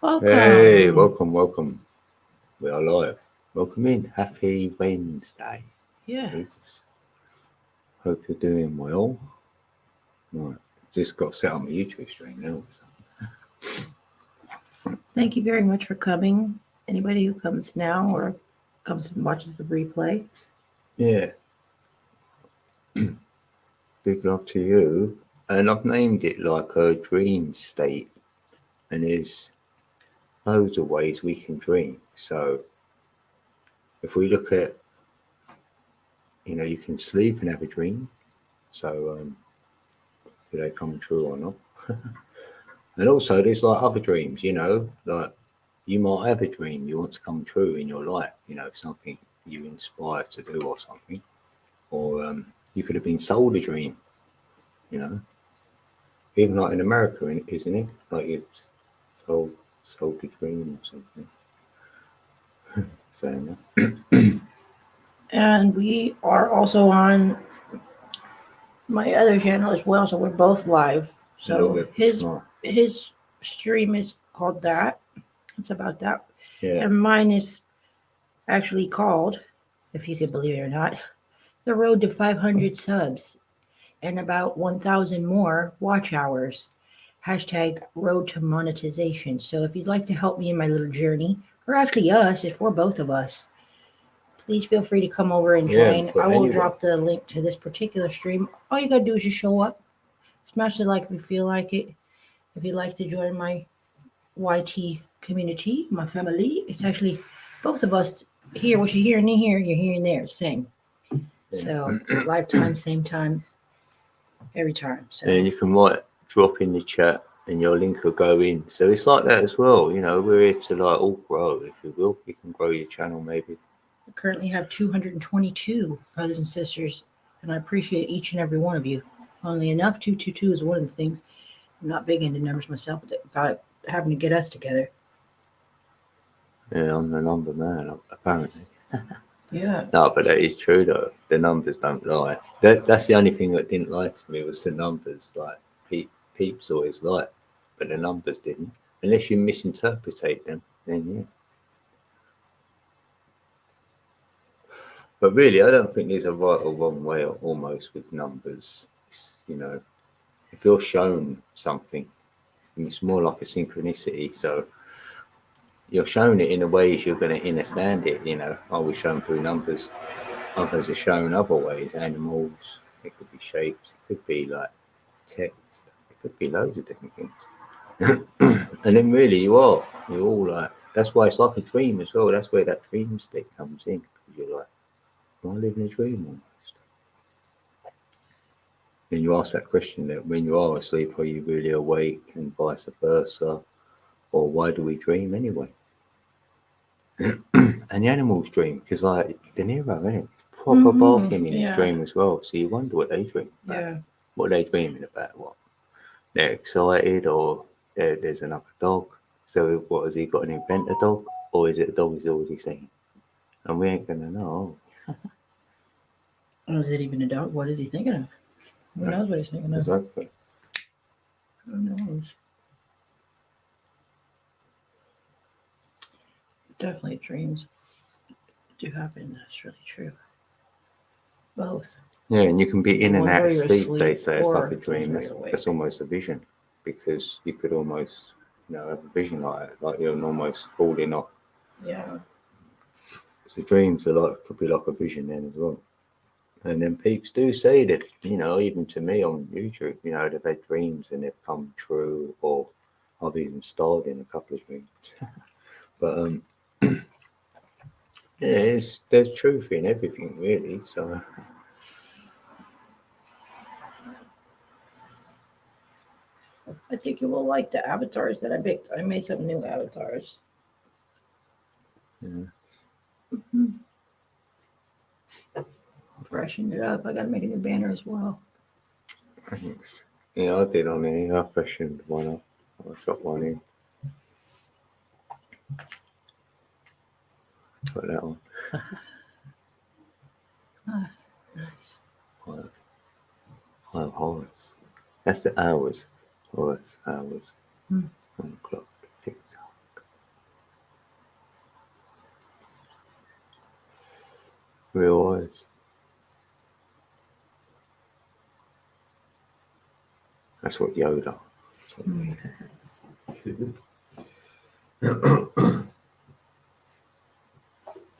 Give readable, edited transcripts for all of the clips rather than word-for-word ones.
Hey, Welcome. welcome. We are live. Welcome in. Happy Wednesday. Yes. Oops. Hope you're doing well. Right. Just got set on my YouTube stream now. Thank you very much for coming. Anybody who comes now or comes and watches the replay. Yeah. Big love to you. And I've named it like a dream state. And there's loads of ways we can dream. So if we look at, you can sleep and have a dream. So do they come true or not? And also, there's like other dreams, like you might have a dream you want to come true in your life, something you inspire to do or something. Or you could have been sold a dream, you know, even like in America, isn't it? Like you've sold a dream or something. Saying that. And we are also on my other channel as well, so we're both live. A little So bit his smart. his stream is called that. It's about that. Yeah. And mine is actually called, if you could believe it or not, The Road to 500 Subs and about 1,000 more watch hours. Hashtag road to monetization. So if you'd like to help me in my little journey, or actually us, if we're both of us, please feel free to come over and Yeah. join. I But will anyway, drop the link to this particular stream. All you gotta do is just show up, smash the like if you feel like it. If you'd like to join my YT community, my family, it's actually both of us here. What you're hearing in here, you're hearing there, same. So yeah. lifetime, same time, every time. So And you can write, drop in the chat, and your link will go in. So it's like that as well. We're here to like all grow, if you will. You can grow your channel maybe. I currently have 222 brothers and sisters, and I appreciate each and every one of you. Funnily enough, 222 is one of the things. I'm not big into numbers myself, but God having to get us together. Yeah, I'm the number man, apparently. Yeah. No, but that is true though. The numbers don't lie. That's the only thing that didn't lie to me was the numbers. Like peeps always lie, but the numbers didn't. Unless you misinterpretate them, then yeah. But really, I don't think there's a right or wrong way almost with numbers. If you're shown something, it's more like a synchronicity. So you're shown it in a ways you're going to understand it. I was shown through numbers. Others are shown other ways, animals. It could be shapes. It could be like text. It could be loads of different things. And then really you're all like, that's why it's like a dream as well. That's where that dream state comes in. Because you're like, am I living a dream almost? And you ask that question that when you are asleep, are you really awake and vice versa? Or why do we dream anyway? And the animals dream because like De Niro, innit? Proper barking in his Yeah. dream as well. So you wonder what they dream about. Yeah. What are they dreaming about? What they're excited, or there's another dog. So what has he got? An inventor dog, or is it a dog he's already seen? And we ain't gonna know. Oh, is it even a dog? What is he thinking of? Who knows what he's thinking of? Exactly. Who knows? Definitely dreams do happen. That's really true. Both. Yeah, and you can be in and One out where of you're sleep. They asleep say it's like or a dream. where That's you're awake. that's almost a vision, because you could almost, have a vision like you're almost falling off. Yeah. So dreams are like could be like a vision then as well. And then peeps do say that, even to me on YouTube, they've had dreams and they've come true, or I've even starred in a couple of dreams. But yeah, there's truth in everything really. So I think you will like the avatars that I picked. I made some new avatars. yeah, Mm-hmm. Freshen it up. I gotta make a new banner as well. thanks. Yeah, I did on here. I freshened one up. I got one in. Put that on. Ah, nice. Five hours. That's the hours. Hours. Hmm. 1 o'clock. Tick tock. Real eyes. That's what Yoda.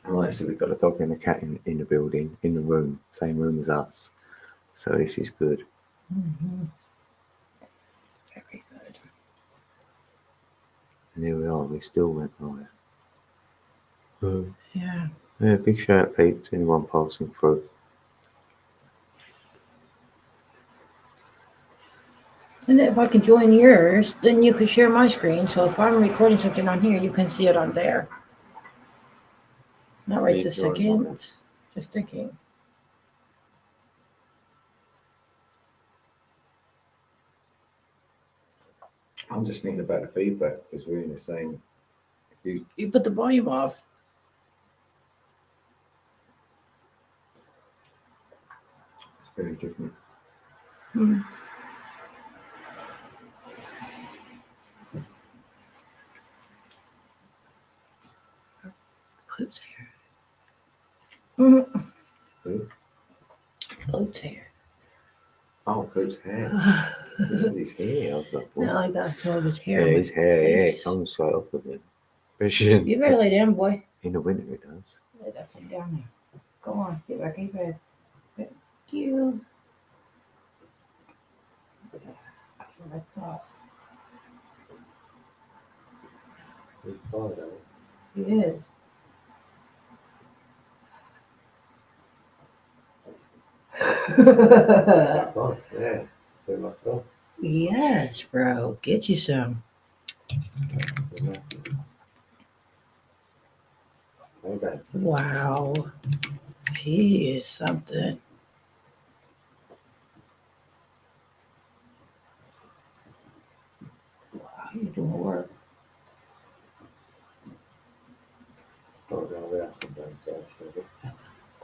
Right, so we've got a dog and a cat in the building, in the room, same room as us. So this is good. Mm-hmm. Very good. And here we are, we still went right. Yeah. Yeah, big shout out, peeps, anyone passing through. And if I can join yours, then you can share my screen. So if I'm recording something on here, you can see it on there. Not right this second. Just thinking. I'm just thinking about the feedback because we're in the same. You put the volume off. It's very different. Hmm. Plute's hair. Mm-hmm. Who? Plute's hair. Oh, Plute's hair. This is his hair. I was like, what? Not like that. Some of his hair. Yeah, his hair, yeah, it comes straight off of him. Especially You better lay down, boy. in the winter, it does. Lay that thing down there. Go on. Get back in bed. Thank you. I thought. He's tired, though. He is. Oh, yeah. So much fun. Yes, bro. Get you some. Okay. Wow. He is something. Wow, you're doing work.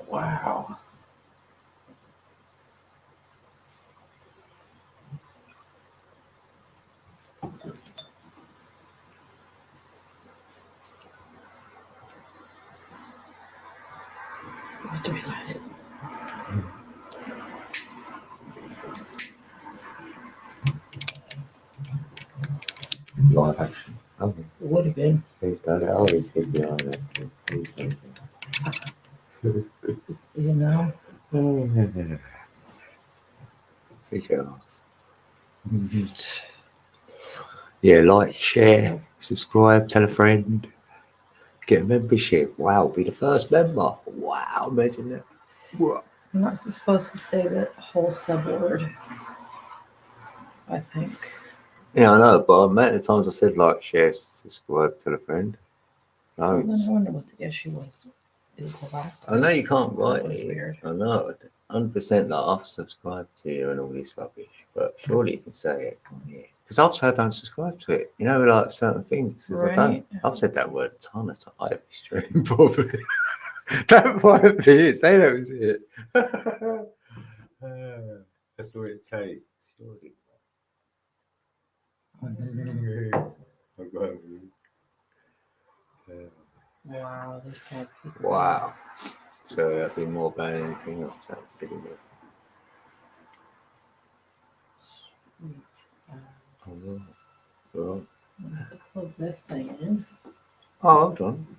Wow. What do we light it? Live action. Oh, Would have been. he's done it. Oh, he's hid behind us. He's done You know? it. Big ass. Yeah, like, share, subscribe, tell a friend, get a membership. Wow, be the first member. Wow, imagine that. What? I'm not supposed to say the whole sub word. I think. Yeah, I know, but amount of times I said like, share, subscribe, tell a friend. Well, No, then I wonder what the issue was. The last I time. know you can't That write was it. weird. I know, 100% like I've subscribed to you and all this rubbish, but surely you can say it on here. Because I've said I don't subscribe to it. You know, like certain things. 'Cause I don't. Right. I've said that word a ton of times. I'd be straight probably. That might be it. Say that was it. That's all it takes. Surely. Wow, this cat. Wow. So that'd be more about anything else. That's silly. Oh, right. Right. Plug this thing in. Oh, hold on.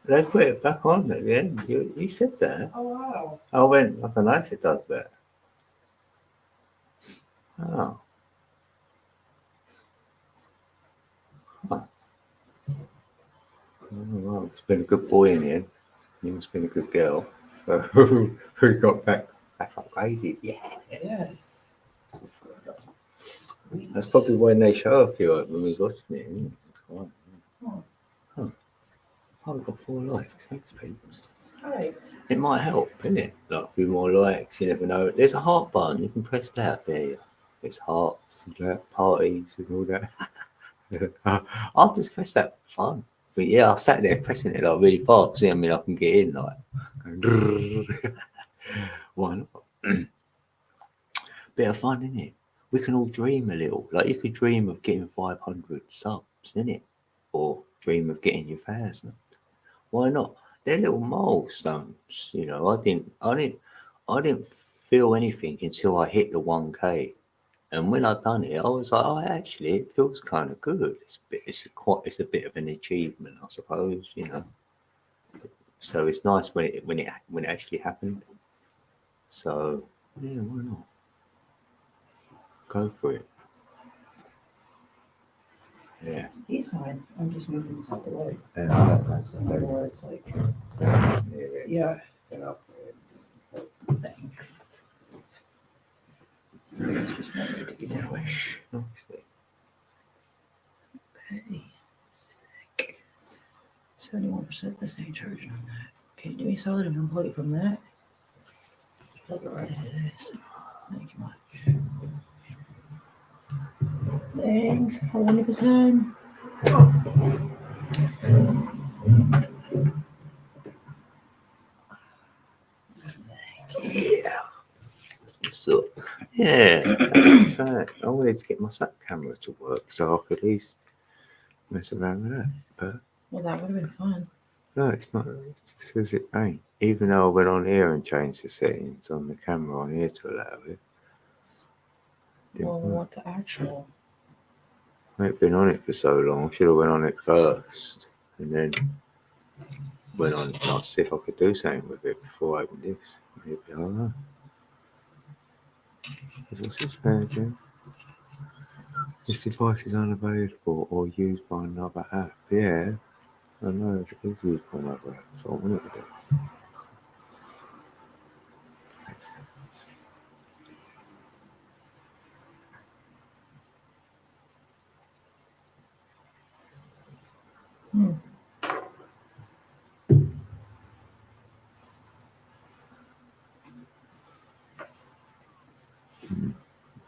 They put it back on at the end. You said that. Oh, wow. I went, I don't know if it does that. Oh. Huh. Oh, well, it's been a good boy in the end. You've been a good girl. So we got back upgraded. Yeah. Yes. Sweet. That's probably when they show a few when we was watching it. Isn't it? It's fine. Huh. Oh, we've got 4 likes. Thanks, peeps. Right. It might help, innit? Like a few more likes, you never know. There's a heart button, you can press that there. It's hearts and that, parties and all that. I'll just press that for fun. But yeah, I sat there pressing it like really fast. See, I mean, I can get in like. Why not? Bit of fun, innit? We can all dream a little. Like you could dream of getting 500 subs, innit? Or dream of getting your 1,000. Why not? they're little milestones. You know, I didn't feel anything until I hit the 1K. And when I done it, I was like, oh, actually, it feels kind of good. It's a bit of an achievement, I suppose. You know, so it's nice when it actually happened. So yeah, why not? Go for it. Yeah. He's fine. I'm just moving this out the way. Yeah. Or it's like, yeah. Thanks. Just not need to be that way. Nicely. Okay. Sick. 71%. This ain't charging on that. Can you do me a solid and unplug it from that? Plug it right into this. Thank you much. Thanks. Have a wonderful time. Yeah. So yeah, I wanted to get my SAP camera to work so I could at least mess around with that. But Well, that would have been fun. no, it's not. It says it ain't. Even though I went on here and changed the settings on the camera on here to allow it. Well, we want the actual. I've been on it for so long. I should have went on it first and then went on it. I'll see if I could do something with it before I open this. Maybe, I don't know. What's this saying again? This device is unavailable or used by another app. Yeah, I know it is used by another app, so I wanted to do. Makes sense.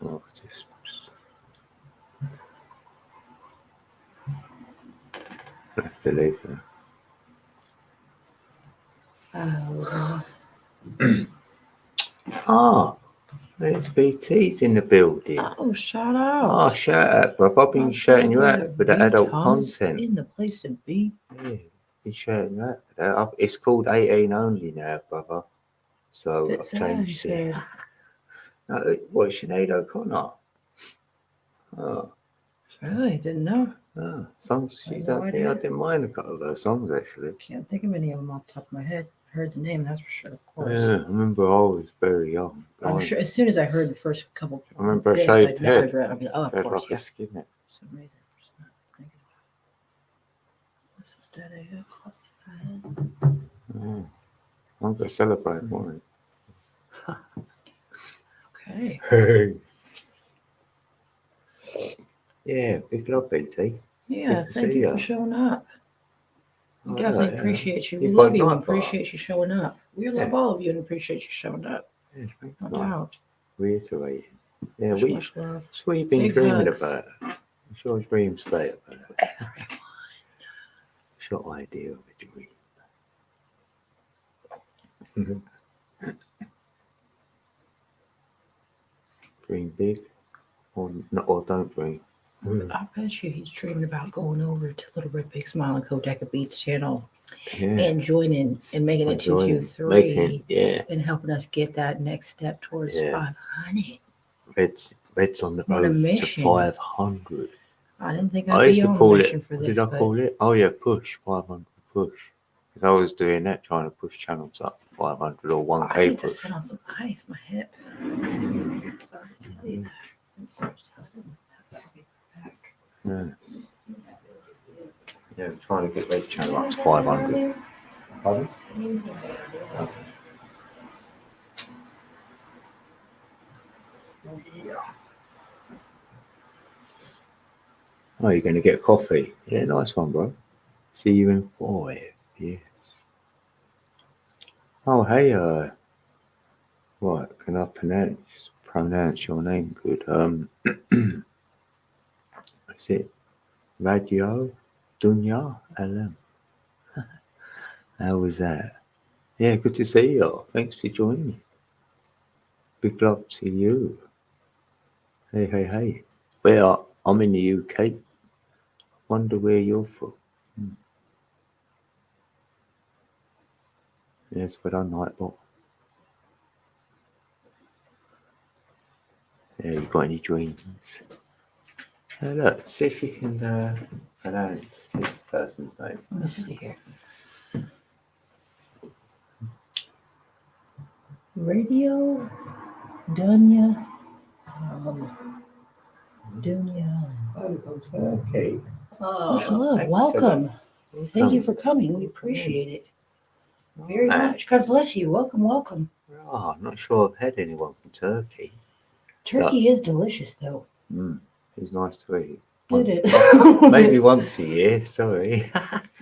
Oh, just have to leave that. Ah, there's VT's in the building. Oh, shout out. Oh, shout out, bruv. I've been shouting you out for the adult content. In the place to be. Yeah, been shouting you out for that. It's called 18 only now, brother. So Bit I've sad, changed you it. said. No, what, Sinead O'Connor? Oh, Really? Didn't know. songs. I had She's no out idea. there. I didn't mind a couple of her songs actually. Can't think of any of them off the top of my head. Heard the name, that's for sure, of course. Yeah, I remember I was very young. I'm sure as soon as I heard the first couple I remember bits, a shaved head. I'd be like, oh, of Had course, like yeah. a skinhead. For some reason, I'm just not thinking about it. What's this dead AF? What's that? Yeah. I'm gonna celebrate mine. Okay. Hey. Yeah, big love, BT. Yeah, Good to thank see you ya. for showing up. We Oh, definitely yeah. appreciate you. You're We love quite you and nice, Bob. appreciate you showing up. We love all of you and appreciate you showing up. Yes, thanks, No mate. doubt. Reiterating. Yeah, Much love. that's what you've been Big dreaming hugs. about. What's your dream state about it? Everyone. What's your idea of a dream? Dream big or don't dream. I bet you he's dreaming about going over to Little Red Big Smile and Kodaka Beats channel Yeah. and joining and making it to Enjoying, Q3 making, yeah. and helping us get that next step towards Yeah. 500. Red's on the What a road to mission. 500. I didn't think I I'd used be to on a call mission it. for What this, did I but call it? Oh yeah, push 500 push. Because I was doing that, trying to push channels up 500 or 1K I need to push. sit on some ice, my hip. Sorry to tell you that. I'm sorry to tell you that. I'll be back. Yeah. Yeah, I'm trying to get Red channel up to 500. Pardon? Yeah. Oh, you're going to get a coffee? Yeah, nice one, bro. See you in 5. Yes. Oh, hey, what can I pronounce your name good? Is it Radio Dunya LM? How was that? Yeah, good to see you. Thanks for joining me. Big love to you. Hey. I'm in the UK. Wonder where you're from. Yes, but on Nightbot. Yeah, you got any dreams? Look, see if you can pronounce this person's name. Let me see here. Radio Dunya. Dunya. Okay. Much love. Welcome. Thank you for coming. We appreciate it very much. God bless you. Welcome, welcome. Oh, I'm not sure I've had anyone from Turkey. Turkey is delicious, though. It's nice to eat. It is. Maybe once a year, sorry.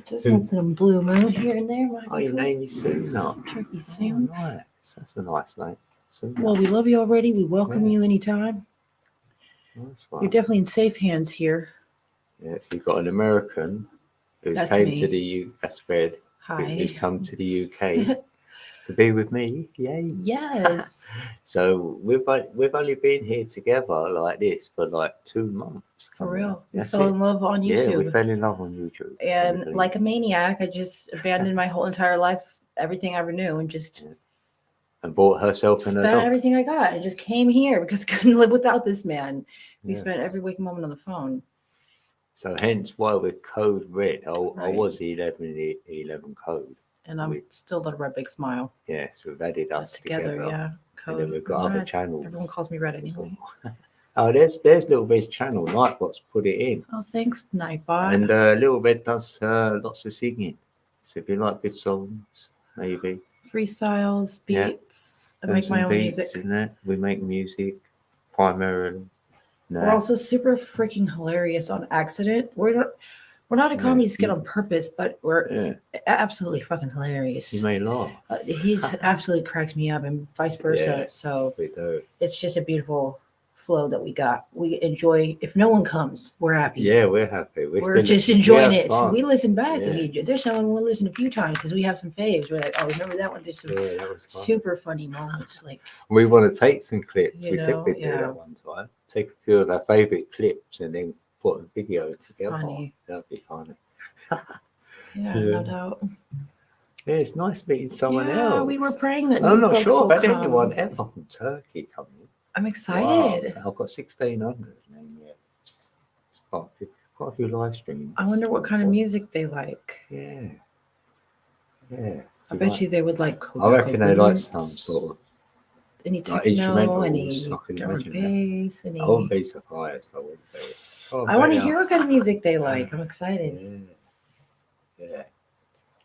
Just once in a blue moon here and there. Oh, your name is Suna. Turkey Sam. Oh, nice. That's a nice name. Suna. Well, we love you already. We welcome you anytime. That's fine. You're definitely in safe hands here. Yes, you've got an American who's That's came me. to the That's Red. Hi. Who's come to the UK to be with me. Yay. Yes. So we've only been here together like this for like 2 months. For real. We That's fell it. in love on YouTube. Yeah, we fell in love on YouTube. And like a maniac, I just abandoned my whole entire life, everything I ever knew, and just and bought herself and her spent dog. everything I got. I just came here because I couldn't live without this man. We spent every waking moment on the phone. So hence why we're code red. I Right. was 11 code. And I'm still LittleRedBigSmile. Yeah, so we've added us together. Yeah. And then we've got other channels. Everyone calls me Red anyway. Oh, there's Little Red's channel. Nightbot's put it in. Oh, thanks, Nightbot. And Little Red does lots of singing. So if you like good songs, maybe. Freestyles, beats. I make my own beats, music. Isn't it? We make music primarily. No. We're also super freaking hilarious on accident. We're not a comedy skit on purpose, but we're absolutely fucking hilarious. You may laugh. He's absolutely cracks me up, and vice versa. Yeah, so we do. It's just a beautiful flow that we got. We enjoy. If no one comes, we're happy. Yeah, we're happy. We're just enjoying it. Fun. We listen back. Yeah. There's someone we listen a few times because we have some faves. We're like, oh, remember that one? There's some that was fun. super funny moments. Like we want to take some clips. You We said we'd do that one time. Take a few of our favorite clips and then put a video together. Funny. That'd be funny. No doubt. Yeah, it's nice meeting someone else. We were praying that. I'm not sure if I've had anyone ever from Turkey come in. I'm excited. Wow. I've got 1,600. It's quite a few live streams. I wonder what kind of music they like. Yeah. I bet you they would like. I reckon they like some sort of any techno, any I can drum and imagine bass, I wouldn't be surprised. I wouldn't be. I want to hear what kind of music they like. I'm excited. Yeah.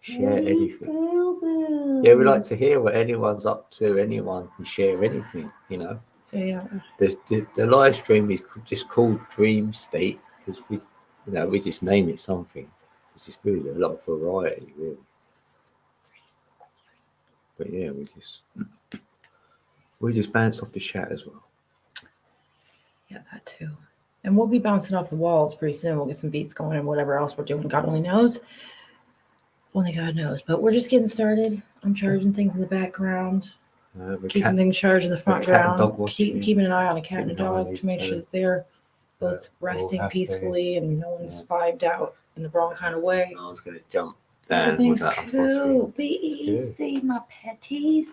Share anything. Yeah, we like to hear what anyone's up to. Anyone can share anything, you know. Yeah. The live stream is just called Dream State because we just name it something. It's just really a lot of variety, really. But yeah, we just bounce off the chat as well. Yeah, that too. And we'll be bouncing off the walls pretty soon. We'll get some beats going and whatever else we're doing. God only knows. Only God knows. But we're just getting started. I'm charging things in the background. Keeping things charged in the front ground. Keeping an eye on a cat and a dog to make sure that they're both resting peacefully and no one's vibed out in the wrong kind of way. I was going to jump down. Everything's cool. Be easy, my petties.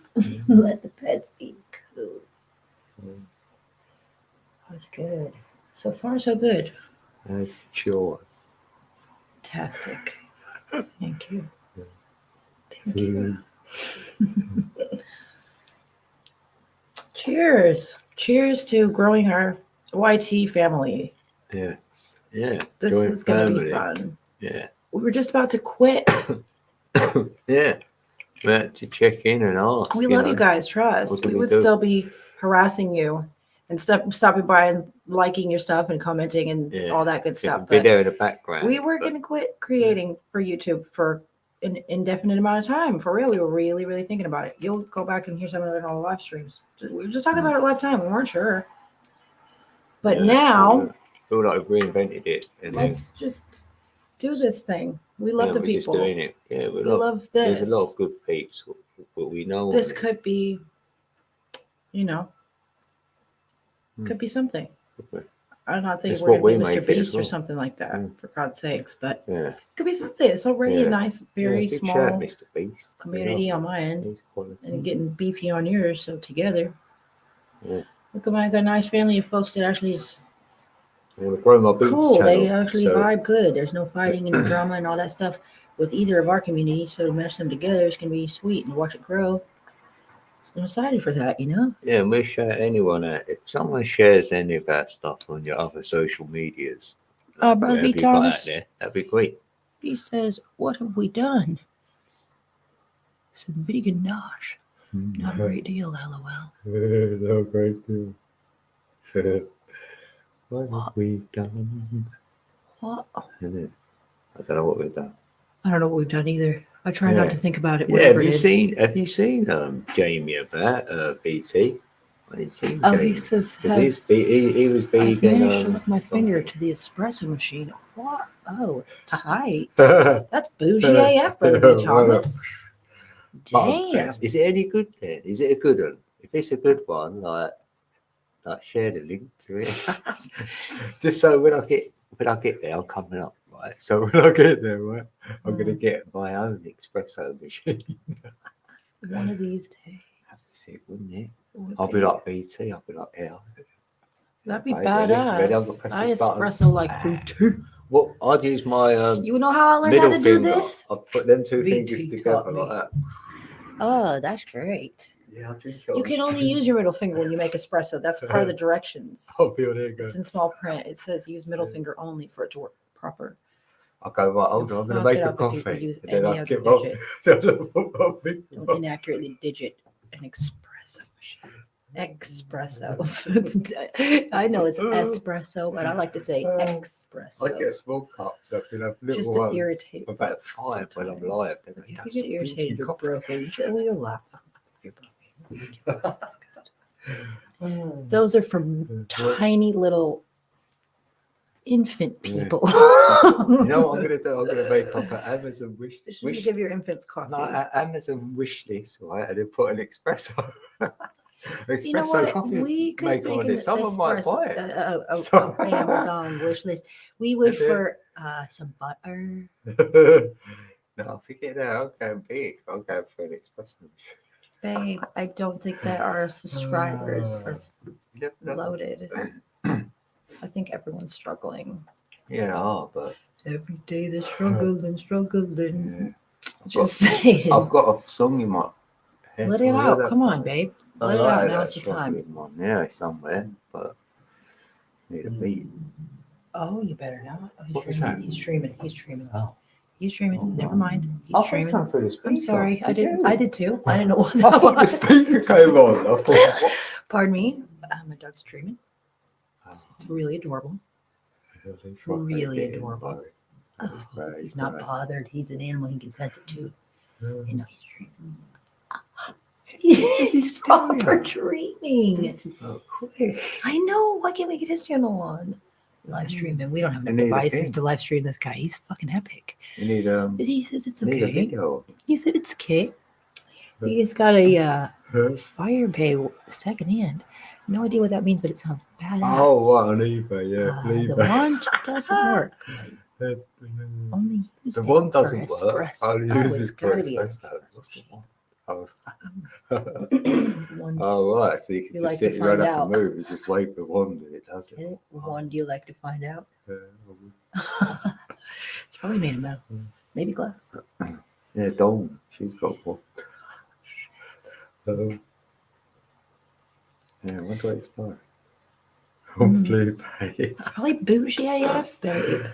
Let the pets be cool. That's good. So far, so good. That's yours. Fantastic. Thank you. Thank you. Cheers. Cheers to growing our YT family. Yes. Yeah. This is going to be fun. Yeah. We were just about to quit. Yeah. But to check in and ask. We love you guys. Trust. We would still be harassing you and stopping by and liking your stuff and commenting and all that good stuff. Be there in the background. We were going to quit creating for YouTube for an indefinite amount of time. For real, we were really, really thinking about it. You'll go back and hear some of it on the live streams. We were just talking about it live time. We weren't sure. But now, I feel like we've reinvented it. And let's just do this thing. We love the people. Just doing it. Yeah, we love this. There's a lot of good peeps, but we know this could be, could be something. I'm not thinking That's we're what we going to be make Mr. it as Beast or well. something like that, Mm. for God's sakes. But Yeah. it could be something. It's already Yeah. a nice, very big small shout, Mr. Beast. community on my end, He's quality. and getting beefy on yours. So together, Yeah. look at my got a nice family of folks that actually is I want to grow my beats cool. channel. They actually so, vibe good. There's no fighting and drama and all that stuff with either of our communities. So to mesh them together is going to be sweet and watch it grow. So I'm excited for that, you know? Yeah, and we shout anyone out. If someone shares any of our stuff on your other social medias, Brother whatever B. you got out Thomas, there, that'd be great. he says, what have we done? Some vegan nosh. Not a great deal, lol. No great deal. What have we done? What? Isn't it? I don't know what we've done. I don't know what we've done either. I try Yeah. not to think about it. Yeah, Whatever have you it is. seen? Have you seen Jamie about BT? I didn't see Oh, Jamie he says, because he was I've vegan. managed to lift my finger to the espresso machine. What? Oh, tight. something. That's bougie AF, Brother B. Thomas. Button Damn. press. Is it any good then? Is it a good one? If it's a good one, like share the link to it. Just so when I get there, I'm coming up, right? So when I get there, right, I'm gonna get my own espresso machine. One of these days. That's it, wouldn't it? Would I'll be like BT. I'll be like, yeah. That'd be Right, ready? I'm gonna badass. press I this button. espresso like BT. Well, I'd use my You know how I learned middle how to do finger. this? I'll put them two BT fingers taught together me. like that. Oh, that's great. Yeah, I'll drink it. You on can only stream. use your middle finger when you make espresso. That's part of the directions. I'll be on there. It's in small print. It says use middle finger only for it to work proper. I'll go right. Hold on, I'm gonna Fuck make it a up if you coffee. use And then any I'll other get my digit. Don't inaccurately digit an espresso machine. Espresso. I know it's espresso, but I like to say espresso. I get small cups. I can have little Just to ones. irritate About 5 when I'm live. They're like, If you get irritated or broken, you'll laugh. You're broken. That's good. Those are from tiny little infant people. You know what I'm gonna do? I'm gonna make up an Amazon wish Just list. give your infants coffee. No, an Amazon wish list, right? And then put an espresso. Espresso You know what? coffee We could maker make on an it. Someone might buy it. Amazon wish list. We wish for some butter. No, forget that. I'll go big. I'll go for an espresso. Babe, I don't think that our subscribers are loaded. I think everyone's struggling. Yeah, but Every day they're struggling. yeah. Just saying. I've got a song in my head. Let it out. Come on, babe. Let it out. Now's the time. One there somewhere, but need a beat. Oh, you better not. Oh, What was that? He's streaming. Oh. He's streaming. Never mind. He's I streaming. was through the speaker. I'm sorry. I you? did too. I didn't know what I that thought the was. speaker came on. I thought, what? Pardon me. My dog's streaming. It's really adorable. Really adorable. Oh, he's not bothered. He's an animal. He can sense it too. You know he's dreaming. He's proper dreaming. I know. Why can't we get his channel on? Live streaming. We don't have enough devices to live stream this guy. He's fucking epic. You need He says it's need a okay. video. He said it's okay. He's got a Fire Pay secondhand. No idea what that means, but it sounds badass. Oh, what on eBay? Yeah, The one doesn't work. Only use the it one for doesn't work. espresso. I'll use it's it for gotta be espresso. What's the one? Oh. one. Oh, right. So you can You just like sit, to you don't find have out. to move. You just wait for one and it does it. One, do you like to find out? Yeah. It's probably made of metal. Maybe glass. Yeah, Dawn. She's got one. Yeah, when do I start? Hopefully, It's probably bougie AF, babe.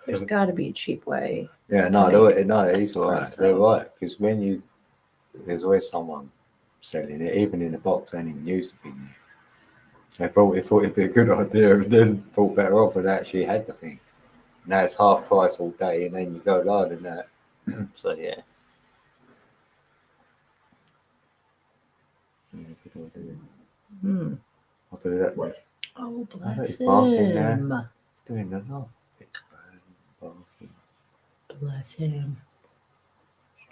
There's got to be a cheap way. Yeah, no, it's all right. They're right because there's always someone selling it, even in the box. They ain't even used the thing. They thought it'd be a good idea, and then thought better off and actually had the thing. Now it's half price all day, and then you go lower than that. So yeah. I'll do that. Oh, I bless he's barking now. him. It's doing a lot. It's barking. Bless him.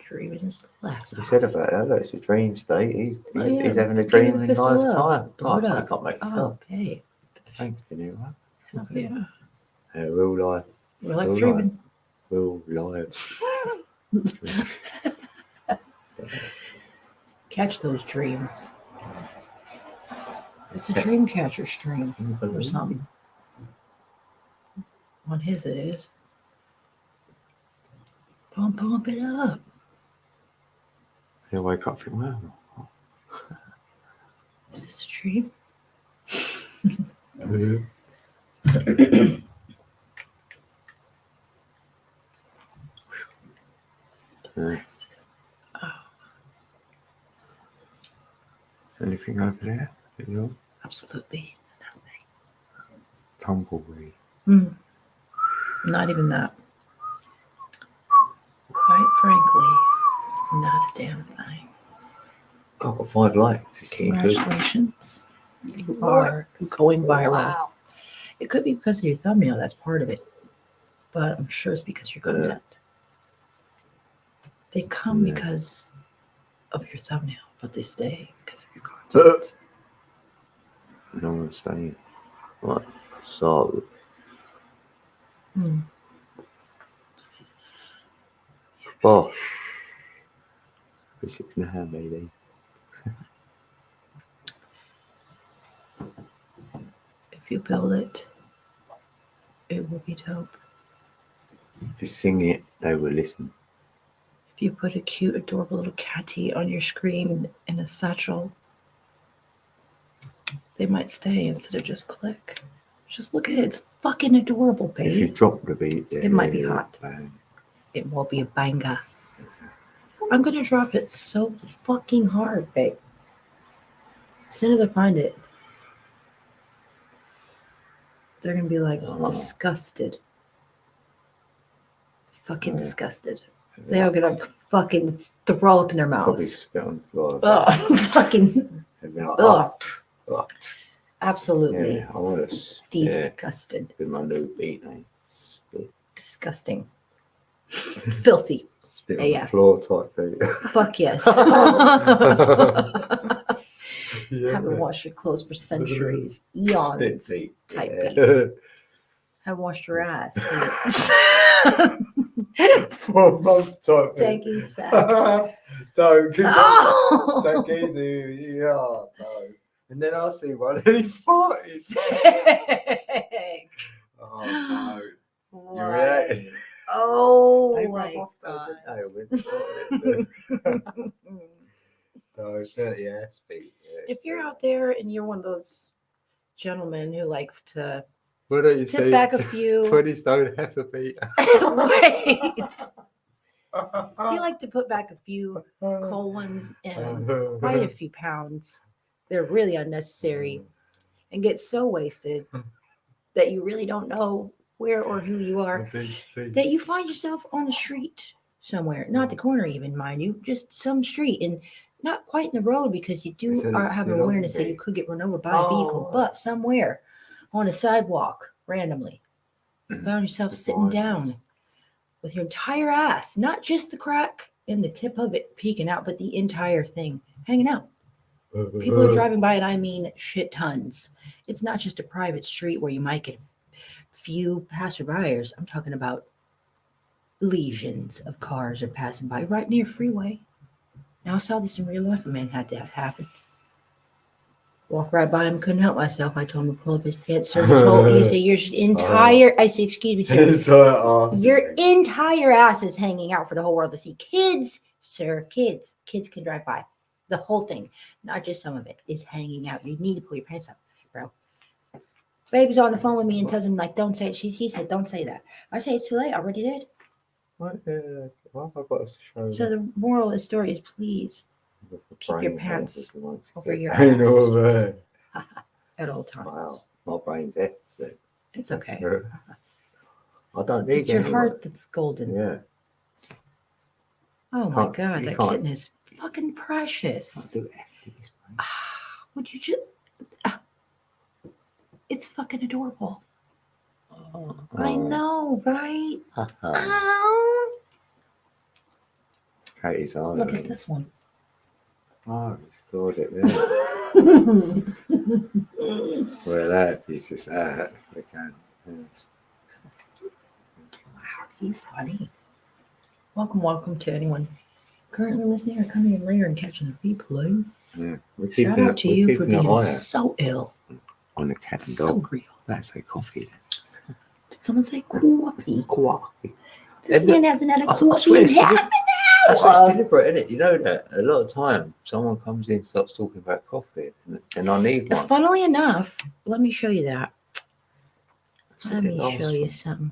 Dreaming his last. He said about that. It's a dream state. He's Yeah, having a give him dream a in fist of life's love. time. Blow it I up. can't make this Oh, up. hey. Thanks, Danilo. Oh, yeah. Real life. We're like Real dreaming. Real life. Catch those dreams. It's a dream catcher stream or something. On his it is. Pump it up. He'll wake up and think, wow. Is this a dream? Anything over there? Absolutely nothing. Tumbleweed. Not even that. Quite frankly, not a damn thing. I've got 5 likes. It's getting good. Congratulations. You are going viral. Wow. It could be because of your thumbnail. That's part of it. But I'm sure it's because of your content. They come because of your thumbnail, but they stay because of your content. No one's staying. What? So. Bosh. For 6.5, maybe. If you build it, it will be dope. If you sing it, they will listen. If you put a cute, adorable little catty on your screen in a satchel, they might stay instead of just click. Just look at it. It's fucking adorable, babe. If you drop the beat, it might be hot. It will be a banger. I'm going to drop it so fucking hard, babe. As soon as I find it, they're going to be like disgusted. Fucking disgusted. They are going to fucking throw up in their mouths. Probably spit on the floor. Oh, fucking. Absolutely. Yeah, I want to disgusted. With my new beat name. Spit. Disgusting. Filthy. Spit on the floor type beat. Fuck yes. Haven't washed your clothes for centuries. Eons. Spit beat. Type beat. Haven't washed your ass. For most type beat. Stanky sack. Don't get easy. Yeah, no. And then I see one and he farted. Oh no. You're right. Oh they my rub off god. No, dirty ass feet. Yeah, if you're out there and you're one of those gentlemen who likes to what do you tip back a few 20 stone heifer feet. Wait. If you like to put back a few cold ones and quite a few pounds, they're really unnecessary, and get so wasted that you really don't know where or who you are, that you find yourself on the street somewhere, not the corner even, mind you, just some street, and not quite in the road because you do have an awareness that you could get run over by a vehicle, but somewhere on a sidewalk randomly, you found yourself sitting down with your entire ass, not just the crack and the tip of it peeking out, but the entire thing hanging out. People are driving by, and I mean shit tons. It's not just a private street where you might get few passerbyers. I'm talking about legions of cars are passing by right near freeway. Now I saw this in real life. A man had that happen. Walk right by him, couldn't help myself. I told him to pull up his pants. Sir, this whole, he said, your entire, I said, excuse me, sir. Your entire ass is hanging out for the whole world to see. Kids, sir, kids can drive by. The whole thing, not just some of it, is hanging out. You need to pull your pants up, bro. Baby's on the phone with me and tells him, like, don't say it. He said, don't say that. I say, it's too late. I already did. What have I got to show so the moral of the story is, please keep your pants over your ass at all times. Wow, my brain's excellent. It's okay. I don't need it's your heart that's golden. Yeah. Oh my god, that kitten is fucking precious. Would you just? It's fucking adorable. I know, right? Ow. Katie's on. Look at this one. Oh, it's got it there. Well, that is just that. They can. Yes. Wow, he's funny. Welcome to anyone currently listening or coming in later and catching the replay. Yeah. We're Shout keeping out to you for keeping an being eye so ill, on the cat and so dog. real. That's a coffee. Did someone say coffee? Coffee. This man hasn't had a I coffee swear in it's half an That's what's hour. deliberate, isn't it? You know that a lot of time someone comes in, starts talking about coffee, and I need one. Funnily enough, let me show you that. I said Let it me last show you one. something.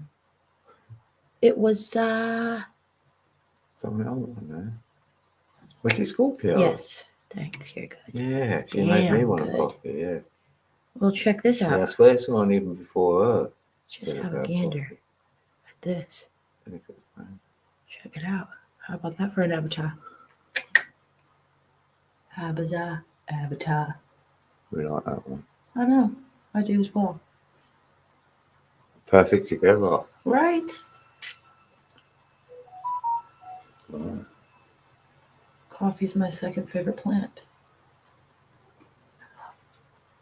It was Something I want now. Was it Scorpio? yes. Thanks, you're good. Yeah, she made me Damn want a good. coffee. Yeah. Well, check this out. Yeah, I swear it's on even before her. Just said have a about gander coffee. at this. Look at that. Check it out. How about that for an avatar? Habaza avatar. We like that one. I know. I do as well. Perfect together. Right. Mm. Coffee's my second favorite plant.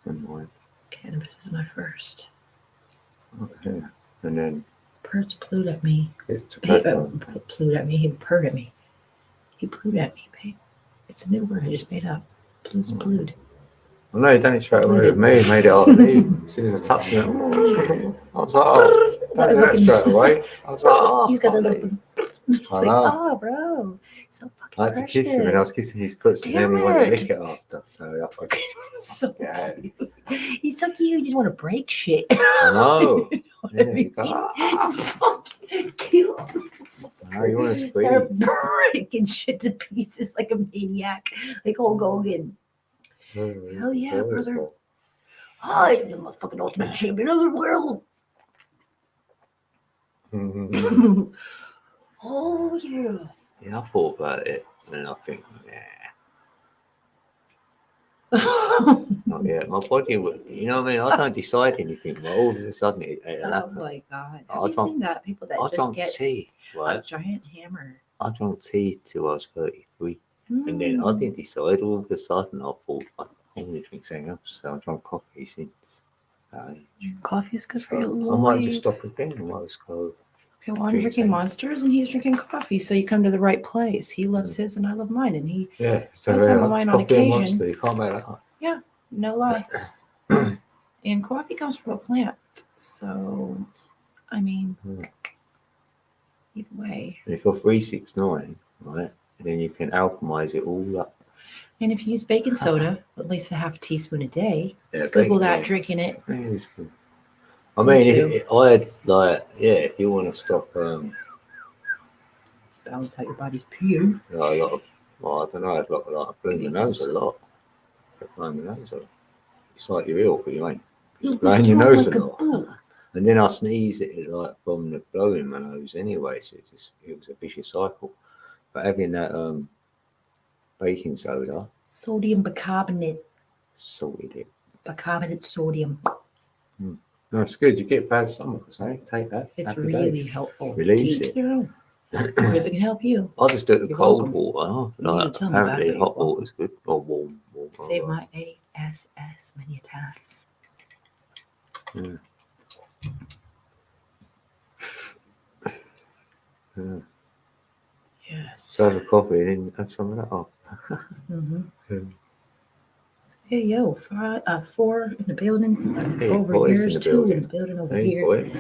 And mine. Cannabis is my first. Okay. And then Pert's plued at me. it's He tobacco. plued at me. He purred at me. He plued at me, babe. It's a new word I just made up. Plue's plued. Well, no, he done it straight away with me. He made it up with me. As soon as I touched him, I was like, oh, don't do that straight away. I was like, oh, He's got that funny. little. I Like, know. oh, bro, so fucking I had to kiss him, and I was kissing his foot, and then he Damn wanted to it. lick it after. So I fucking So yeah. cute. He's so cute. You just want to break shit. I know. You know what Yeah, I mean? you go, ah. Fucking cute. I know you want to squeeze. Start breaking shit to pieces like a maniac, like Hulk Hogan. Hell yeah, brother. I am the motherfucking ultimate champion of the world. Oh yeah. Yeah, I thought about it, and I think, not yet. My body would, you know what I mean? I don't decide anything, but all of a sudden it'll Oh happen. my god. I Have you drank- seen that? People that I just drank get tea, a right? giant hammer. I drank tea till I was 33, and then I Mm. didn't decide. All of a sudden, I thought I want to drink something else, so I drank coffee since. Coffee is good for So your I might just life. stop again. I might just go. Okay, well, I'm drink drinking tea. Monsters and he's drinking coffee, so you come to the right place. He loves his and I love mine, and he, Yeah, so That's some of mine on coffee and occasion. Monster, you can't make that up. no lie. And coffee comes from a plant, so I mean, Mm. either way. And if you're 369, right, then you can alchemize it all up. And if you use baking soda, at least a half a teaspoon a day, Yeah, Google baking, that, yeah. drinking it. Yeah, it's good. I Me mean, too. I had like, yeah, if you want to stop Balance out your body's pee. a lot of, well, I don't know, I'd like I blew my nose a lot. Kept blowing my nose a lot. It's like you're ill, but you ain't. 'Cause you're blowing your nose a lot. And then I sneeze it like from the blowing my nose anyway, so it was a vicious cycle. But having that baking soda Sodium bicarbonate. sorted it. Bicarbonate sodium. No, it's good. You get bad stomach, say. Take that. It's Happy really days. helpful. Relieves To each it. their own. If it can help you, I just do it with You're cold welcome. water. You need Like, to tell me about apparently, it, but hot you're water's good. Or warm water. save my ASS many a time. Yeah. Yes. So have a coffee and then have some of that. Oh. Mm-hmm. Yeah. Hey, yo, 4 in the building. Hey, Over boys here in is the 2 building. in the building over Hey, here. boy.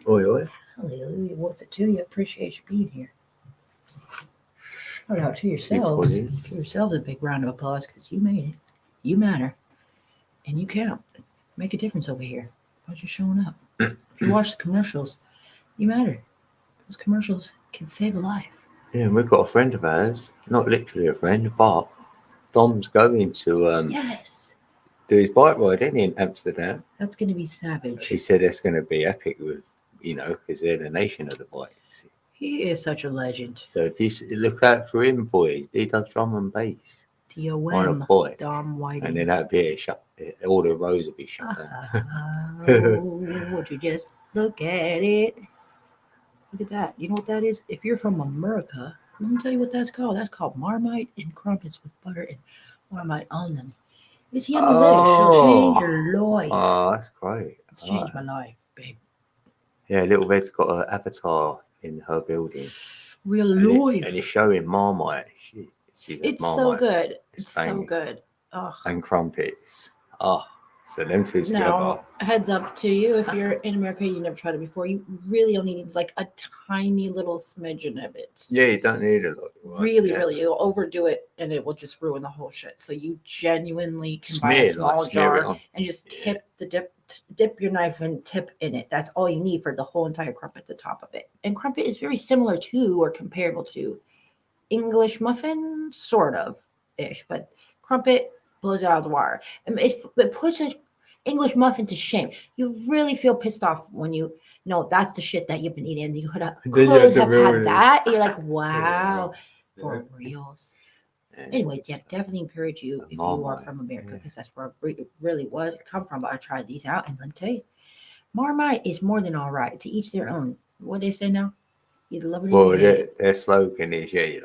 Oi, oi. Hallelujah. What's it to you? Appreciate you being here. Shout out to yourselves. boys. Give yourselves a big round of applause because you made it. You matter. And you count. Make a difference over here by just showing up. If you watch the commercials, you matter. Those commercials can save a life. Yeah, and we've got a friend of ours, not literally a friend, but Dom's going to Yes. do his bike ride in Amsterdam. That's going to be savage. He said it's going to be epic with, because they're the nation of the bikes. He is such a legend. So if you look out for him, boys, he does drum and bass on a DOM. bike. Dom Whiting. And then that'd be all the roads would be shut down. Oh, would you just look at it? Look at that. You know what that is? If you're from America, let me tell you what that's called. That's called Marmite and crumpets with butter and Marmite on them. It's the English. She'll change your life. Oh, that's great. It's I changed like my life, babe. Yeah, Little Red's got an avatar in her building. Real life. And it's showing Marmite. She's a It's so Marmite. good. It's It's so banging. good. Oh. And crumpets. Oh, so them two together. Now, heads up to you, if you're in America, you never tried it before, you really only need like a tiny little smidgen of it. Yeah, you don't need a lot. Right? Really, Yeah. really, you'll overdo it and it will just ruin the whole shit. So you genuinely can buy Smear, a small like, smear it jar on. and just dip your knife and tip in it. That's all you need for the whole entire crumpet at the top of it. And crumpet is very similar to or comparable to English muffin, sort of ish, but crumpet blows it out of the water. And it puts an English muffin to shame. You really feel pissed off when you know that's the shit that you've been eating. You could have had that. You're like, wow, for reals. Anyway, yeah, definitely encourage you if you are from America, because that's where it really was come from. But I tried these out, and let me tell you, Marmite is more than all right. To each their own. What they say now? You love it. Well, their slogan is, yeah, you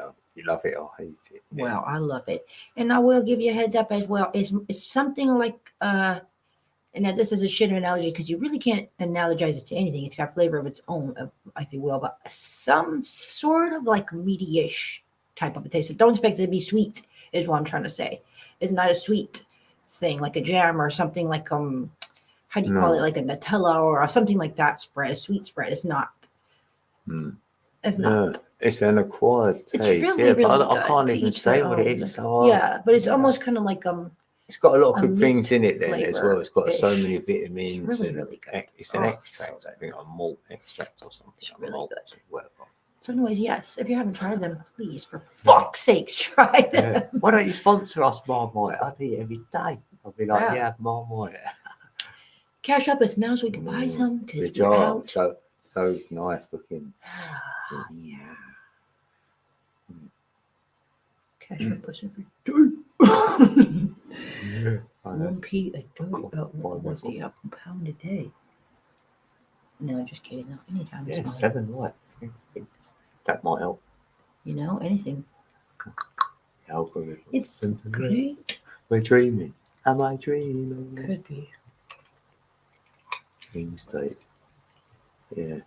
love it or hate it. Yeah. Well, I love it. And I will give you a heads up as well. It's something like and now this is a shit analogy because you really can't analogize it to anything. It's got flavor of its own, if you will, but some sort of like meaty-ish type of a taste. So don't expect it to be sweet, is what I'm trying to say. It's not a sweet thing like a jam or something like how do you call it, like a Nutella or something like that spread, a sweet spread. It's not. It's not. It's an acquired taste. It's really, really but I can't even say what it is. It's so hard. Yeah, but it's almost kind of like It's got a lot of good things in it then as well. It's got flavor-ish. so many vitamins. It's really, really good. It's an extract, I think, a malt extract or something. It's really malt, good. whatever. So anyways, yes, if you haven't tried them, please, for fuck's sakes, try them. Yeah. Why don't you sponsor us, Marmite? I'd eat every day. I'd be like, yeah, Marmite. CashApp us now so we can buy some because the we're jar, out. so nice looking. Yeah. CashApp us every day. Yeah. 1p a day, about £1 a day. No, just kidding. No, anytime. Yeah, 7 lights. That might help. You know, anything. Algorithm. It's great. We're dreaming. Am I dreaming? Could be. Dream state. Yeah.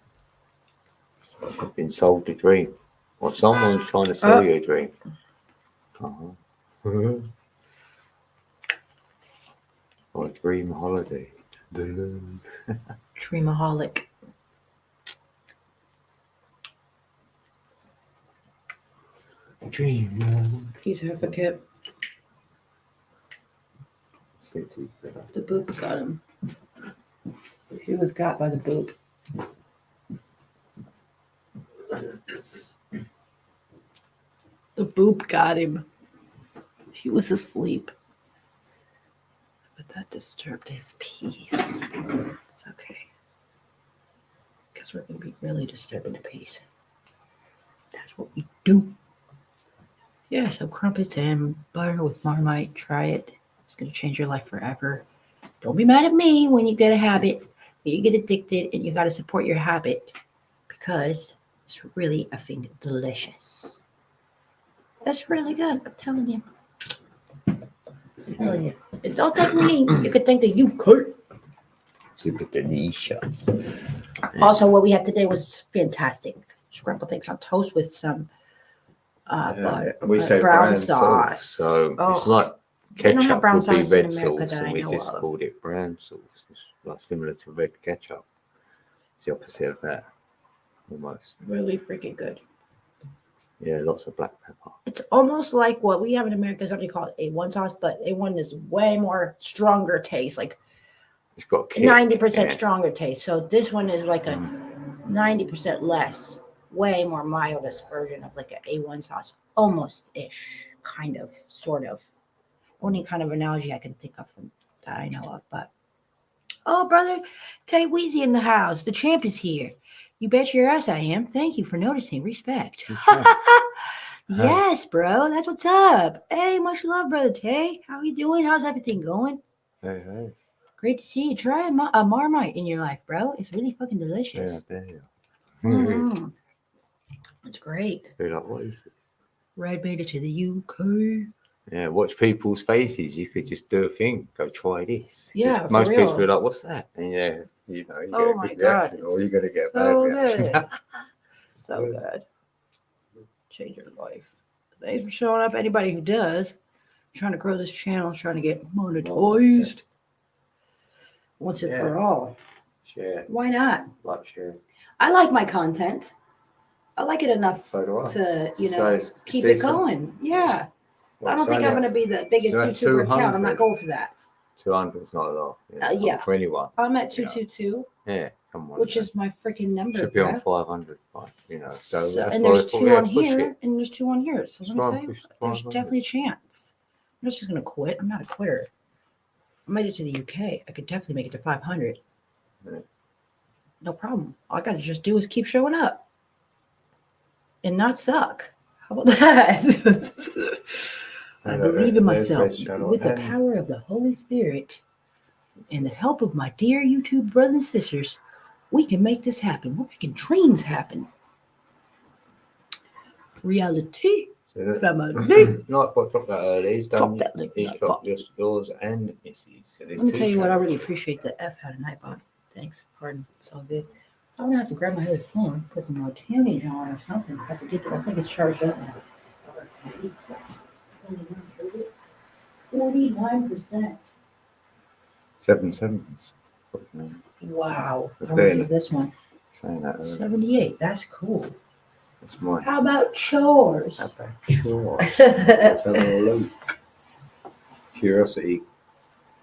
I've been sold a dream. Or someone's trying to sell you a dream. Or a dream holiday. Dreamaholic. Dream. He's half a kip. Sweet secret. The boop got him. He was got by the boop. The boop got him. He was asleep. But that disturbed his peace. It's okay. Because we're going to be really disturbing the peace. That's what we do. Yeah, so crumpets and butter with Marmite. Try it. It's going to change your life forever. Don't be mad at me when you get a habit, when you get addicted, and you got to support your habit because it's really effing delicious. That's really good. I'm telling you. And don't thank me. You could thank the you could. Super delicious. Also, what we had today was fantastic. Scrambled eggs on toast with some butter, we say brown sauce. So it's like ketchup would be red sauce, and we just called it brown sauce. It's like similar to red ketchup. It's the opposite of that, almost. Really freaking good. Yeah, lots of black pepper. It's almost like what we have in America, something called A1 sauce, but A1 is way more stronger taste, like it's got 90% stronger taste. So this one is like a 90% less, way more mildest version of like an A1 sauce, almost-ish, kind of, sort of. Only kind of analogy I can think of from that I know of. But oh, brother, Tay Weezy in the house. The champ is here. You bet your ass I am. Thank you for noticing. Respect. Yes, bro. That's what's up. Hey, much love, brother Tay. How you doing? How's everything going? Hey. Great to see you. Try a Marmite in your life, bro. It's really fucking delicious. Yeah. It's great. They're like, what is this? Red made it to the UK. Yeah, watch people's faces. You could just do a thing. Go try this. 'Cause Yeah, for most people real. are like, "What's that?" And yeah, you know, you Oh get a my good God, reaction, or you're gonna get a so bad reaction. good. So good. Change your life. Thanks for showing up. Anybody who does, trying to grow this channel, trying to get monetized once and for all. Share, Why not? like, share. I like my content. I like it enough So do I. to, So it's keep it decent. going. Yeah. Well, I don't think I'm going to be the biggest so at YouTuber in town. I'm 200. not going for that. 200 is not a lot. Yeah. For anyone. I'm at you know. 222, Yeah, come on. which is my freaking number. Should be on bruh. 500, right? You know. So that's and why there's we thought, two yeah, on push here, it. and there's two on here. So let me Try tell and you, push there's 500. definitely a chance. I'm not just going to quit. I'm not a quitter. I made it to the UK. I could definitely make it to 500. Yeah. No problem. All I got to just do is keep showing up and not suck. How about that? I believe in myself with the power of the Holy Spirit and the help of my dear YouTube brothers and sisters. We can make this happen. We're making dreams happen. Reality. Family. Nightbot dropped that early. He's done. Drop that link. He's dropped yours and Missy's. So Let me tell you what, I really appreciate the F out of Nightbot. Thanks. Pardon. It's all good. I'm going to have to grab my other phone, put some more tuning on or something. I have to get there. I think it's charged up now. 49%. 7 sevens. Wow. What's How much doing is this one? Saying that earlier. 78. That's cool. That's mine. How about chores? How about chores? Let's have a look. Curiosity.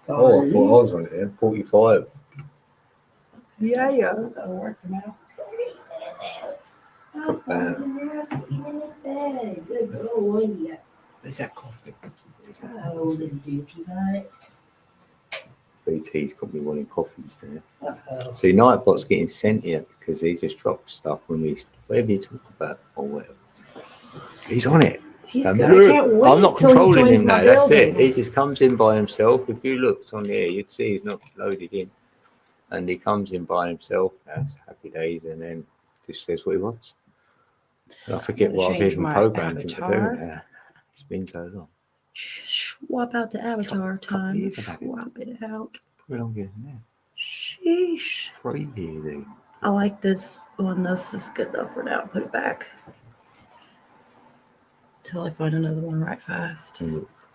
Oh, I thought I was on it then. 45. Yeah. That'll work for now. Put that. Good boy. Where's that coffee? Oh, little dookie butt. BT's got me wanting coffees there. Uh-oh. See, Nightbot's getting sent here because he just drops stuff when we, whatever you talk about or whatever. He's on it. He's good. I can't wait. I'm not till he controlling joins him my now. That's building. it. He just comes in by himself. If you looked on here, you'd see he's not loaded in. And he comes in by himself. That's happy days. And then just says what he wants. And I forget what I've even programmed him to do now. It's been so long. Swap out the avatar time. Swap it out. Put it on in there. Sheesh. Free here, dude. I like this one. This is good enough for now. Put it back. Till I find another one right fast. I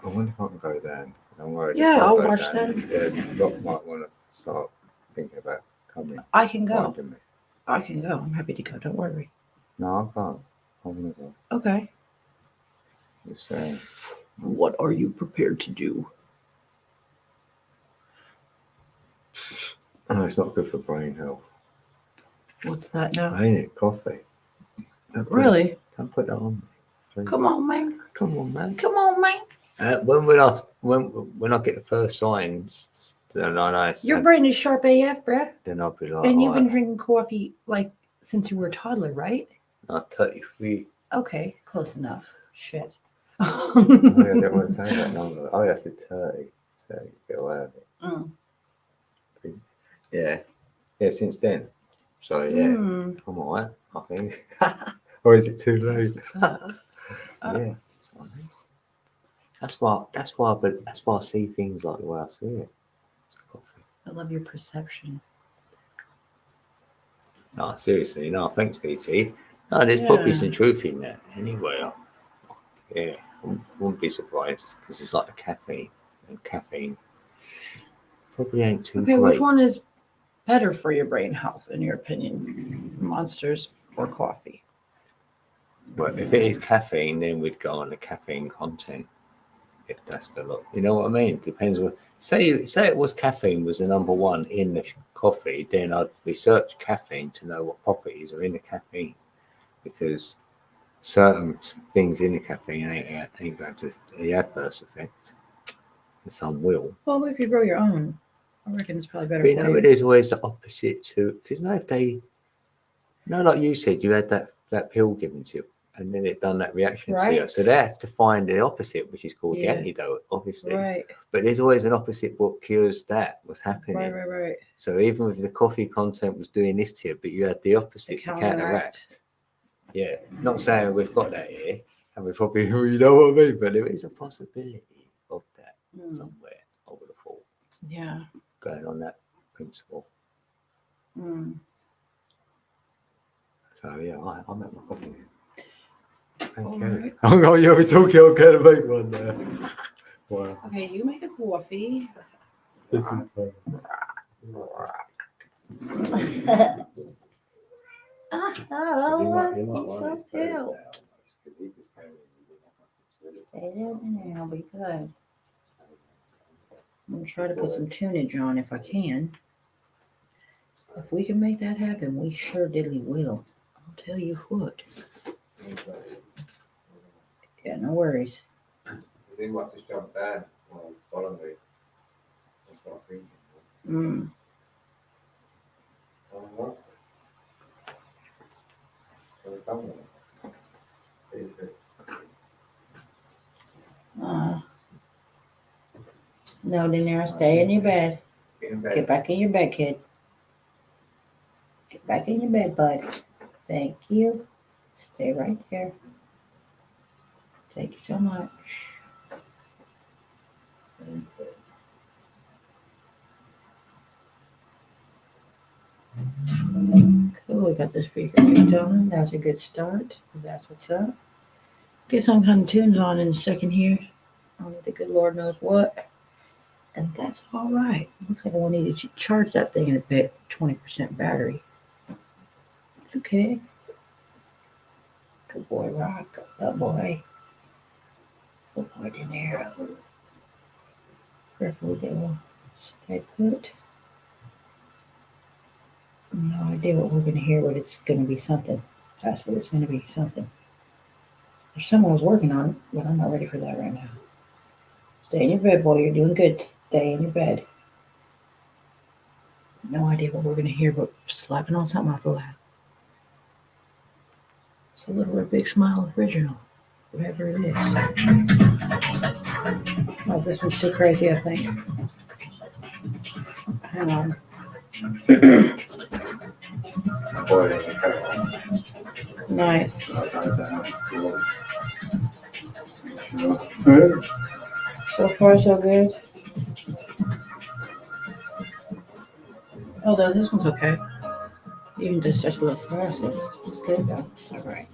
wonder if I can go down. Because I'm worried. Yeah, I'll watch that. Yeah, Rock might want to start thinking about coming. I can go. I can go. I'm happy to go. Don't worry. No, I can't. I want to go. Okay. Just saying. What are you prepared to do? Oh, it's not good for brain health. What's that now? Ain't it? Coffee. Really? Don't put that on me. Come on, man. Come on, man. Come on, man. When I get the first signs, then I know your brain is sharp AF, bruh. Then I'll be like, and you've been drinking coffee like since you were a toddler, right? Not 33. Okay, close enough. Shit. I don't want to say that number. Oh, I said 30. So you get away with it. Mm. Yeah, since then. So yeah, I'm alright, I think. Or is it too late? Yeah, that's why I see things like the way I see it. It's coffee. I love your perception. No, seriously, no, thanks, BT. No, there's probably some truth in that. Anyway, I wouldn't be surprised because it's like the caffeine. And caffeine probably ain't too great. Which one is better for your brain health, in your opinion? Monsters or coffee? Well, if it is caffeine, then we'd go on the caffeine content. If that's the lot, you know what I mean? Depends what. Say it was caffeine was the number one in the coffee, then I'd research caffeine to know what properties are in the caffeine, because certain things in the caffeine ain't going to the adverse effect, and some will. Well, if you grow your own, I reckon it's probably better. But you know, it is always the opposite to, because if they, like you said, you had that pill given to you, and then it done that reaction to you. So they have to find the opposite, which is called the antidote, obviously. Right. But there's always an opposite what cures that, what's happening. Right. So even if the coffee content was doing this to you, but you had the opposite to counteract. Yeah. Not saying we've got that here, And we probably, you know what I mean? But there is a possibility of that somewhere, I would have thought, Yeah. going on that principle. Mm. So, yeah, I'll make my coffee. Thank All you. right. Oh, yeah, we're talking, I'm going to make one there. Wow. Okay, you make a coffee. This is fun. Oh, he's so cute. Stay there and I'll be good. I'm going to try to put some tunage on if I can. If we can make that happen, we sure diddly will. I'll tell you what. Yeah, no worries. He might just jump down while following me. That's what I'm thinking. Mm. No, Daenerys, stay in your bed. Get back in your bed, kid. Get back in your bed, bud. Thank you. Stay right there. Thank you so much. Cool, we got the speaker kicked on. That's a good start. That's what's up. Get some kind of tunes on in a second here. Only the good Lord knows what. And that's all right. Looks like I will need to charge that thing in a bit. 20% battery. It's okay. Good boy, Rock. Good boy. Good boy, De Niro. Prayerfully they will stay put. No idea what we're going to hear, but it's going to be something. That's what it's going to be, something. There's someone who's working on it, but I'm not ready for that right now. Stay in your bed, boy. You're doing good. Stay in your bed. No idea what we're going to hear, but slapping on something off the lap. It's a Little Red Big Smile original, whatever it is. Oh, this one's too crazy, I think. Hang on. Nice. So far, so good. Although this one's okay. Even just such a little fast, it's good though. It's all right.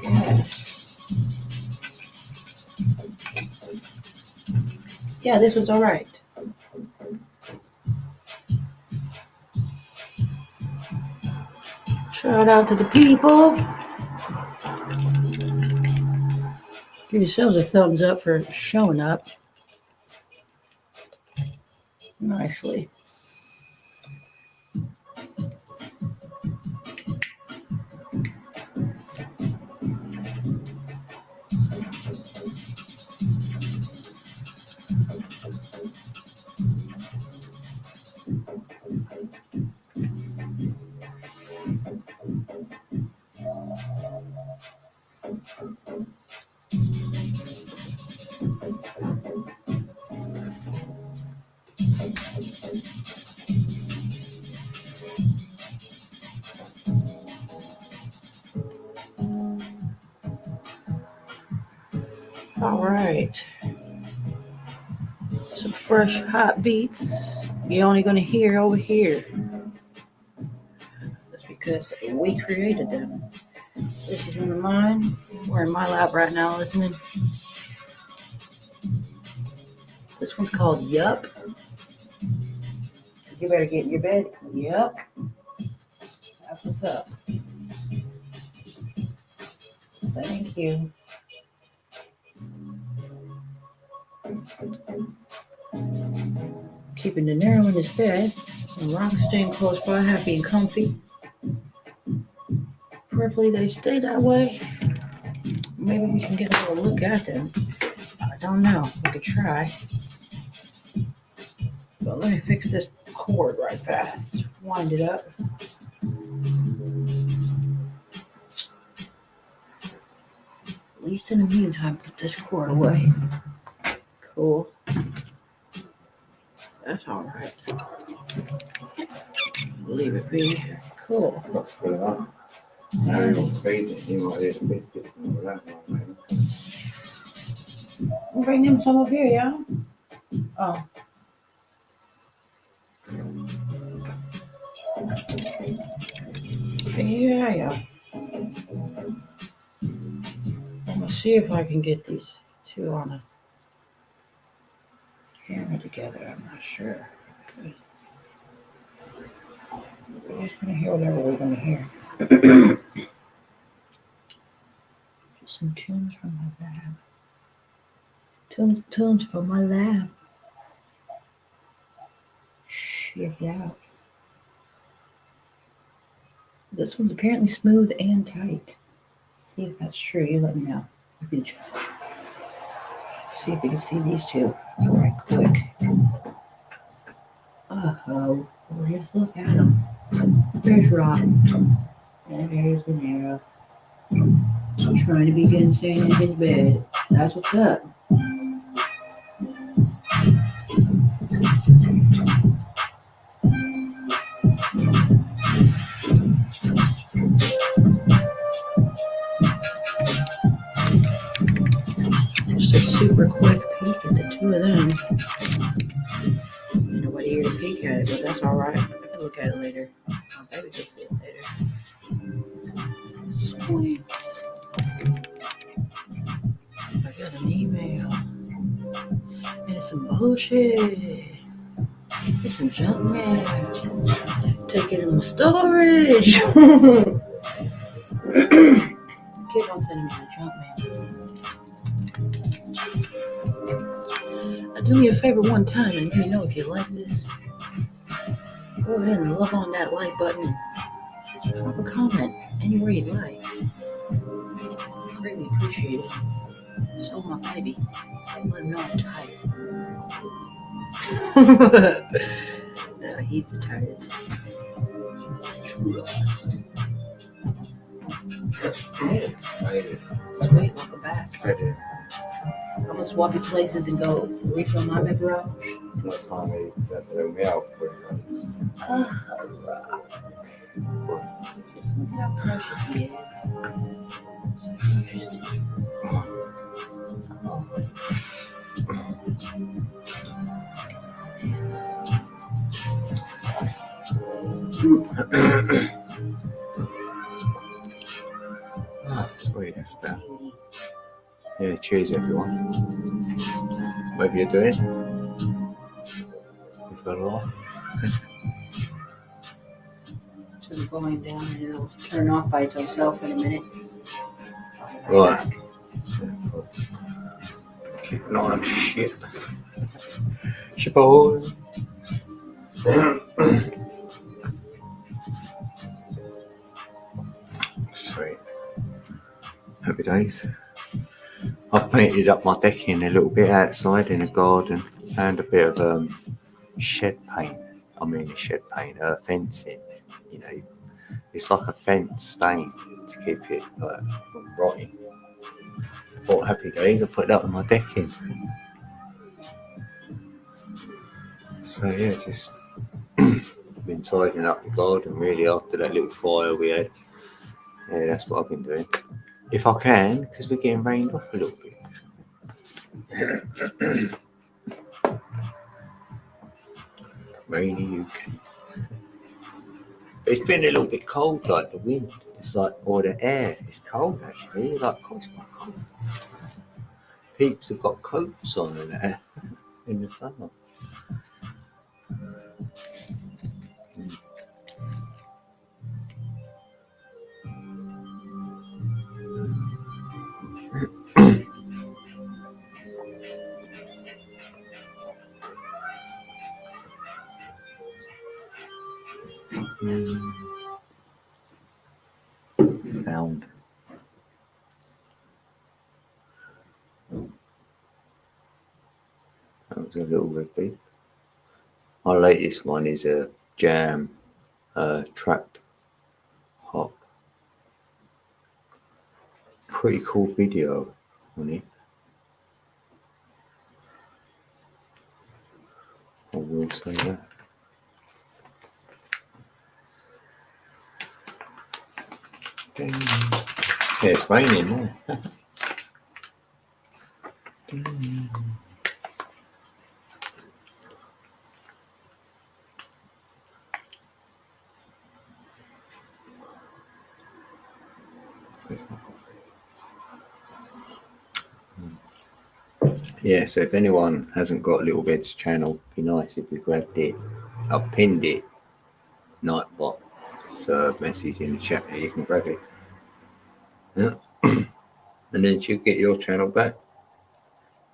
Yes. Yeah, this one's all right. Shout out to the people. Give yourselves a thumbs up for showing up nicely. All right. Some fresh hot beats. You're only going to hear over here. That's because we created them. This is one of mine. We're in my lap right now listening. This one's called Yup. You better get in your bed. Yup. That's what's up. Thank you. Keeping De Niro in his bed and Rock staying close by, happy and comfy. Preferably they stay that way. Maybe we can get a little look at them. I don't know. We could try. But let me fix this cord right fast. Wind it up. At least in the meantime, put this cord away. Cool. That's all right. Leave it be. Cool. Let's put it up. Now it's feeding. You might hear the biscuits and all that one, Bring him some over here, yeah? Oh. Yeah. Let's see if I can get these two on a camera together. I'm not sure. We're just gonna hear whatever we're gonna hear. Just some tunes from my lab. Tunes from my lab. Check it out. This one's apparently smooth and tight. See if that's true. You let me know. You can judge. See if you can see these two right quick. Oh, just look at them. There's Rock. And there's the Nero. Trying to be good and staying in his bed. That's what's up. Just a super quick peek at the two of them. Nobody here to peek at it, but that's alright. I can look at it later. My baby can see it later. Sweet. I got an email. And it's some bullshit. It's some junk mail. Take it in my storage. Keep on sending me the junk mail. Do me a favor one time and let me know if you like this. Go ahead and love on that like button and drop a comment anywhere you'd like. Greatly appreciate it. So my baby, let him know I'm tight. No, he's the tightest. Hey, sweet, welcome back. I did. I'm gonna swap your places and go refill my beverage. Last time that's a little meow for you. Just look at how precious he is. So interesting. Sweet, that's better. Yeah, cheers everyone. Whatever you're doing, you've got a laugh. So we're going down and it'll turn off by itself in a minute. Right. Keep an eye on shit. Shaboy. Sweet. Happy days. I've painted up my decking a little bit outside in the garden and a bit of shed paint. I mean shed paint, fencing. You know, it's like a fence stain to keep it from rotting. I thought happy days, I put that on my decking. So yeah, just been tidying up the garden really after that little fire we had. Yeah, that's what I've been doing. If I can, because we're getting rained off a little bit. Rainy UK. It's been a little bit cold, like the wind. It's like, or the air. It's cold actually. Like, it's quite cold. Peeps have got coats on and that in the summer. Sound. That was a little red beep. Our latest one is a jam trap hop. Pretty cool video on it. I will say that. Yeah, it's raining. Yeah. Yeah, so if anyone hasn't got Little Red's channel, it'd be nice if you grabbed it. I've pinned it. Nightbot. So message in the chat here, you can grab it. And then she'll get your channel back.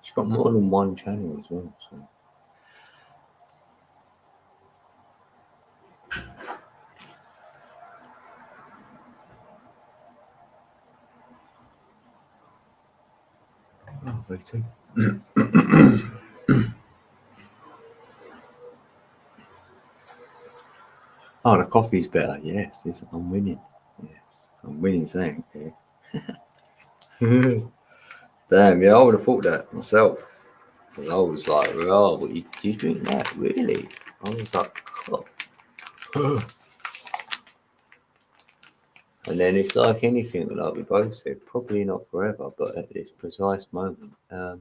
She's got more than one channel as well. So. Oh, waiting. Oh, the coffee's better. Yes, I'm winning. Yes, I'm winning something here. Damn, yeah, I would have thought that myself. Because I was like, oh, do you drink that? Really? I was like, oh. And then it's like anything, like we both said, probably not forever, but at this precise moment, yeah.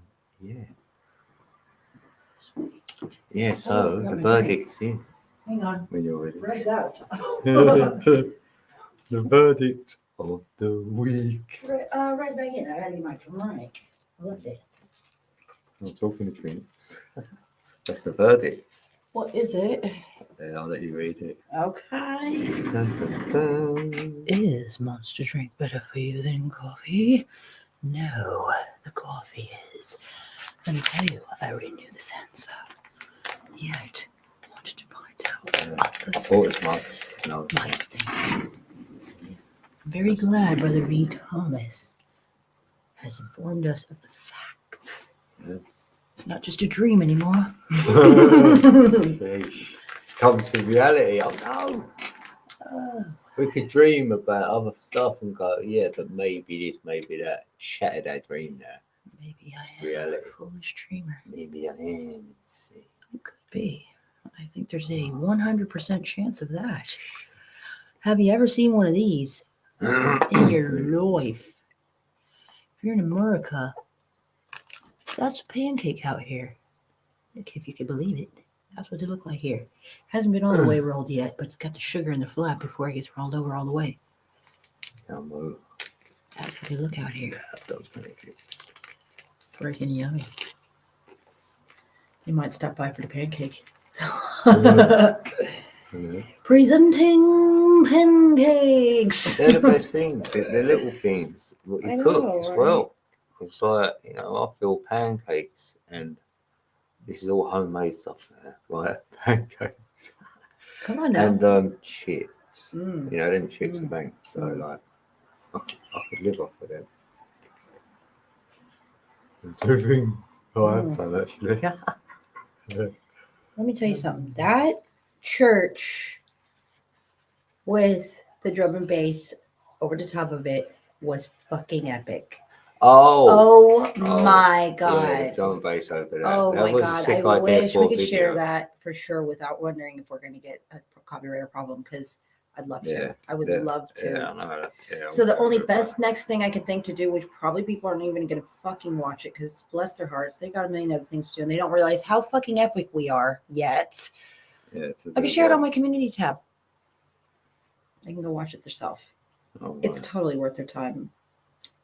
Yeah, so the verdict's in. Hang on. When you're ready. Red's out. The verdict of the week. Right back in. I gotta get my drink. I loved it. I'm talking to drinks. That's the verdict. What is it? Yeah, I'll let you read it. Okay. Dun, dun, dun. Is Monster Drink better for you than coffee? No, the coffee is. Let me tell you, I already knew this answer. Yet, I wanted to find out what I others thought it's Mark. No. might think. I'm very glad Brother V. Thomas has informed us of the facts. Yeah. It's not just a dream anymore. It's come to reality. Oh no. We could dream about other stuff and go, yeah, but maybe this, maybe that. Shattered our dream now. Maybe It's I am reality. a foolish dreamer. Maybe I am. See. It could be. I think there's a 100% chance of that. Have you ever seen one of these in your life? If you're in America, that's a pancake out here. If you could believe it. That's what they look like here. Hasn't been all the way rolled yet, but it's got the sugar in the flap before it gets rolled over all the way. That's what they look out here. Yeah, those pancakes. Freaking yummy. You might stop by for the pancake. Yeah. Presenting pancakes. They're the best things. They're little things. What you cook as well. It's like, I feel pancakes and this is all homemade stuff now, right? Pancakes. Come on now. And chips. Them chips are bang. So like I could live off of them. Two things I've done actually. Let me tell you something. That church with the drum and bass over the top of it was fucking epic. Oh my god. Yeah, the drum and bass over there. Oh that my was god. A sick I idea wish for we a could video. share that for sure without wondering if we're going to get a copyright problem, because I'd love to. I would love to. Yeah, I know that. Yeah, so the only next thing I can think to do, which probably people aren't even going to fucking watch it because bless their hearts, they got a million other things to do and they don't realize how fucking epic we are yet. Yeah, I can share it on my community tab. They can go watch it themselves. Oh, wow. It's totally worth their time.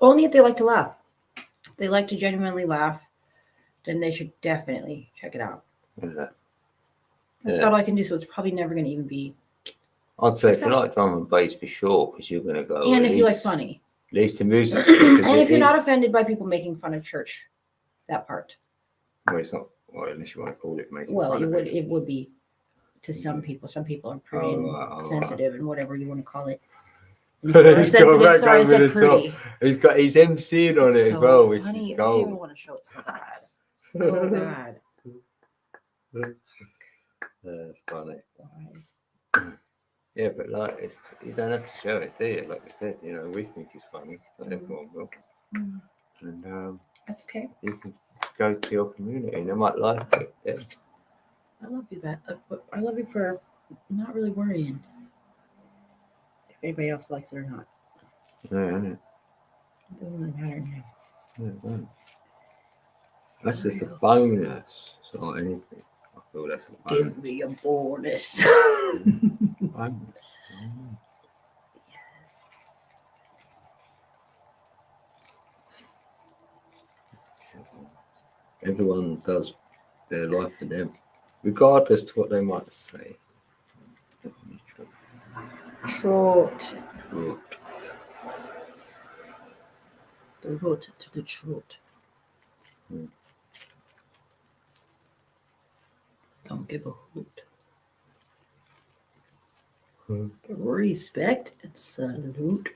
Only if they like to laugh. If they like to genuinely laugh, then they should definitely check it out. Yeah. That's about all I can do. So it's probably never going to even be. I'd say if you like drum and bass for sure, because you're going to go. And if you like funny. At least the music. And if you're not offended by people making fun of church, that part. Well, it's not. Well, unless you want to call it making well, fun it of would. it. It would be to some people. Some people are pretty sensitive and whatever you want to call it. He's MCing on it as well, which funny. is gold. I even want to show it so bad. So bad. That's funny. Yeah, but like, you don't have to show it, do you? Like I said, we think it's funny, but everyone will. And that's okay. You can go to your community, and they might like it. Yeah. I love you I love you for not really worrying if anybody else likes it or not. Yeah, innit? It doesn't really matter now. Yeah, right. That's just a bonus. It's not anything. I feel that's a bonus. Give me a bonus. Bonus. Everyone does their life for them, regardless to what they might say. Trot. True. The road to the trot. Hmm. Don't give a hoot. Hmm. Respect and salute.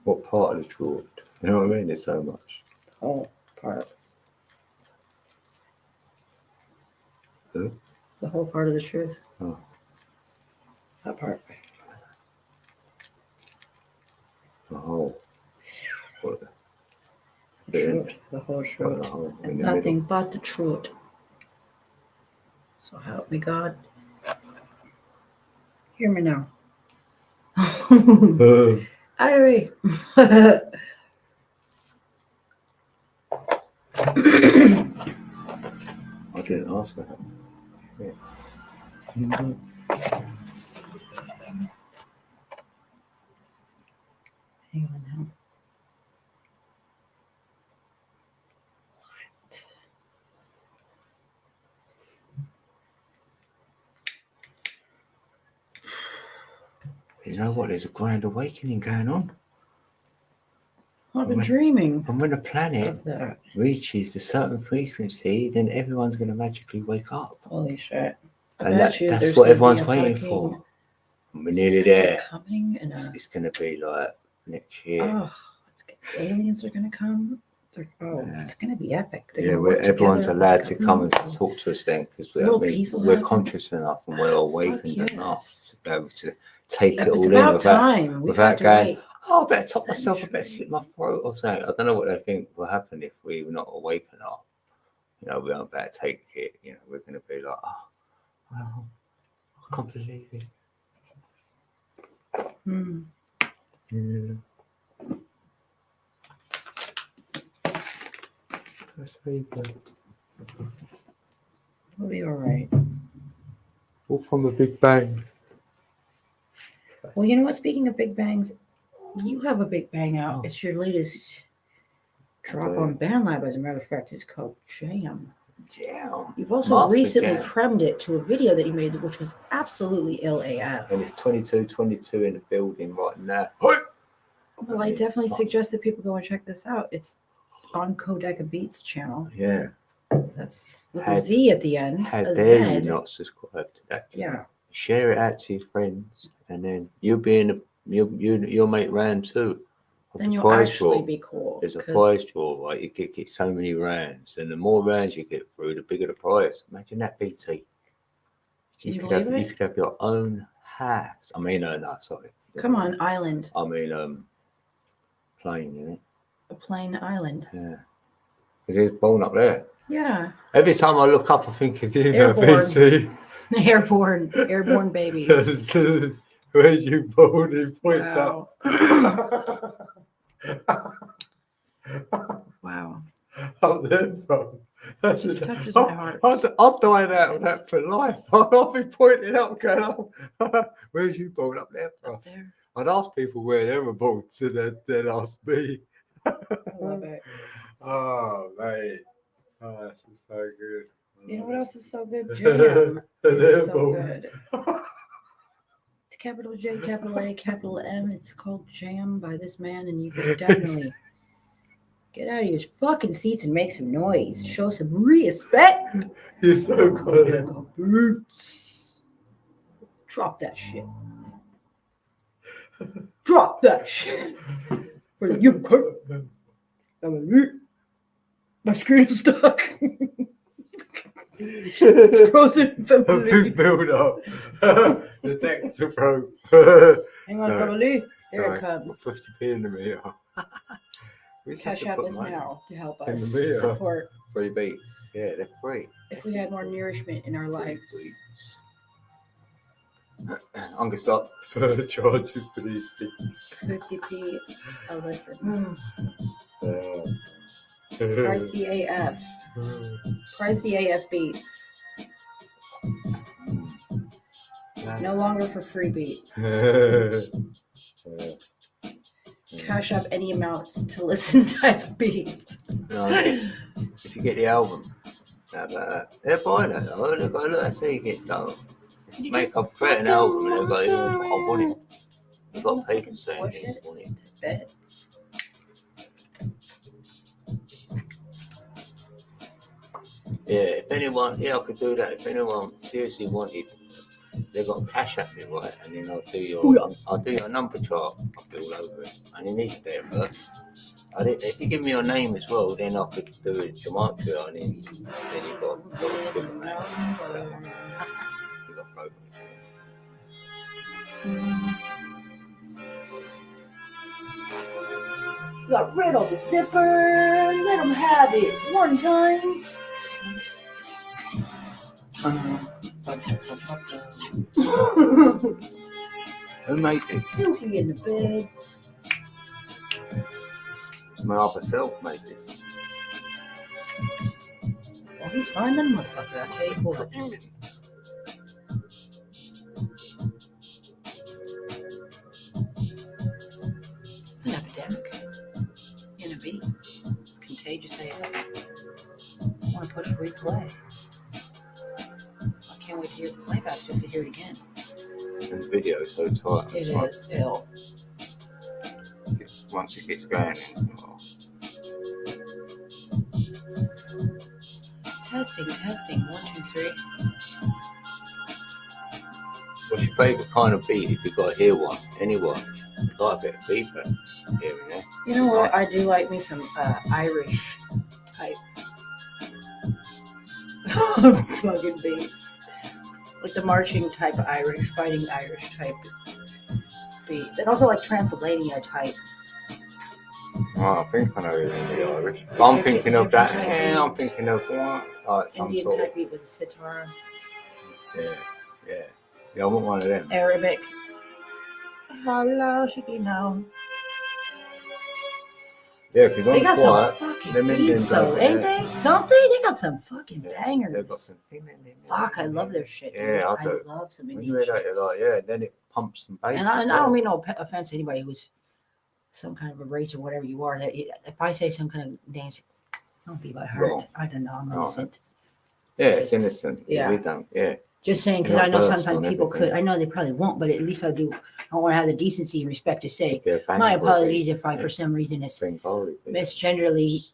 What part of the truth? You know what I mean? There's so much. Oh, part. Huh? The whole part of the truth. Oh. That part. The whole. What? The truth. The whole truth. The whole in And the nothing middle. but the truth. So help me God. Hear me now. Irie. I didn't ask for that. Yeah. Hang on now. You know what? There's a grand awakening going on. I've been dreaming And when a planet of that. reaches a certain frequency, then everyone's going to magically wake up. Holy shit. I And bet you that's there's what gonna be everyone's a waiting fucking for. We're nearly second there. coming and It's going to be like next year. oh, aliens are gonna come. It's gonna be epic. They're Yeah, gonna work everyone's together, allowed to come and governments talk to us then, because World Peace will we're happen. conscious enough and we're awakened Fuck enough yes. to be able to take it It's all in about time. We've without had to going, wait. oh, I better top myself, I better centuries. slit my throat or something. I don't know what they think will happen if we're not awake enough. You know, we aren't about to take it. You know, we're going to be like, oh, wow, I can't believe it. Hmm. Yeah. That's how you go. We'll be all right. All from a big bang. Well, you know what? Speaking of big bangs, you have a big bang out. Oh. It's your latest drop Okay. on BandLab, as a matter of fact. It's called Jam. Jam. You've also Master recently Jam. premmed it to a video that you made, which was absolutely ill AF. And it's 22 in the building right now. Well, I definitely suggest that people go and check this out. It's on Codeka Beats channel. Yeah. That's with a Z at the end. How A dare Z. you not subscribe to that? Yeah. Share it out to your friends, and then you'll make round two. Then you'll actually be cool. There's a prize draw, right? You get so many rounds, and the more rounds you get through, the bigger the prize. Imagine that, BT. You could have your own house. I mean, no, sorry. Come on, island. I mean, plane, you know. A plain island. Yeah. Because it's born up there. Yeah. Every time I look up, I think of you, BT. Airborne babies. Where's you born? He points up. Wow. Up there, bro. That just touches my heart. I'll die out of that for life. I'll be pointing up, going, oh, where's you born? Up there, bro. Up there. I'd ask people where they were born, so they'd ask me. I love it. Oh, mate. Oh, this is so good. You know what else is so good? Jam. It's so good. It's capital J, capital A, capital M. It's called Jam by this man, and you can definitely get out of your fucking seats and make some noise. Show some respect. You're so funny. Boots. Drop that shit. Drop that shit. For you hurt. My screen is stuck. It's frozen, family. A big build up. The decks are broke. Hang on, family. Here it comes. 50p in the meter. We just have Cash to App put us money now to help in us the mirror. support 3 beats. Yeah, they're free. if we had more nourishment in our 3 lives. beats. I'm gonna start further charges for these beats. 50p a listen. Uh, Pricey AF. Pricey AF beats. No longer for free beats. Cash up any amounts to listen type beats. No, if you get the album, how about that? They're buying it. Oh, look, that's how you get done. Let's You make just a threatened album and they're like, fucking I want it. You've got fucking people saying squish they it want it. to bits. Yeah, if anyone, I could do that. If anyone seriously wanted, they've got cash at me, right? And then I'll do your number chart. I'll be all over it. And you need that first. If you give me your name as well, then I could do it gematria, and then you got a bigger name. You got broken. Got rid of the zipper. Let them have it one time. Who made this? Dookie in the bed. It's my other self made this. Well, he's fine then, motherfucker. I tell you what. It's an epidemic. In a beat. It's contagious AF. I want to push replay. I can't wait to hear the playback just to hear it again. And the video is so tight. It is ill. Once it gets going. Testing. 1, 2, 3. What's your favourite kind of beat if you've got to hear one? Anyone? You've got a bit of feedback here and there. You know what? I do like me some Irish type fucking beats. Like the marching type of Irish, fighting Irish type beats. And also like Transylvania type. Oh, I think I know the Irish. But I'm thinking of that. Yeah, I'm thinking of what? Like some Indian sort type of. beat with a sitar. Yeah, I want one of them. Arabic. Hello, Shikino. Yeah, because They I'm got quiet. some fucking Them beats Indians though, over ain't there. they? Don't they? They got some fucking They've bangers. got some. Fuck, I love their shit. Dude. Yeah, I do. love some When Indian you hear shit. that, you're like, yeah, then it pumps some bass. And I don't mean no offense to anybody who's some kind of a race or whatever you are. That if I say some kind of names, don't be by heart. Wrong. I don't know. I'm Oh, innocent. Yeah, it's innocent. Yeah. We don't. Yeah. Just saying, because You're I know not versed sometimes on people everything. could. I know they probably won't, but at least I do. I want to have the decency and respect to say Yeah, bang my for a apologies beat. if I, for some reason, is Bengali beat. misgenderly,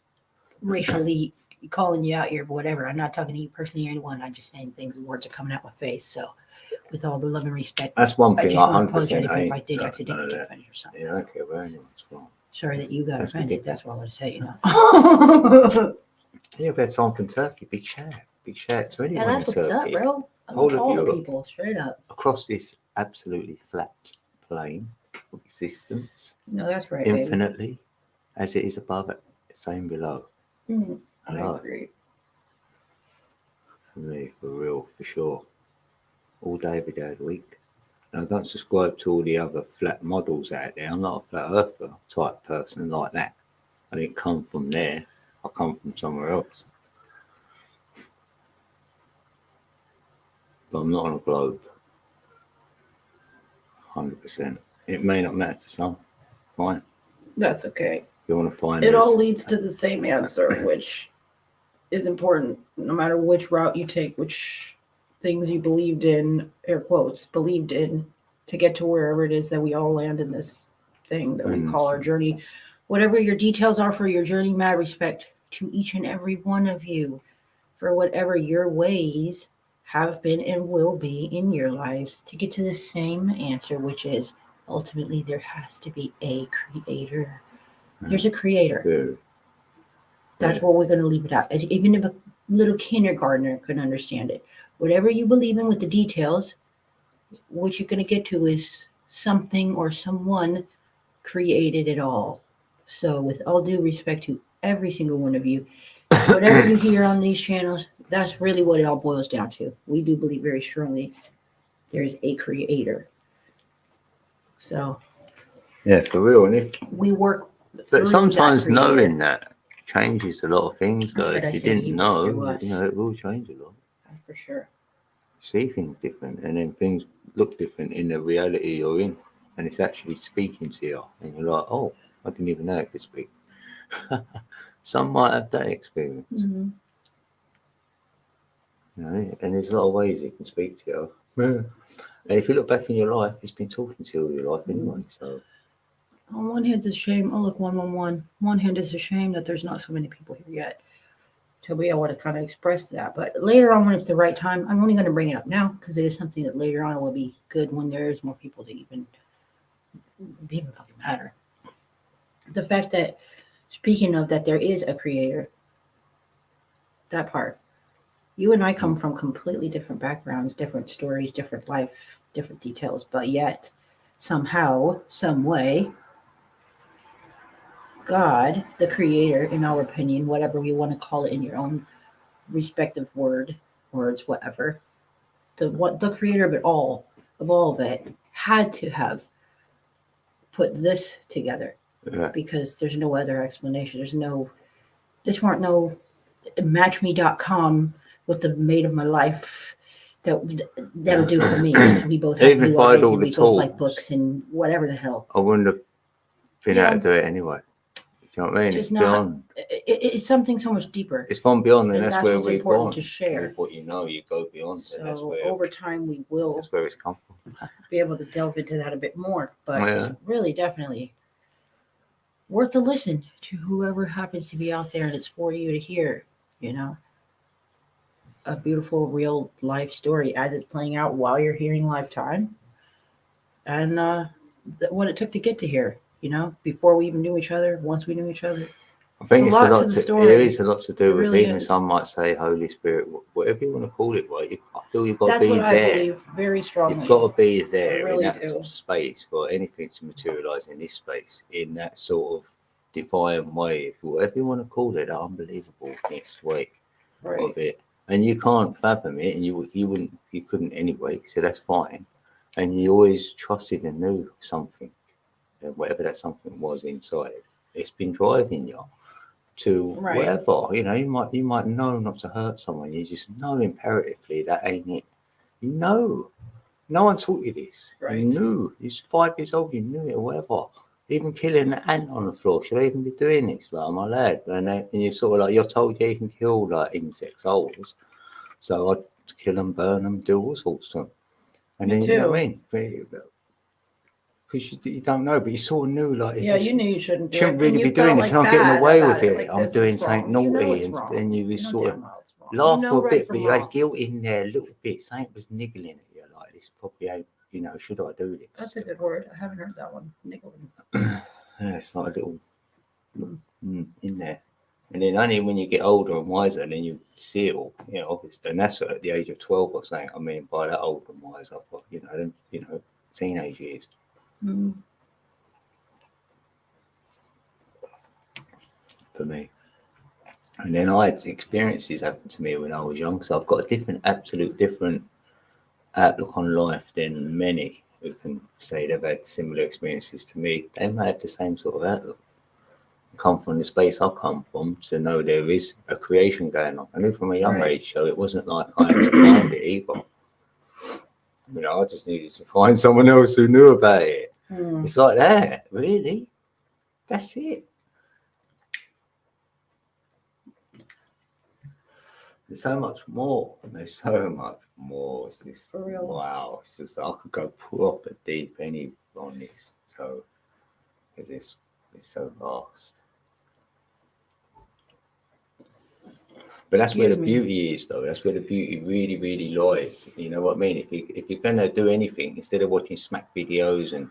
racially calling you out here, but whatever. I'm not talking to you personally or anyone. I'm just saying things. Words are coming out my face. So, with all the love and respect, That's one I thing just I want to apologize 100% if I ain't. did No, accidentally no, get no. offended or something. Yeah, I don't care where anyone's from. Sorry that you got That's offended. ridiculous. That's what I want to say, you know. Yeah, we had time from Turkey. Big shout to anyone Yeah, that's in what's up, Turkey. bro. I Whole love of all the Europe. people, straight up. Across this absolutely flat plane of existence, No, that's right, baby. infinitely, as it is above it, same below. I Hello. agree. For me, for real, for sure. All day, every day of the week. And I don't subscribe to all the other flat models out there. I'm not a flat earther type person like that. I didn't come from there. I come from somewhere else. But I'm not on a globe. 100%. It may not matter to some. Fine. That's okay. If you want to find It all reason. leads to the same answer, which is important no matter which route you take, which things you believed in, air quotes, believed in to get to wherever it is that we all land in this thing that we call our journey. Whatever your details are for your journey, mad respect to each and every one of you for whatever your ways have been and will be in your lives to get to the same answer, which is ultimately there has to be a creator. There's a creator. Good. That's what we're going to leave it at. Even if a little kindergartner could understand it. Whatever you believe in with the details, what you're going to get to is something or someone created it all. So, with all due respect to every single one of you, whatever you hear on these channels, that's really what it all boils down to. We do believe very strongly there's a creator. So, Yeah, for real. And if we work but through sometimes that creator. knowing that changes a lot of things. Though, Should I if you say didn't he works know, through us? you know, it will change a lot. That's for sure. See things different, and then things look different in the reality you're in, and it's actually speaking to you, and you're like, oh, I didn't even know it could speak. Some might have that experience, Mm-hmm. you know, and there's a lot of ways it can speak to you. And if you look back in your life, it's been talking to you all your life anyway. So On one hand, it's a shame. Oh, look, 111. One hand, it's a shame that there's not so many people here yet to be able to kind of express that. But later on, when it's the right time, I'm only going to bring it up now because it is something that later on will be good when there is more people to even fucking matter. The fact that, speaking of that, there is a creator, that part. You and I come from completely different backgrounds, different stories, different life, different details, but yet, somehow, some way, God, the creator, in our opinion, whatever we want to call it in your own respective words, whatever, the creator of it all, of all of it, had to have put this together yeah. because there's no other explanation. This weren't no matchme.com with the mate of my life that'll do for me. We both have Even blue if I had eyes all and the we both like tools, books and whatever the hell. I wouldn't have been Yeah. able to do it anyway. Do you know what I mean? Just It's not. beyond. It's something so much deeper. It's gone beyond, and And that's that's where what's we're important gone. to share. With what you know, you go beyond, and that's So where over time we will that's where it's come from. be able to delve into that a bit more. But Yeah. it's really definitely worth a listen to whoever happens to be out there and it's for you to hear, you know. A beautiful real life story as it's playing out while you're hearing Lifetime. And what it took to get to here, you know, before we even knew each other, once we knew each other. I think It's it's a a lot lot to the to story. there is a lot to do It with really even is. some might say Holy Spirit, whatever you want to call it, right? I feel you've got That's to be what I there. believe very strongly. You've got to be there really in that do. space for anything to materialize in this space, in that sort of divine way, if whatever you want to call it, that unbelievable next way Right. of it. And you can't fathom it, and you couldn't anyway, so that's fine. And you always trusted and knew something, and whatever that something was inside, it's been driving you to Right. whatever. You know, you might know not to hurt someone. You just know imperatively that ain't it. You know, no one taught you this. Right. You knew. You're 5 years old. You knew it or whatever. Even killing an ant on the floor. Should I even be doing this? Like, my lad. And you're sort of like, you're told you can kill like insects, holes. So I'd kill them, burn them, do all sorts to them. And Me then, you know too. what I mean? Because you don't know, but you sort of knew, like, Yeah, you knew you shouldn't do shouldn't it. really And be you doing felt this, like and I'm getting bad away about with it. Like, I'm this doing is something wrong. You know naughty, it's and wrong. then you know sort of damn well it's wrong. laugh You know for a right bit, from but you had wrong. guilt in there a little bit. Something was niggling at you, like, this probably ain't, you know, should I do this? That's a good word. I haven't heard that one. Niggling. Yeah, it's like a little in there. And then only when you get older and wiser, then you see it all, you know, obviously. And that's at the age of 12 or something. I mean, by that old and wiser, but, you know, teenage years. Mm. For me. And then I had experiences happen to me when I was young, so I've got a absolute different outlook on life than many who can say they've had similar experiences to me. They might have the same sort of outlook. Come from the space I come from to know there is a creation going on. I knew from a young age, so it wasn't like I had to find it either. You know, I just needed to find someone else who knew about it. Mm. It's like that, really. That's it. There's so much more. There's so much more. It's just, For real. wow. It's just, I could go proper deep on this. So, because it's so vast. But that's where the beauty is, though. That's where the beauty really, really lies. You know what I mean? If you're gonna do anything, instead of watching smack videos and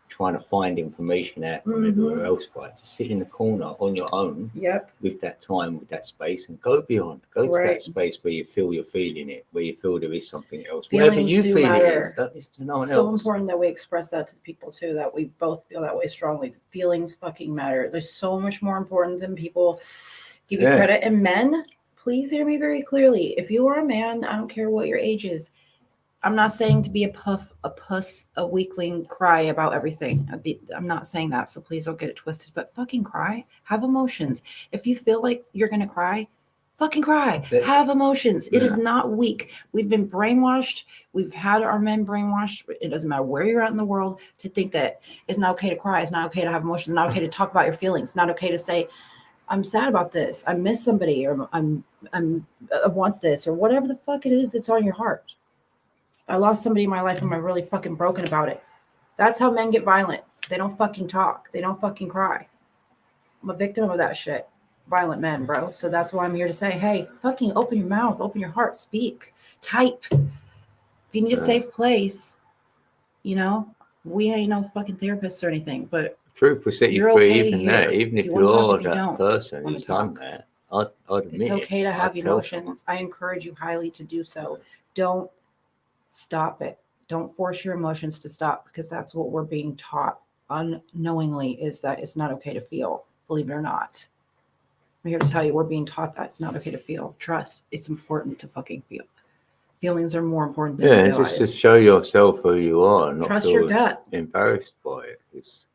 trying to find information out from everywhere else, right? To sit in the corner on your own Yep. with that time, with that space, and go beyond. Go to that Right. space where you feel you're feeling it, where you feel there is something else. Feelings Wherever you do feel matter. it is, that is to no one It's so else. important that we express that to the people too, that we both feel that way strongly. The feelings fucking matter. They're so much more important than people give you credit. And men, please hear me very clearly. If you are a man, I don't care what your age is. I'm not saying to be a puss, a weakling, cry about everything. I'm not saying that, so please don't get it twisted. But fucking cry. Have emotions. If you feel like you're gonna cry, fucking cry. Have emotions. It is not weak. We've been brainwashed. We've had our men brainwashed. It doesn't matter where you're at in the world to think that it's not okay to cry. It's not okay to have emotions. It's not okay to talk about your feelings. It's not okay to say, I'm sad about this. I miss somebody, or I want this, or whatever the fuck it is that's on your heart. I lost somebody in my life and I'm really fucking broken about it. That's how men get violent. They don't fucking talk. They don't fucking cry. I'm a victim of that shit. Violent men, bro. So that's why I'm here to say, hey, fucking open your mouth, open your heart, speak, type. If you need a safe place, you know, we ain't no fucking therapists or anything, but Truth will set you you're free, okay even here. that, even if You wanna talk, you're if you that don't person wanna who's done talk. that. I'd admit It's okay to have I'd tell emotions. someone. I encourage you highly to do so. Don't stop it. Don't force your emotions to stop, because that's what we're being taught unknowingly, is that it's not okay to feel, believe it or not. I'm here to tell you, we're being taught that it's not okay to feel. Trust, it's important to fucking feel. Feelings are more important than you And realize. just to show yourself who you are, and not Trust feel your gut. embarrassed by it. Because,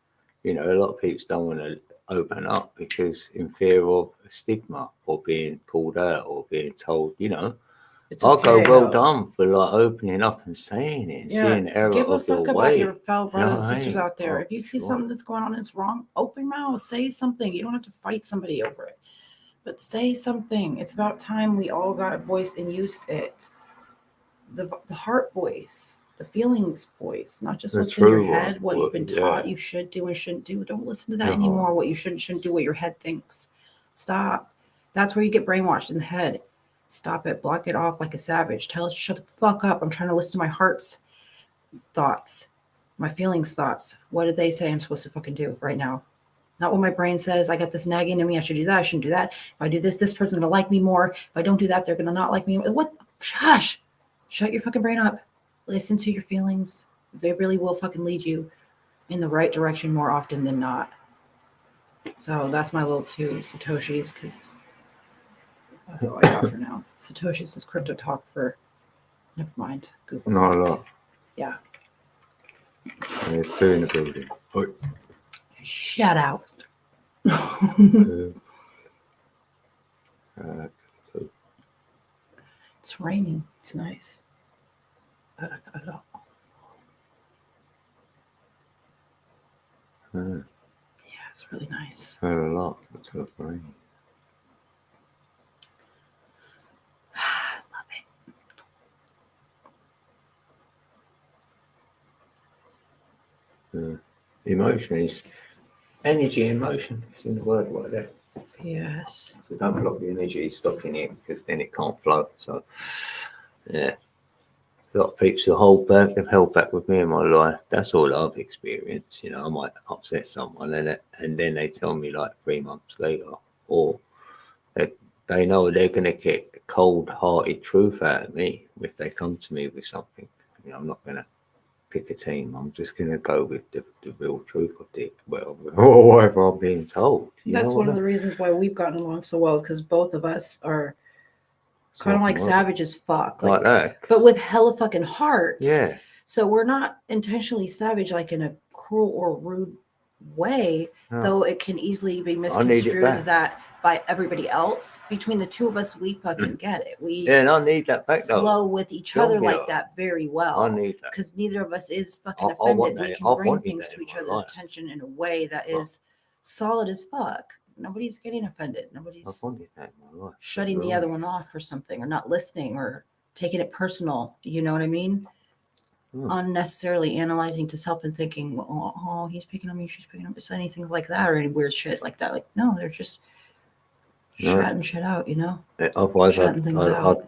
you know, a lot of people don't want to open up because in fear of a stigma or being called out or being told, you know. It's Okay, okay, well though. done for like opening up and saying it and seeing the error give a of your fuck about way. your fellow brothers and what I sisters mean? out there. Oh, If you see sure. something that's going on that's wrong, open your mouth, say something. You don't have to fight somebody over it, but say something. It's about time we all got a voice and used it. The heart voice, the feelings voice, not just The what's in your true one, head, what you've been yeah. taught you should do and shouldn't do. Don't listen to that Your anymore. heart. What you should and shouldn't do, what your head thinks. Stop. That's where you get brainwashed, in the head. Stop it. Block it off like a savage. Tell it, shut the fuck up. I'm trying to listen to my heart's thoughts, my feelings thoughts. What did they say I'm supposed to fucking do right now? Not what my brain says. I got this nagging in me. I should do that. I shouldn't do that. If I do this, this person's gonna like me more. If I don't do that, they're gonna not like me. What? Shush. Shut your fucking brain up. Listen to your feelings. They really will fucking lead you in the right direction more often than not. So that's my little 2 Satoshis, because that's all I got for now. Satoshis is crypto talk for. Never mind. Google. Not a that. lot. Yeah. And there's 2 in the building. Oh. Shout out. It's raining. It's nice. I don't. Yeah, it's really nice. A lot. It's raining. Love it. Emotion is energy. Emotion. It's in the word like that. Yes. So don't block the energy stopping it, because then it can't flow. So yeah, a lot of people who hold back, they've held back with me in my life. That's all I've experienced. You know, I might upset someone and then they tell me like 3 months later, or they know they're going to get cold-hearted truth out of me if they come to me with something. You know, I'm not going to pick a team. I'm just going to go with the real truth of it, or whatever I'm being told. That's one of the reasons why we've gotten along so well, is because both of us are kind of like savage as fuck. Like that. But with hella fucking hearts. Yeah. So we're not intentionally savage, like in a cruel or rude way, though it can easily be misconstrued as that by everybody else. Between the 2 of us, we fucking get it. We and I need that back though. Flow with each other like that very well. I need that, because neither of us is fucking offended. We can bring things to each other's attention in a way that is solid as fuck. Nobody's getting offended. Nobody's shutting the other one off for something, or not listening, or taking it personal. You know what I mean? Unnecessarily analyzing to self and thinking, oh, he's picking on me, she's picking on me, just saying things like that, or any weird shit like that. Like, no, they're just shutting shit out, you know? Otherwise, I'd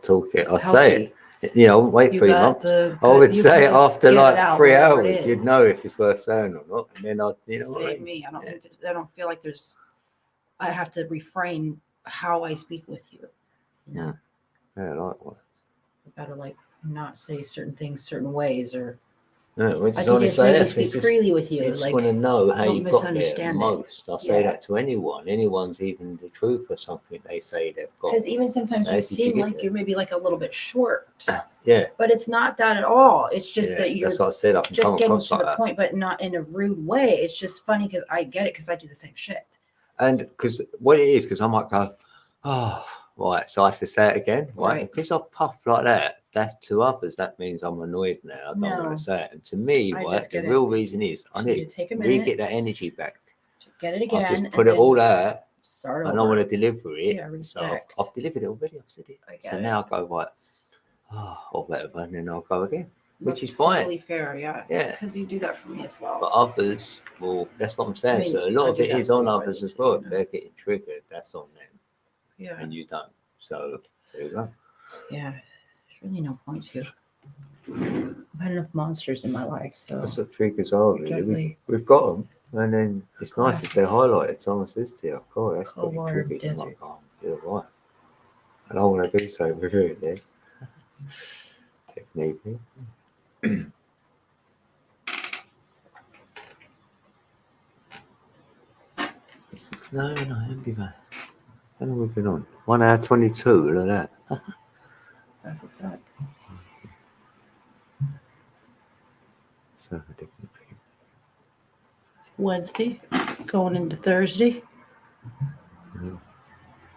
talk it. I'd say it. You know, wait You 3 got months. the I would you say can just after get it like out 3 whatever it hours, you'd is. know if it's worth saying or not. And then I'd, you know what I Save mean? me. I don't Yeah. think I don't feel like there's. I have to refrain how I speak with you. You know, Yeah, likewise. I gotta like not say certain things certain ways, or Yeah, which I is can honest just really AF. speak It's just, freely with you. you just Like, want to know how don't you got there misunderstand it. most. I say Yeah. that to anyone. Anyone's even the truth of something they say they've got. Because even sometimes So how you did you seem get like there? you're maybe like a little bit short, Yeah, but it's not that at all. It's just yeah. that you're That's what I said. I can just come getting across to like the that. point, but not in a rude way. It's just funny because I get it because I do the same shit. And because what it is, because I might go, oh, right. So I have to say it again, right? Right. Because I puff like that, that's to others. That means I'm annoyed now. I don't No. want to say it. And to me, I right, just the get it. real reason is I Just need need to take a to minute. get that energy back. To get it I'll again. just put it and all then out. Start And I over. want to deliver it. Yeah, So respect. I've delivered it already. I've said it. I get So it. now I go right, or whatever, and then I'll go again, which That's is fine. totally fair, yeah. Yeah. Because you do that for me as well. But others, well, that's what I'm saying. I mean, so a lot I of do it that is for on you, I others do as too, well. you If know. they're getting triggered, that's on them, Yeah. and you don't. So there you go. Yeah. There's really no point to. I've had enough monsters in my life, so That's what triggers are really. definitely We've got them, and then it's nice Yeah. if they're highlighted. Someone says to you, "Oh, that's got cold you water triggered." I'm desert. like, "Oh, you're right." And I want to do so with you then, if need be. 6:09, I am divine. How long have we been on? 1 hour 22. Look at that. That's what's up. So different. Wednesday, going into Thursday.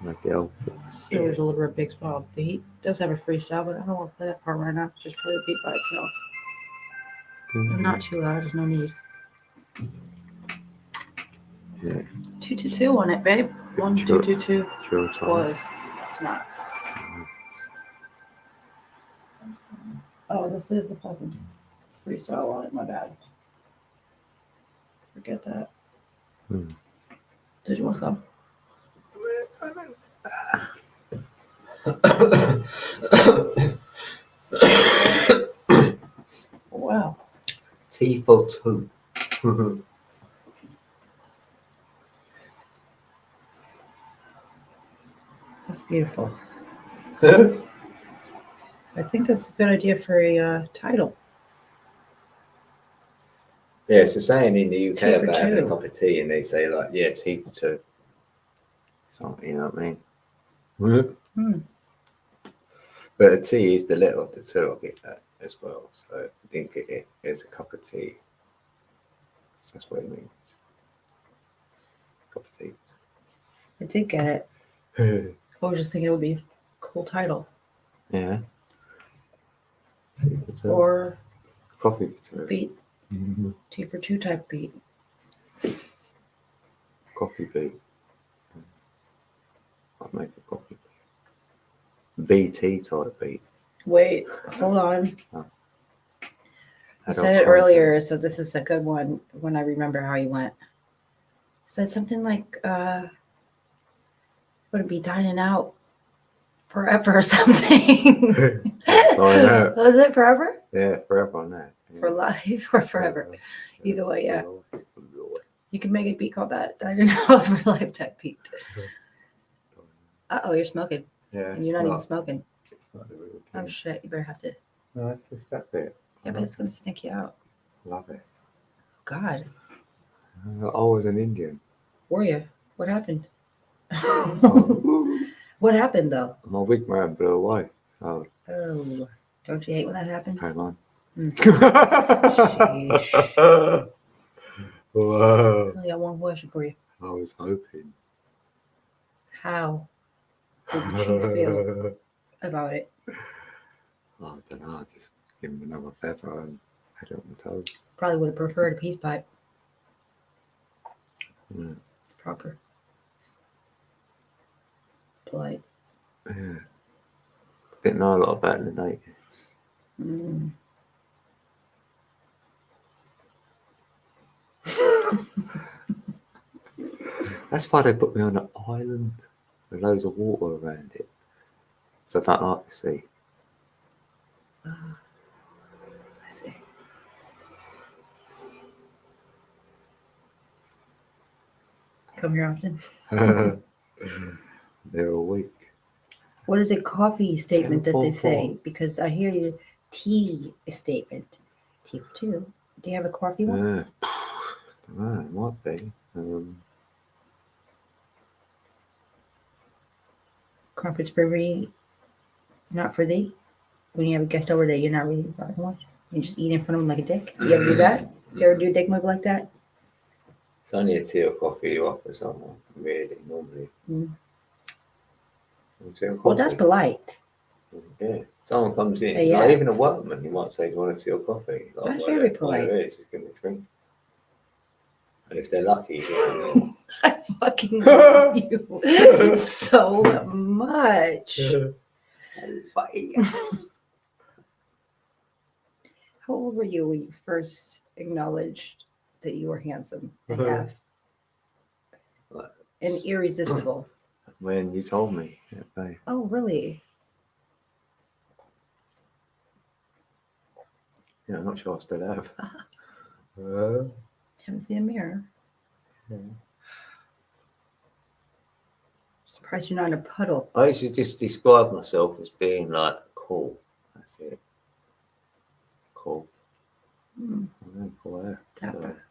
Like the old. So there's a LittleRedBigSmile beat. Does have a freestyle, but I don't want to play that part right now. Just play the beat by itself. But not too loud. There's no need. Yeah. 222 on it, babe. 1222 Chill time. was. It's not. Oh, this is the fucking freestyle on it. My bad. Forget that. Did you want some? Wow. T for two. That's beautiful. I think that's a good idea for a title. Yeah, it's a saying in the UK Tea for about having a two. cup of tea, and they say like, yeah, tea for two. So you know what I mean? Hmm. But a tea is the letter of the two. I get that as well. So if you didn't get it, there's a cup of tea. That's what it means. Cup of tea. I did get it. I was just thinking it would be a cool title. Yeah. Tea for two. Or Coffee for two. beat. Tea for two type beat. Coffee beat. I'd make a coffee beat. BT type beat. Wait, hold on. Oh. You said it earlier, so this is a good one when I remember how you went. Said something like, would it be dining out forever or something? Was it forever? Yeah, forever on that. Yeah. For life or forever? Either way, yeah. You can make a beat called that. Dining out for life type beat. Uh-oh, you're smoking. Yeah, And you're not even smoking. It's not the real thing. Oh, shit. You better have to. No, it's just that bit. Yeah, but it's going to stink you out. Love it. God. I was an Indian. Were you? What happened? Oh. What happened, though? My wig man blew away. So, Oh, don't you hate when that happens? hang on. Sheesh. Wow. I got one question for you. I was hoping. How did she feel about it? Oh, I don't know. I just give him another feather and had it on my toes. Probably would have preferred a peace pipe. Yeah. It's proper. Polite. Yeah. Didn't know a lot about the natives. That's why they put me on an island with loads of water around it. So I don't like the sea. Let's see. Come here often. They're awake. What is a coffee statement that they say? 10.4. Because I hear you tea statement. Tea for two. Do you have a coffee one? Yeah. Dunno, it might be. Crumpets for me, not for thee. When you have a guest over there, you're not really fucking much. You just eat in front of them like a dick. You ever do that? You ever do a dick move like that? It's only a tea or coffee you offer someone, really, normally. Mm. Tea or Well, that's coffee? polite. Yeah. Someone comes in, Yeah. like even a workman, you might say, do you want a tea or coffee? Like, That's well, very they're polite. here, just give them a drink. And if they're lucky, yeah. I fucking love you so much. How old were you when you first acknowledged that you were handsome and half and irresistible? When you told me. Yeah, babe. Oh, really? Yeah, I'm not sure I still have. Haven't seen a mirror. Yeah. Surprised you're not in a puddle. I used to just describe myself as being like cool. That's it. Cool. Mm, I know, cool hair. Dapper.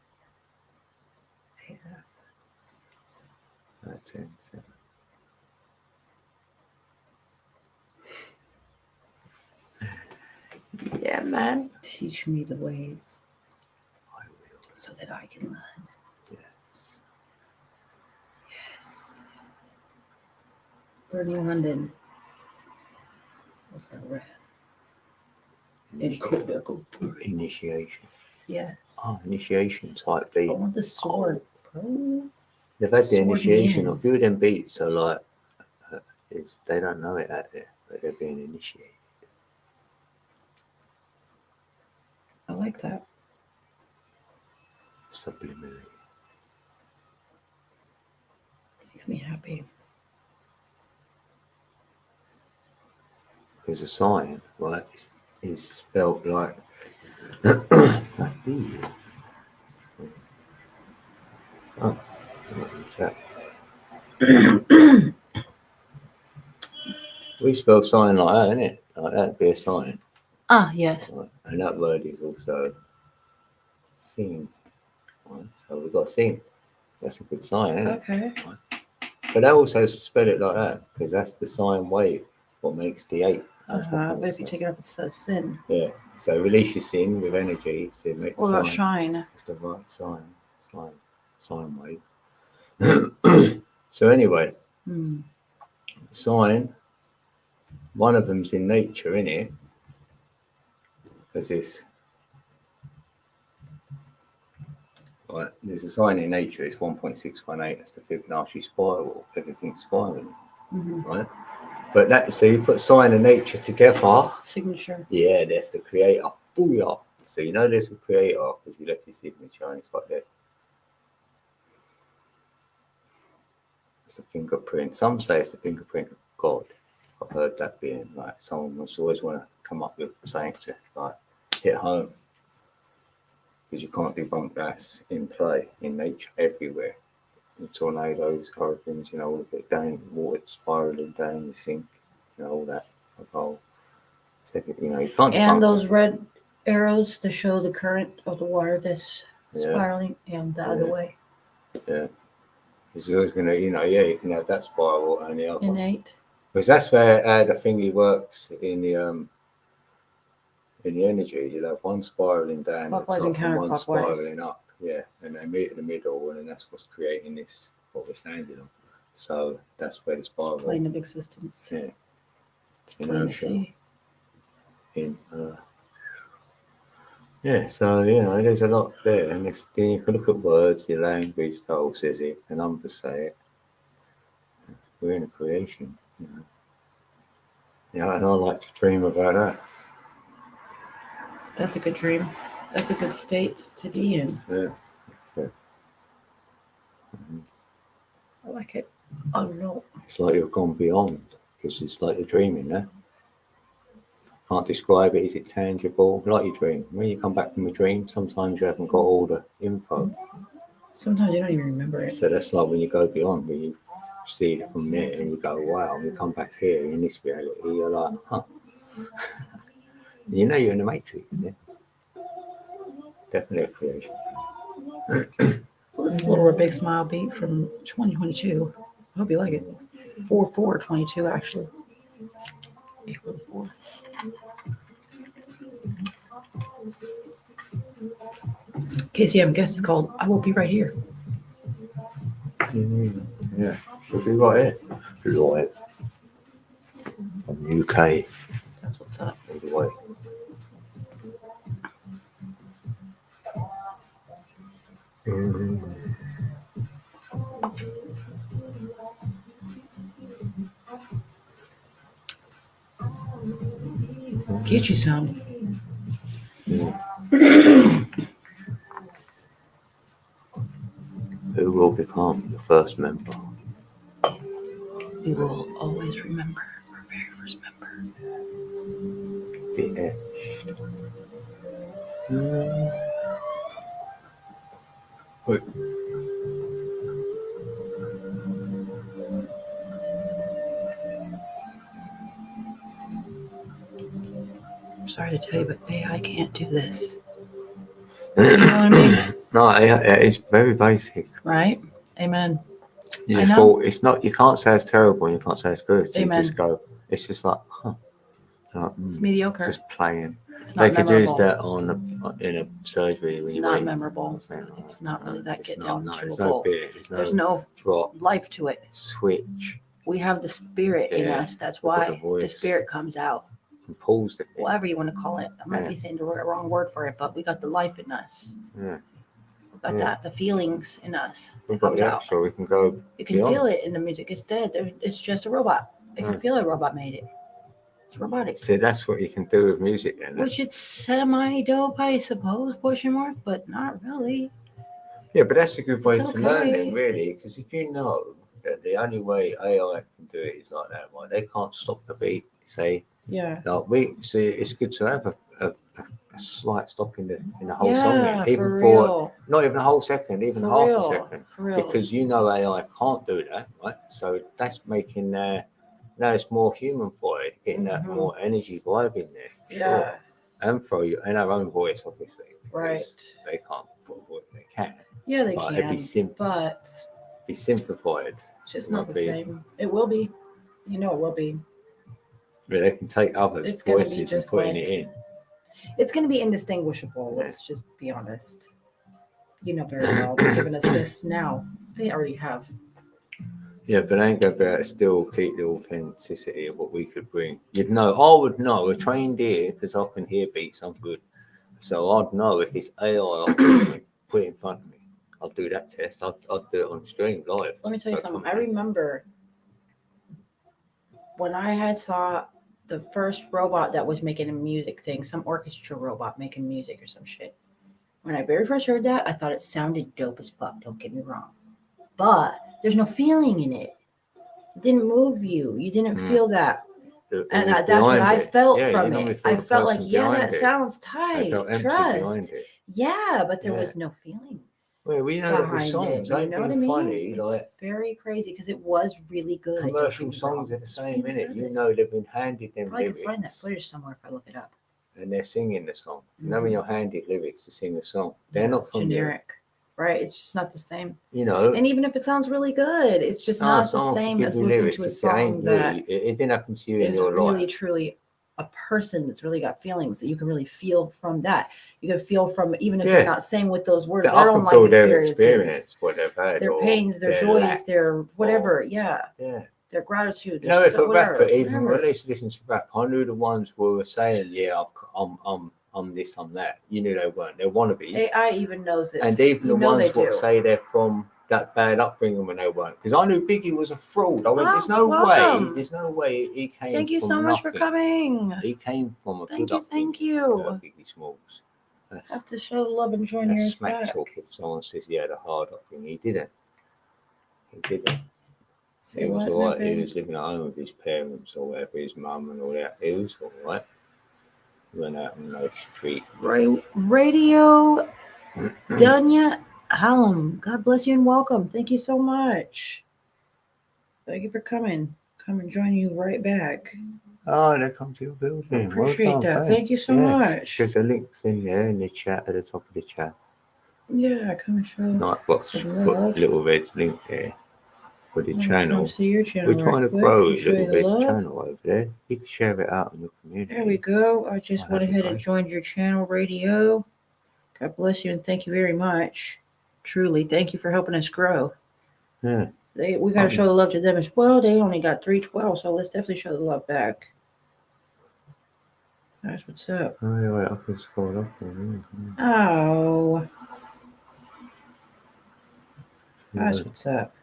So, Yeah. that's it. So. Yeah, man. Teach me the ways I will. so that I can learn. Yes. Yes. Burning London. What's that red? Initiation. Yes. Oh, initiation type I beat. want the sword, bro. They've had the Sword me initiation. in. A few of them beats are like, they don't know it out there, but they're being initiated. I like that. Subliminally. Makes me happy. There's a sign, right? It's spelled like like this. Oh, chat. We spell sign like that, innit? Like that'd be a sign. Ah, yes. Right? And that word is also seen. Right? So we've got seen. That's a good sign, isn't it? Okay. Right? But they also spell it like that because that's the sine wave, what makes the 8. But if you take it up, it's a sin. Yeah. So release your sin with energy to make What the about sign. shine? It's the right sine wave. So anyway, sign. One of them's in nature, innit? There's this. Right, there's a sign in nature. It's 1.618. That's the Fibonacci spiral. Everything's spiraling, right? But that, so you put sign and nature together. Signature. Yeah, that's the creator. Booyah! So you know there's a creator because you left your signature and it's like that. It's a fingerprint. Some say it's the fingerprint of God. I've heard that being like someone must always want to come up with something to like hit home. Because you can't debunk that's in play in nature everywhere. The tornadoes, hurricanes, you know, all of it down, water spiraling down the sink, you know, all that. You know, you can't And debunk those that. red arrows to show the current of the water that's spiraling and the other way. Yeah. It's always going to, you know, yeah, you can have that spiral and the other. Innate. Because that's where the thingy works in the energy. You'll have one spiraling down Clockwise the top and and one counterclockwise. spiraling up. Yeah, and they meet in the middle, and then that's what's creating this, what we're standing on. So that's where the spiral. Plane of existence. Yeah. It's plain to see. Yeah, so you know, there's a lot there, and then you can look at words, your language, that all says it, the numbers say it. We're in a creation, you know. Yeah, and I like to dream about that. That's a good dream. That's a good state to be in. Yeah. I like it. I don't know. It's like you've gone beyond because it's like you're dreaming now. Can't describe it. Is it tangible? Like your dream. When you come back from a dream, sometimes you haven't got all the info. Sometimes you don't even remember it. So that's like when you go beyond, when you see it from there and you go, wow, and you come back here in this reality, you're like, huh. You know you're in the Matrix, yeah? Definitely a creation. Well, this is a little Big Smile beat from 2022. I hope you like it. 4/4/22 actually. April 4th. In case you haven't guessed, it's called I Will Be Right Here. Yeah, should be right here. Right. From the UK. That's what's up. All the way. Get you some. Who will become the first member? We will always remember our very first member. Be etched. Wait. I'm sorry to tell you, but AI can't do this. You know what I mean? No, it's very basic. Right? Amen. You just thought it's not. You can't say it's terrible. And you can't say it's good. So you Amen. just go. It's just like, huh. Like, It's mediocre. Just playing. It's They not could memorable. use that in a surgery. It's when you not wait. memorable. Saying, It's not really that it's get not, down to there's a no goal. bit. There's no drop. life to it. Switch. We have the spirit in us. That's why the spirit comes out. And pulls the thing. Whatever you want to call it. I might be saying the wrong word for it, but we got the life in us. Yeah. We got that, the feelings in us. We've got the actual. We can go. You can feel it in the music. It's dead. It's just a robot. You can feel a robot made it. It's robotic. See, that's what you can do with music then. Which it's semi-dope, I suppose, question mark, but not really. Yeah, but that's a good way to learn it, really, because if you know that the only way AI can do it is like that, right? They can't stop the beat, say. Yeah. Like we see, it's good to have a slight stop in the whole song, even for not even a whole second, even for half real. a second, For real. because you know AI can't do that, right? So that's making now it's more human for it, getting that more energy vibe in there, sure. And throw you in our own voice, obviously, right? They can't put a voice, they can. Yeah, they but can. It'd be simplified. It's just not the same. It will be. You know, it will be. Yeah, they can take others' voices and putting it in. It's going to be indistinguishable. Let's just be honest. You know very well. They're giving us this now. They already have. Yeah, but I ain't going to be able to still keep the authenticity of what we could bring. You'd know. I would know. A trained ear, because I can hear beats. I'm good. So I'd know if it's AI I put it in front of me. I'll do that test. I'll do it on stream live. Let me tell you something. I remember when I saw the first robot that was making a music thing, some orchestra robot making music or some shit. When I very first heard that, I thought it sounded dope as fuck. Don't get me wrong. But there's no feeling in it. It didn't move you. You didn't feel that. And that's what I felt from it. I felt like, that sounds tight. Trust. Yeah, but there was no feeling. Well, we know that with songs, you know what I mean? Funny, it's like, very crazy because it was really good. Commercial songs are the same, really innit? You know they've been handed them lyrics. I can find that footage somewhere if I look it up. And they're singing the song. You know when you're handed lyrics to sing a song, they're not from generic. Right? It's just not the same. You know. And even if it sounds really good, it's just not the same as listening to a song that it didn't happen to you in your life. Really, truly a person that's really got feelings that you can really feel from that. You can feel from, even if they're not saying with those words, their own life experiences, what they've had, their pains, their joys, their whatever. Their gratitude. You know, if a rapper, even when they listen to rap, I knew the ones who were saying, I'm this, I'm that. You knew they weren't. They're wannabes. AI even knows it. And even the ones who say they're from that bad upbringing when they weren't. Because I knew Biggie was a fraud. I went, there's no way he came from Thank you so much for coming. He came from a good upbringing. Thank you. Biggie Smalls. Have to show love and join your smack talk if someone says he had a hard upbringing. He didn't. He was all right. He was living at home with his parents or whatever, his mum and all that. He was all right. went out on the street. Radio Dunya Hallam. God bless you and welcome. Thank you so much. Thank you for coming. Come and join you right back. Oh, they come to your building. I appreciate that. Thank you so much. There's a links in there in the chat at the top of the chat. Yeah, come and show Nightbox some put love. Little Red's link there for the I'm gonna channel. Come see your channel. We're trying to right grow quick. Show you Little the Red's love. channel over there. You can share it out in your community. There we go. I just Oh, went that'd be ahead and great. joined your channel, Radio. God bless you and thank you very much. Truly, thank you for helping us grow. Yeah. We got to show the love to them as well. They only got 312, so let's definitely show the love back. That's what's up. Oh, yeah, wait, I can scroll up. Oh. That's what's up.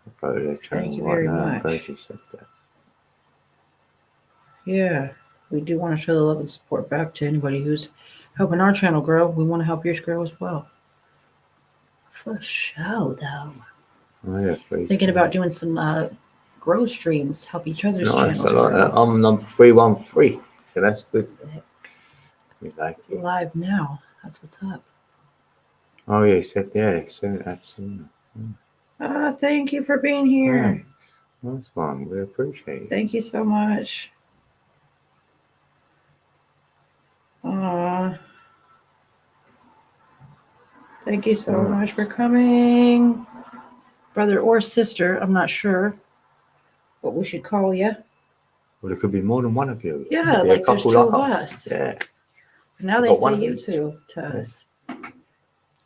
I'll go to their channel Thank you right very now. I'm much. glad you said that. Yeah, we do want to show the love and support back to anybody who's helping our channel grow. We want to help yours grow as well. For sure, though. Oh, yeah, Thinking about doing some grow streams, help each other's channels I like grow. that. I'm number 313, so that's good. We like it. Live now. That's what's up. Oh, yeah, he said, yeah, soon, that's soon. Thank you for being here. Thanks. Nice one. We appreciate it. Thank you so much. Thank you so much for coming. Brother or sister, I'm not sure what we should call you. Well, there could be more than one of you. Yeah, like there's two of us. Yeah. Now they say you two to us.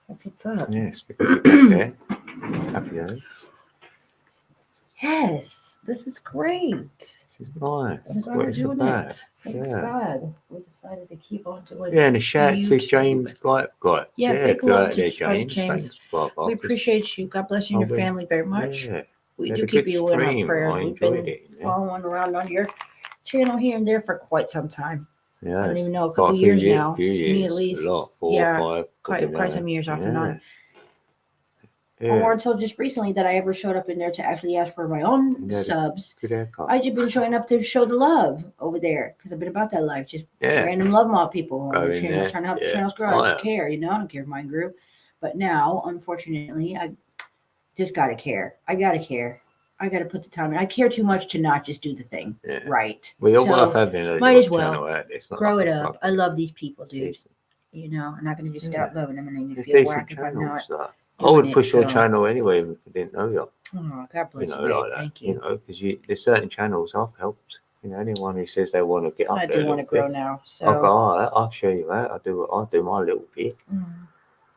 That's what's up. Yes, because you're back there. Happy days. Yes, this is great. This is nice. That's why we're doing it. Thanks God. We decided to keep on doing it. Yeah, and the shout says James got. Yeah, big love to James. James. Thanks, we appreciate you. God bless you and your family very much. Yeah. We do keep you in our prayers. We've been following around on your channel here and there for quite some time. Yeah, I don't even know, a couple years now. Me at least. A lot, 4 or 5. Quite some years off and on. Or until just recently that I ever showed up in there to actually ask for my own subs. I just been showing up to show the love over there because I've been about that life. Just random love mob people on the channel, trying to help the channels grow. I just care, I don't care if mine grew. But now, unfortunately, I just gotta care. I gotta care. I gotta put the time in. I care too much to not just do the thing right. Well, you're worth having. Might as well grow it up. I love these people, dude. I'm not gonna just start loving them and then you feel whack if I'm not. I would push your channel anyway if I didn't know you. Oh, God bless you. Like Thank you. Because there's certain channels I've helped. Anyone who says they want to get up there. I do want to grow now. So I'll go, all right, I'll show you that. I'll do my little bit.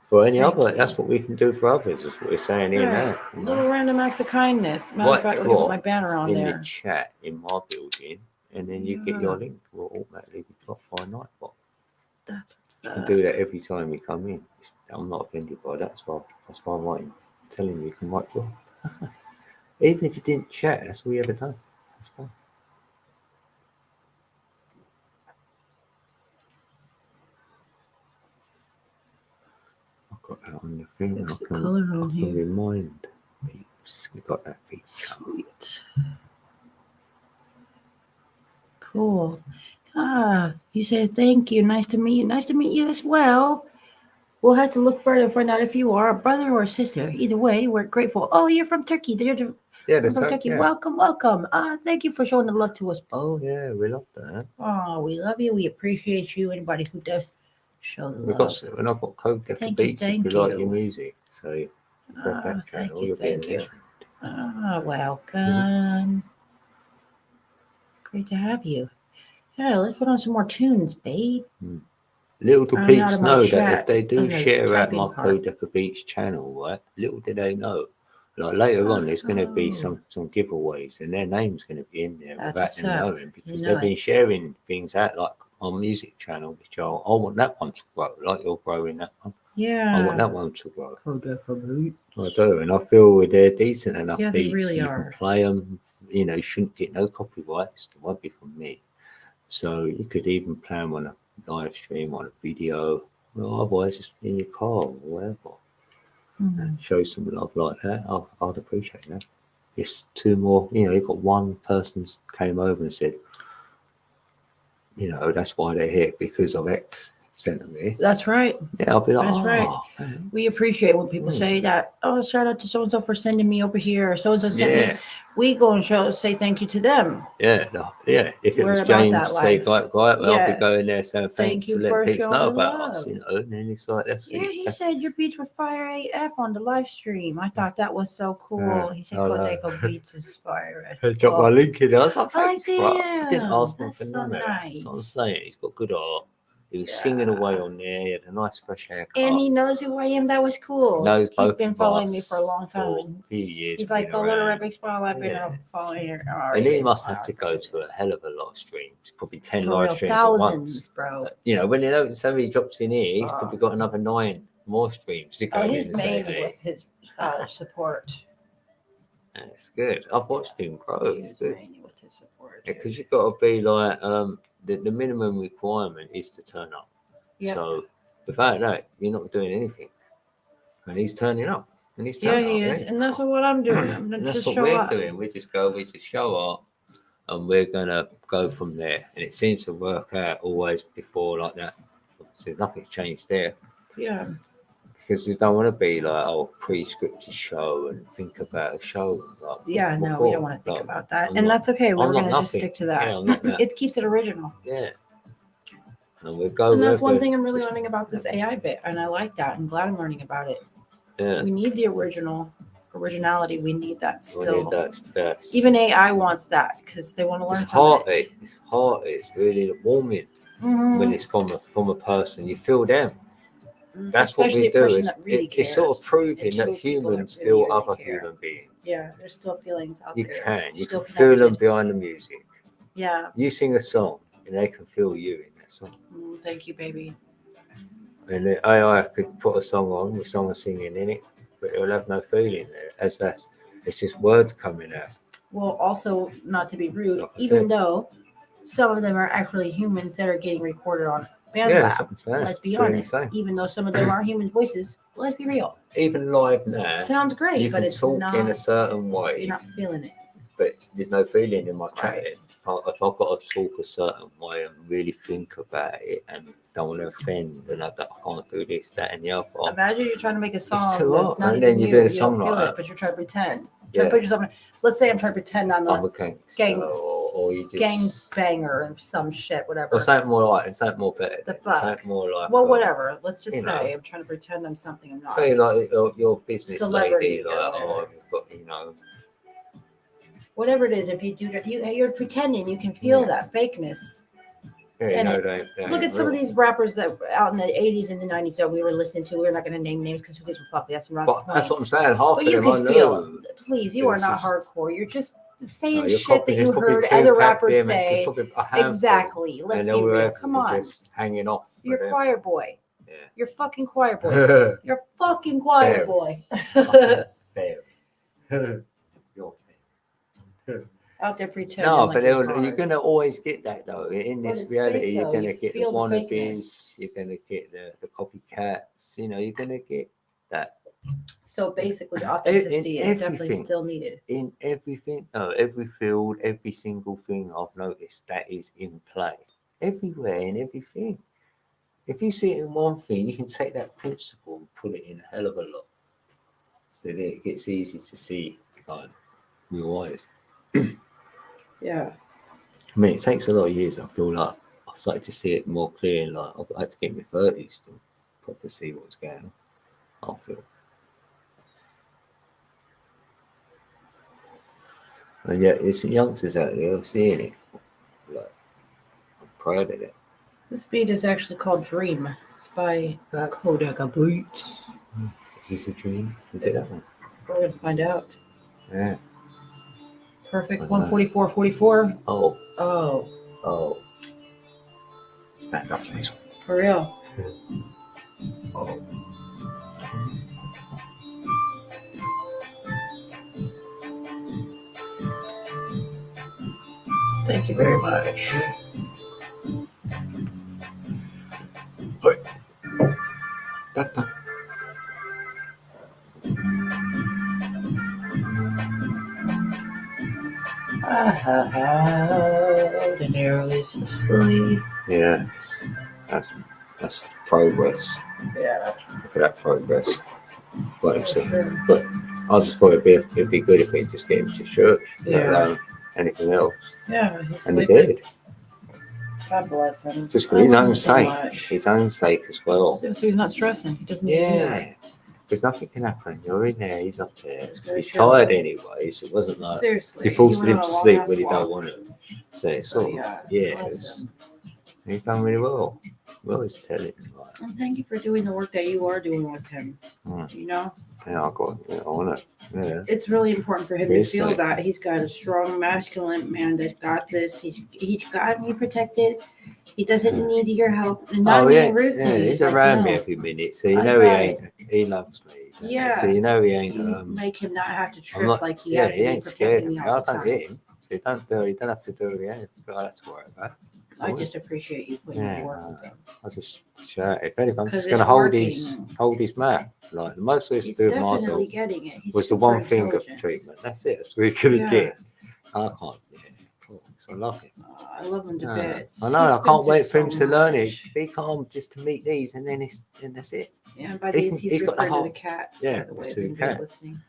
For any other, that's what we can do for others, is what we're saying here now. Little random acts of kindness. Matter of fact, we'll put my banner on there. In the chat in my building, and then you get your link will automatically be dropped by Nightbot. That's what's up. You can do that every time you come in. I'm not offended by that. That's why I'm telling you can mic drop. Even if you didn't chat, that's all you ever done. That's fine. I've got that on the thing. I can remind peeps. We got that feature. Sweet. Cool. You said thank you. Nice to meet you. Nice to meet you as well. We'll have to look further to find out if you are a brother or a sister. Either way, we're grateful. Oh, you're from Turkey. From Turkey. Yeah. Welcome. Thank you for showing the love to us both. Yeah, we love that. Oh, we love you. We appreciate you. Anybody who does show the love. And I've got code that beats if you like your music. So grab that channel. Thank you. Welcome. Great to have you. Yeah, let's put on some more tunes, babe. Little do peeps know that if they do share out my Codec Beats channel, right? Little do they know. Like later on, there's going to be some giveaways, and their name's going to be in there without them knowing, because they've been sharing things out like on music channel. Which I want that one to grow, like you're growing that one. Yeah, I want that one to grow. Codec Beats. I do, and I feel they're decent enough beats. They really you are. Can play them. Shouldn't get no copyrights. It won't be from me. So you could even play them on a live stream, on a video, or otherwise just in your car or whatever. And show some love like that. I'd appreciate that. It's 2 more. You've got one person came over and said, that's why they're here because of X sent them here. That's right. Yeah, I'll be like, That's right. man. We appreciate when people say that. Oh, shout out to so and so for sending me over here. Or so and so sent me. We go and say thank you to them. Yeah, If it We're was about James, that say, life. I'll Yeah. be going there saying thank you for letting people know about us, love. And then it's like, that's Yeah, he said your beats were fire AF on the live stream. I thought that was so cool. He said Codeco Beats is fire. I dropped my link in there. I was like, I thanks, bro. I didn't damn, ask him that's for so none of that. nice. That's what I'm saying. He's got good art. He was singing away on there. He had a nice fresh haircut. And he knows who I am. That was cool. He knows He's both been of following us me for a long time. for a few years. He's like, oh, LittleRedBigSmile, I've been following her. And he must have to go to a hell of a lot of streams, probably 10 For live real, streams thousands, at once. bro. When you know somebody drops in here, he's probably got another 9 more streams to go in and say, mainly with his support. That's good. I've watched him grow. It's good. Mainly with his support. Because you've got to be like, the minimum requirement is to turn up. Yep. So without that, you're not doing anything. And he's turning up. And he's turning up. He is. And that's what I'm doing. I'm going to just show up. That's what we're doing. We just show up and we're going to go from there. And it seems to work out always before like that. So nothing's changed there. Yeah. Because you don't want to be like, pre-scripted show and think about a show. Like, we don't want to think about that. And that's okay. We're going to just stick to that. Yeah, I'm not that. It keeps it original. Yeah. And we'll go. And that's one thing I'm really learning about this AI bit. And I like that. I'm glad I'm learning about it. Yeah. We need the originality. We need that still. That's best. Even AI wants that because they want to learn it. It's hearty. It's really warming when it's from a person. You feel them. That's especially what we do. It's sort of proving that humans feel other human beings. Yeah, there's still feelings out there. You can feel them behind the music. Yeah. You sing a song and they can feel you in that song. Thank you, baby. And the AI could put a song on with someone singing in it, but it'll have no feeling there. It's just words coming out. Well, also, not to be rude, even though some of them are actually humans that are getting recorded on BandLab. Let's be honest. Even though some of them are human voices, let's be real. Even live now, sounds great, you but can talk in a certain way. You're not feeling it. But there's no feeling in my chatting. If I've got to talk a certain way and really think about it and don't want to offend and I can't do this, that, and the other. Imagine you're trying to make a song that's not even you. Doing a song like that. But you're trying to pretend. Try to put yourself in, let's say I'm trying to pretend I'm a gang banger and some shit, whatever. Or something more like, something more better. The fuck. Something more like. Well, whatever. Let's just say I'm trying to pretend I'm something I'm not. Say like your business celebrity, lady, like you've got whatever it is, if you do that, you're pretending. You can feel that fakeness. Yeah, look at some of these rappers that out in the 80s and the 90s that we were listening to. We're not going to name names because who gives a fuck? That's wrong. That's what I'm saying. Half of them I know. Please, you are not hardcore. You're just saying shit that you heard other rappers say. Exactly. Let's be real. Come on. Just hanging off. You're choir boy. Yeah. You're fucking choir boy. You're fucking choir boy. Out there pretending. No, but you're going to always get that though. In this reality, you're going to get the wannabes, you're going to get the copycats, you're going to get that. So basically, authenticity is definitely still needed. In everything, every field, every single thing I've noticed that is in play. Everywhere in everything. If you see it in one thing, you can take that principle and put it in a hell of a lot. So that it gets easy to see with your eyes. Yeah. I mean, it takes a lot of years. I feel like I started to see it more clear. Like I had to get in my 30s to properly see what's going on. I feel. And yet, there's some youngsters out there seeing it. Like, I'm proud of it. This beat is actually called Dream. It's by Codeco Beats. Is this a dream? Is it that one? We're going to find out. Yeah. Perfect. 144.44. Oh. Stand up to this one. For real. Oh. Thank you very much. Papa. De Niro is asleep. Yes, that's progress. Yeah, Look at that progress. But, for sure. but I just thought it'd be good if we just get him to church, let Yeah. alone anything else. Yeah, he's And he sleeping. did. God bless him. Just for I his love own him so sake. much. His own sake as well. So he's not stressing. He doesn't need to do that. Yeah. Because nothing can happen. You're in there, he's up there. He's very He's chill. tired anyway, so it wasn't like Seriously. you're forcing he him went to on a sleep long-ass when he walk. don't want to. So it's So, sort of, yeah, yeah, bless him. he's done really well. Well, he's telling him, like, And thank you for doing the work that you are doing with him. You know? yeah, I want it. Yeah. It's really important for him to Seriously. feel that he's got a strong masculine man that got this. He's got me protected. He doesn't need your help. And not being rude to me. He's Like, around no, me every minute, so you I know he got ain't. He loves me. Yeah. So you know he ain't. You make him not have to I'm trip not, like he yeah, has to he be ain't scared protecting of me me. I all the don't time. hit him. So you don't have to do anything. You've got to worry about. I just appreciate you putting in work with him. I just chat. If anything, I'm 'Cause just it's going to hold working. his map. Like the most I used He's to do with my definitely dog getting it. He's was the super one finger intelligent. treatment. That's it. That's what we could Yeah. get. I can't. Yeah, of course. I love him. I love him to bits. I know. He's I been can't through wait for him so to learn it. much. Be calm just to meet these, and then that's it. Yeah, and by He these, can- he's he's got the referring whole- to the cats. yeah, by the way, it's if to the anybody's cat. listening.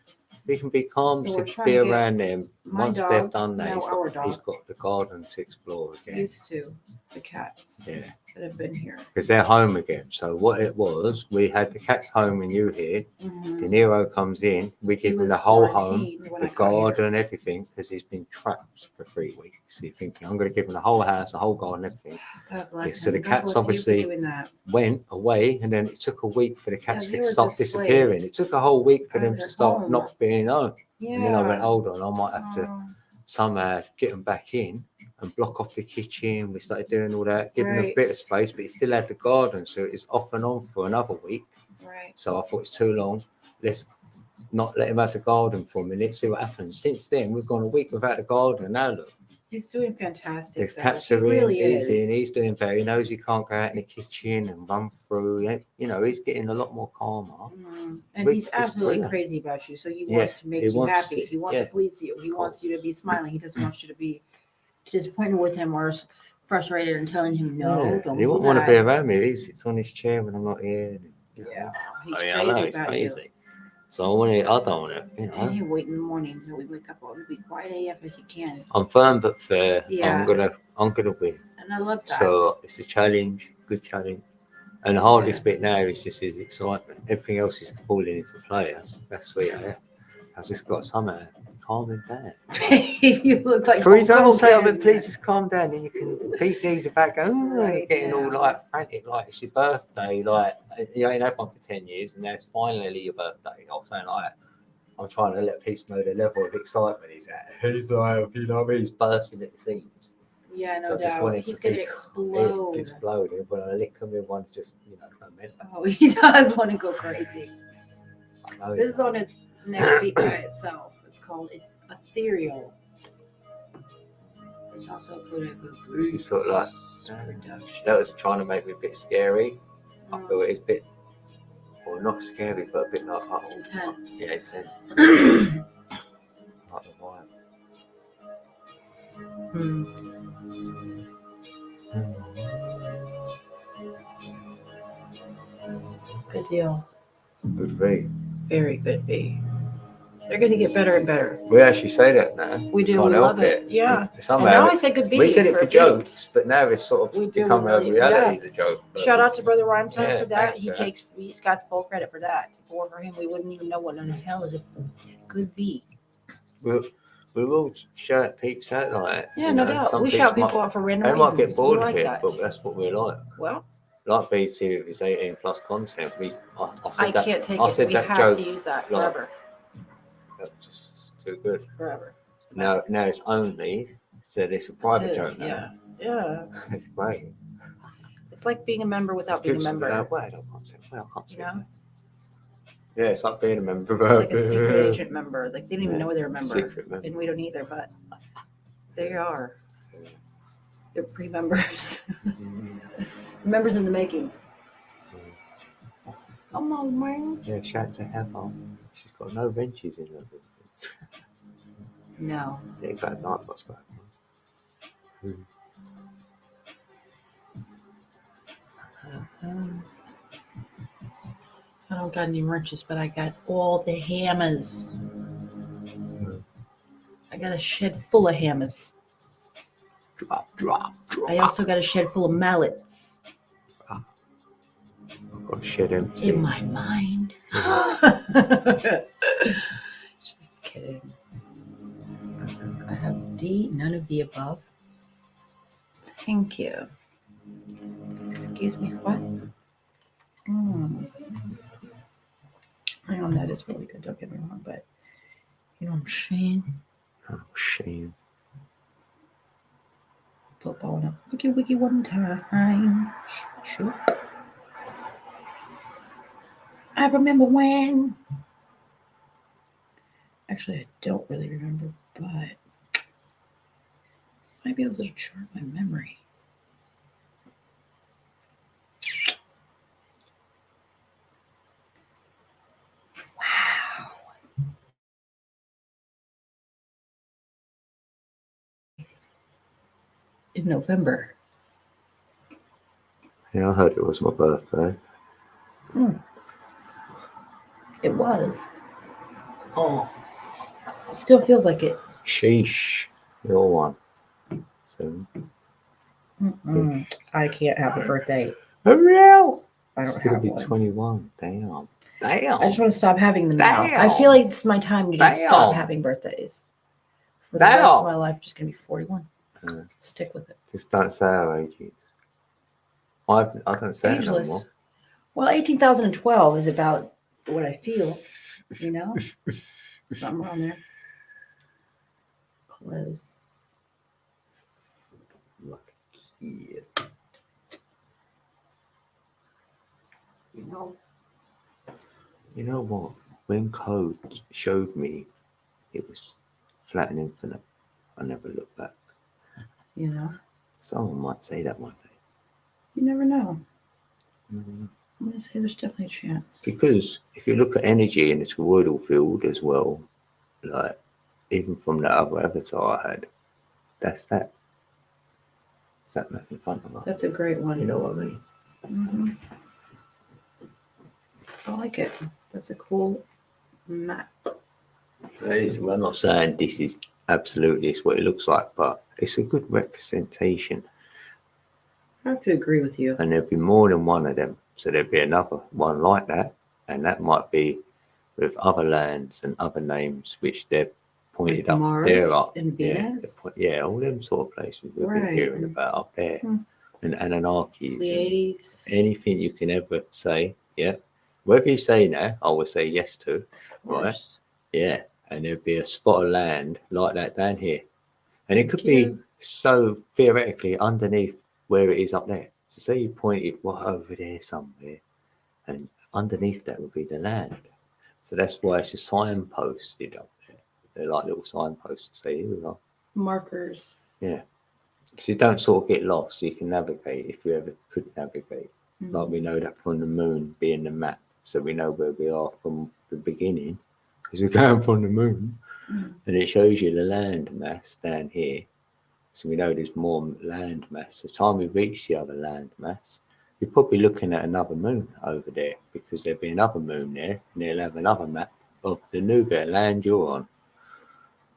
We can be calm So we're to trying be to get around them. my Once dog, they've done that, no, he's our got the garden to explore again. Used to the cats Yeah. that have been here. Because they're home again. So what it was, we had the cats home when you were here. Mhm. De Niro comes in. We He give him was the whole home, quarantined when the I got here. garden, everything, because he's been trapped for 3 weeks. So you're thinking, I'm going to give him the whole house, the whole garden, everything. God bless So him. the God cats bless you for obviously doing that. went away, and then it took a week for the cats they to were start disappearing. displaced It took a whole week for out them of to their start home. not being home. Yeah. And then I went, hold on, I might have to Oh, somehow get them back in and block off the kitchen. We started doing all that, giving them a Right. bit of space, but it still had the garden, so it's off and on for another week. right. So I thought it's too long. Let's not let him have the garden for a minute, see what happens. Since then, we've gone a week without the garden. Now look, He's doing fantastic. the though. cats He are in, really he's is. in, he's doing better. He knows he can't go out in the kitchen and run through. You know, he's getting a lot more calmer. And he's It's absolutely brilliant. crazy about you. So he Yeah, wants to make he you wants happy. to- He wants to yeah. please you. He wants you to be smiling. He doesn't want you to be disappointed with him or frustrated and telling him no. Yeah, Don't he do won't want to be that. around me. He sits on his chair when I'm not here. You know. Yeah, he's I crazy know, it's about crazy. you. So I don't want to, you And know. you wait in the morning until we wake up. Be quiet AF as you can. I'm firm but fair. Yeah. I'm gonna win. And I love that. So it's a challenge, good challenge. And the hardest bit now is just his excitement. Everything else is falling into place. That's sweet. I've just got somehow calm him down. You look like For his Hulk own sake, Hogan. but please just calm down. Then you can beat these about going, Right getting all now. like frantic, like it's your birthday, like you ain't had one for 10 years, and now it's finally your birthday. I'm saying like I'm trying to let people know the level of excitement he's at. He's like, you know what I mean? He's bursting at the seams. Yeah, no So I just doubt. want him He's to gonna be explode. exploding. When I lick him, everyone's just, you know, mental. Oh, he does want to go crazy. I know This is he on does. its next beat by itself. It's called Ethereal. It's also included a This is sort of like production. that was trying to make me a bit scary. I Mm. feel it's a bit, well, not scary, but a bit like Intense. Yeah, intense. Like the vibe. Good deal. Good V. Very good V. They're going to get better and better. We actually say that now. We do. Can't We help love it. Yeah. And Somehow now I say good V. we said it for beats. jokes, but now it's sort We of do become a really- reality. The joke. But Shout out to it's- Brother Rhyme Time Yeah, for that. thanks, He's got full credit for that. If it weren't for him, we wouldn't even know what in the hell is a good V. We will shout peeps out like that. Yeah, you no know. doubt. Some We peeps shout people out for random They reasons. might get bored we of like it, that. but that's what we like. Well, Like VC with his 18 plus content. I can't take I it. said We that have joke. to use that like- forever. That's just too good. Forever. Now it's only said it's a private It is, joke now. Yeah. It's great. It's like being a member without being a People member. like, wait, I can't say. Well, I can't say You know? that. Yeah, it's like being a member. It's like a secret agent member. Like they don't even know they're a member. Secret member. And we don't either, but they are. They're pre-members. Members in the making. Come on, man. Yeah, shout to Heather. She's got no wrenches in her. No. Yeah, got a night bus back. I don't got any wrenches, but I got all the hammers. I got a shed full of hammers. Drop. I also got a shed full of mallets. I've got a shed empty. In my mind. Just kidding. I have D, none of the above. Thank you. Excuse me, what? I know that is really good, don't get me wrong, but you know what I'm saying? Oh, shame. Put on a wiki one time. Sure. I remember when. Actually, I don't really remember, but I might be able to jog my memory. Wow. In November. Yeah, I heard it was my birthday. It was. Oh. It still feels like it. Sheesh. Your one. So, I can't have a birthday. real. I don't It's gonna have be one. 21. Damn. I just want to stop having them now. I Damn. feel like it's my time to just stop Damn. having birthdays. For the rest of my life, I'm just going to be 41. Stick with it. Just don't say our ages. I don't say it no Ageless. more. Well, 18,012 is about what I feel, you know? Something around there. Close. Like a kid. You know what? When Code showed me it was flat and infinite, I never looked back. You know? Someone might say that one day. You never know. Mm. I'm going to say there's definitely a chance. Because if you look at energy in its toroidal field as well, like even from the other avatar I had, that's that. It's that map in front of us. That's a great one. You know what I mean? Mm-hmm. I like it. That's a cool map. I'm not saying this is absolutely is what it looks like, but it's a good representation. I have to agree with you. And there'll be more than one of them. So there'll be another one like that. And that might be with other lands and other names, which they're pointed like up Mars there up. And Venus. Yeah, all them sort of places we've been hearing about up there. And Anunnakis. Pleiades. And anything you can ever say, yeah. Whatever you say now, I will say yes to. Right? Yeah. And there'll be a spot of land like that down here. And it could be so theoretically underneath where it is up there. So say you pointed over there somewhere, and underneath that would be the land. So that's why it's a signposted up there. They're like little signposts to say, here we are. Markers. Yeah. So you don't sort of get lost. You can navigate if you ever could navigate. Like we know that from the moon being the map. So we know where we are from the beginning because we're going from the moon. And it shows you the land mass down here. So we know there's more land mass. The time we reach the other land mass, you're probably looking at another moon over there because there'll be another moon there and they'll have another map of the new bit of land you're on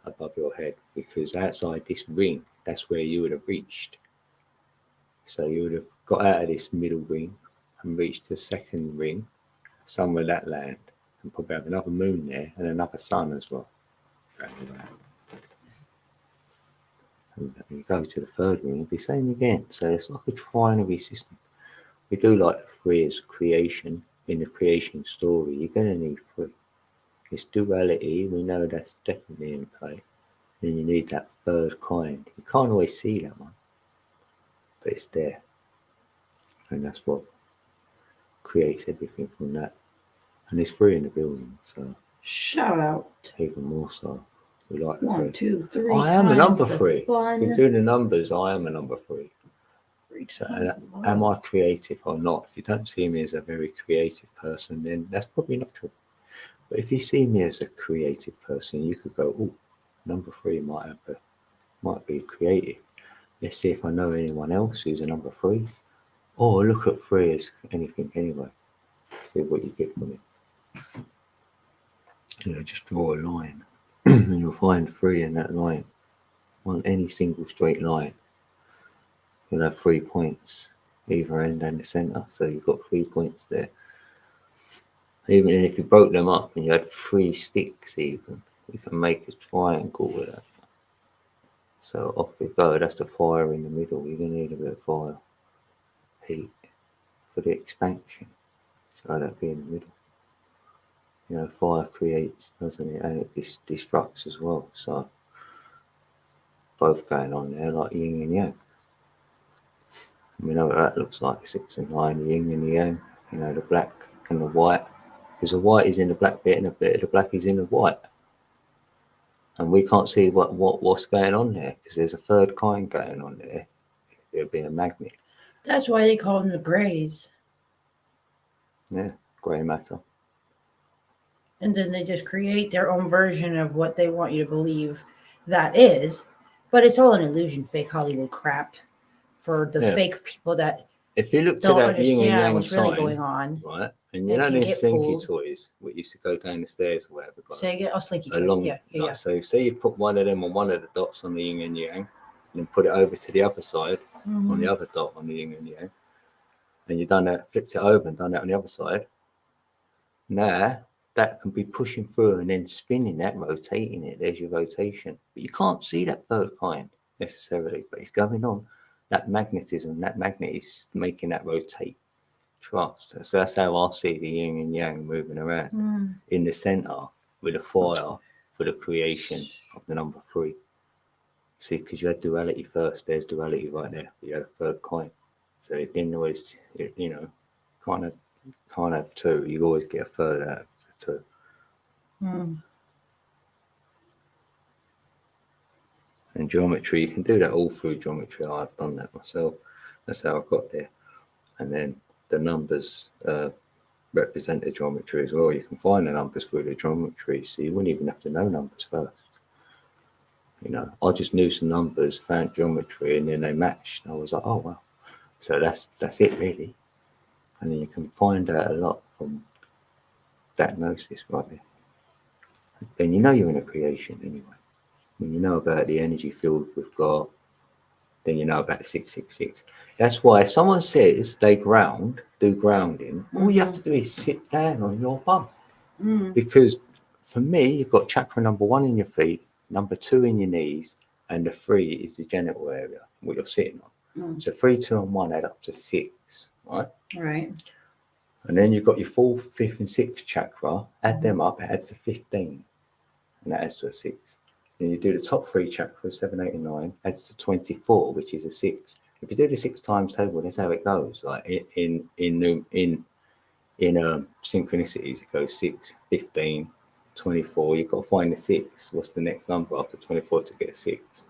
above your head because outside this ring, that's where you would have reached. So you would have got out of this middle ring and reached the second ring, somewhere that land, and probably have another moon there and another sun as well. And you go to the third ring, it'll be the same again. So it's like a trinary system. We do like three as creation. In the creation story, you're going to need three. It's duality, we know that's definitely in play. Then you need that third kind. You can't always see that one, but it's there. And that's what creates everything from that. And there's three in the building, so shout out. Even more so. We like 1, 2, 3. I am a number 3. Fun. If you do the numbers, I am a number 3. So, am I creative or not? If you don't see me as a very creative person, then that's probably not true. But if you see me as a creative person, you could go, oh, Number 3 might be creative. Let's see if I know anyone else who's a number 3. Or look at 3 as anything anyway. See what you get from it. Just draw a line. And you'll find 3 in that line. On any single straight line, you'll have 3 points, either end and the centre. So you've got 3 points there. Even if you broke them up and you had 3 sticks, even you can make a triangle with that. So off we go. That's the fire in the middle. You're gonna need a bit of fire, heat for the expansion. So that'd be in the middle. Fire creates, doesn't it? And it destructs as well. So both going on there, like yin and yang. We know what that looks like, 6 and 9, the yin and the yang, the black and the white. Because the white is in the black bit and a bit of the black is in the white. And we can't see what's going on there because there's a third kind going on there. It'll be a magnet. That's why they call them the grays. Yeah, grey matter. And then they just create their own version of what they want you to believe that is. But it's all an illusion, fake Hollywood crap for the fake people that if you look to don't that yin and understand yang what's sign, really going on. Right? And these slinky toys we used to go down the stairs or whatever. Say again, slinky toys. Yeah. So say you put one of them on one of the dots on the yin and yang, and then put it over to the other side on the other dot on the yin and yang, and you've done that, flipped it over and done that on the other side. Now that can be pushing through and then spinning that, rotating it. There's your rotation, but you can't see that third kind necessarily, but it's going on. That magnetism, that magnet is making that rotate. Trust. So that's how I see the yin and yang moving around in the center with the fire for the creation of the number 3. See, because you had duality first, there's duality right there. You had a third kind. So it didn't always, can't have 2. You always get a third out of the 2. And geometry, you can do that all through geometry. I've done that myself. That's how I got there. And then the numbers represent the geometry as well. You can find the numbers through the geometry, so you wouldn't even have to know numbers first. I just knew some numbers, found geometry, and then they matched. I was like, oh wow. So that's it really. And then you can find out a lot from that gnosis right there. Then you're in a creation anyway. When you know about the energy field we've got, then you know about the 666. That's why if someone says they do grounding, all you have to do is sit down on your bum. Because for me, you've got chakra number 1 in your feet, number 2 in your knees, and the 3 is the genital area, what you're sitting on. So 3, 2, and 1 add up to 6, right? Right. And then you've got your 4th, 5th, and 6th chakra, add them up, it adds to 15, and that adds to a 6. Then you do the top 3 chakras, 7, 8, and 9, adds to 24, which is a 6. If you do the 6 times table, that's how it goes. Like in synchronicities, it goes 6, 15, 24. You've got to find the 6. What's the next number after 24 to get a 6?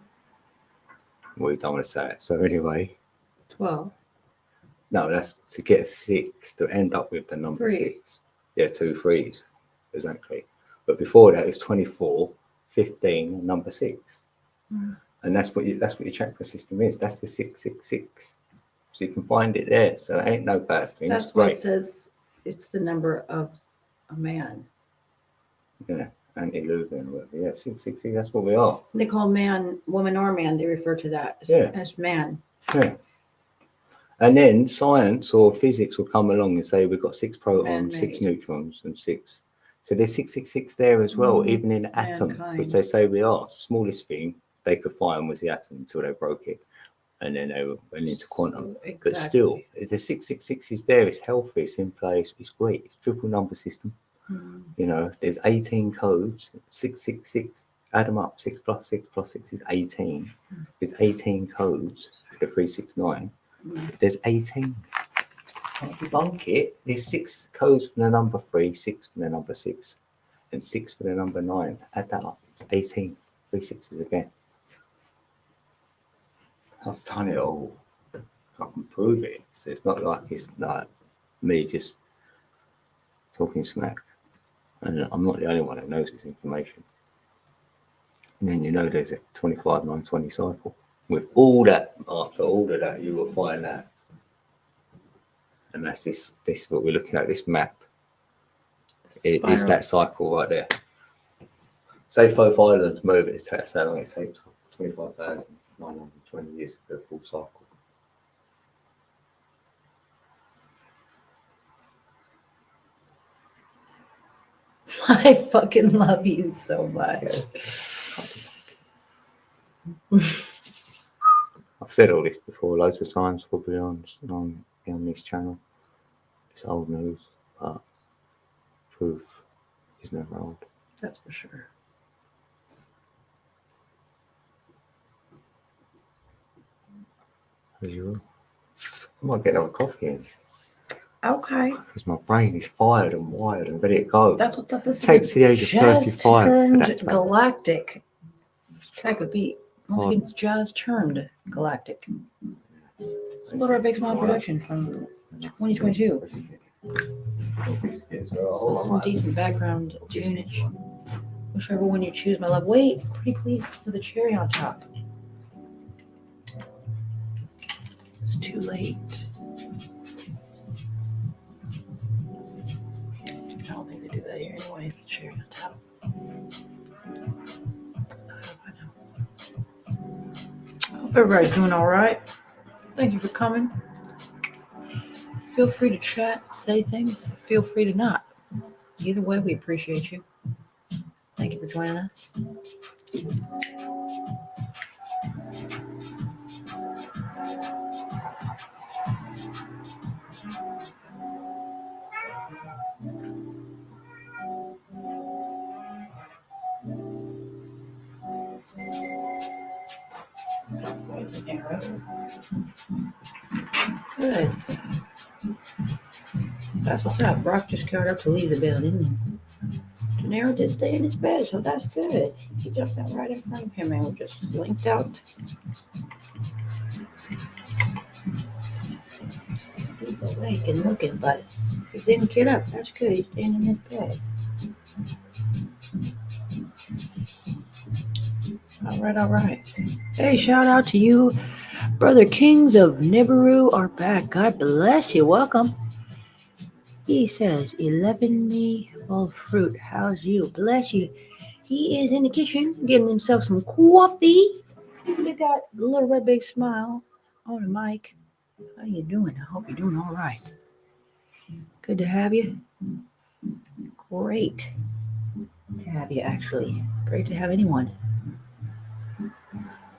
Well, you don't want to say it. So anyway, 12. No, that's to get a 6 to end up with the number 3. 6. Yeah, 2 3s exactly. But before that, it's 24, 15, and number 6. And that's what your chakra system is. That's the 666. So you can find it there. So it ain't no bad thing. That's what it says. It's the number of a man. Yeah, antediluvian or whatever. Yeah, 666. That's what we are. They call man, woman or man. They refer to that as man. Yeah. And then science or physics will come along and say we've got 6 protons, 6 neutrons, and 6. So there's 666 there as well, even in the atom, which they say we are. The smallest thing they could find was the atom until they broke it. And then they went into quantum. Exactly. But still, the 666 is there. It's healthy. It's in place. It's great. It's triple number system. There's 18 codes. 666. Add them up. 6 plus 6 plus 6 is 18. There's 18 codes for the 369. There's 18. Debunk it. There's 6 codes for the number 3, 6 for the number 6, and 6 for the number 9. Add that up. It's 18. 3 6s again. I've done it all. I can prove it. So it's not like it's like me just talking smack. And I'm not the only one who knows this information. And then you know there's a 25, 9, 20 cycle. With all that, after all of that, you will find that. And that's this what we're looking at, this map. It's that cycle right there. Say Fourth Island move it, that's how long it takes. 25,920 years to go full cycle. I fucking love you so much. I've said all this before loads of times, probably on this channel. It's old news, but proof is never old. That's for sure. As usual. I might get another coffee in. Okay. Because my brain is fired and wired and ready to go. That's what's up. This Takes to the age of 35 for that to galactic type of beat. Once again, it's jazz turned galactic. It's a LittleRedBigSmile production from 2022. So some decent background tunage. Whichever one you choose, my love. Wait, pretty please with the cherry on top. It's too late. I don't think they do that here anyway. It's the cherry on top. I hope everybody's doing all right. Thank you for coming. Feel free to chat, say things. Feel free to not. Either way, we appreciate you. Thank you for joining us. Good. That's what's up. Brock just got up to leave the building. De Niro did stay in his bed, so that's good. He jumped out right in front of him and we just linked out. He's awake and looking, but he didn't get up. That's good. He's staying in his bed. All right. Hey, shout out to you. Brother Kings of Nibiru are back. God bless you. Welcome. He says, 11 me full of fruit. How's you? Bless you. He is in the kitchen getting himself some coffee. We got LittleRedBigSmile on the mic. How you doing? I hope you're doing all right. Good to have you. Great to have you, actually. Great to have anyone.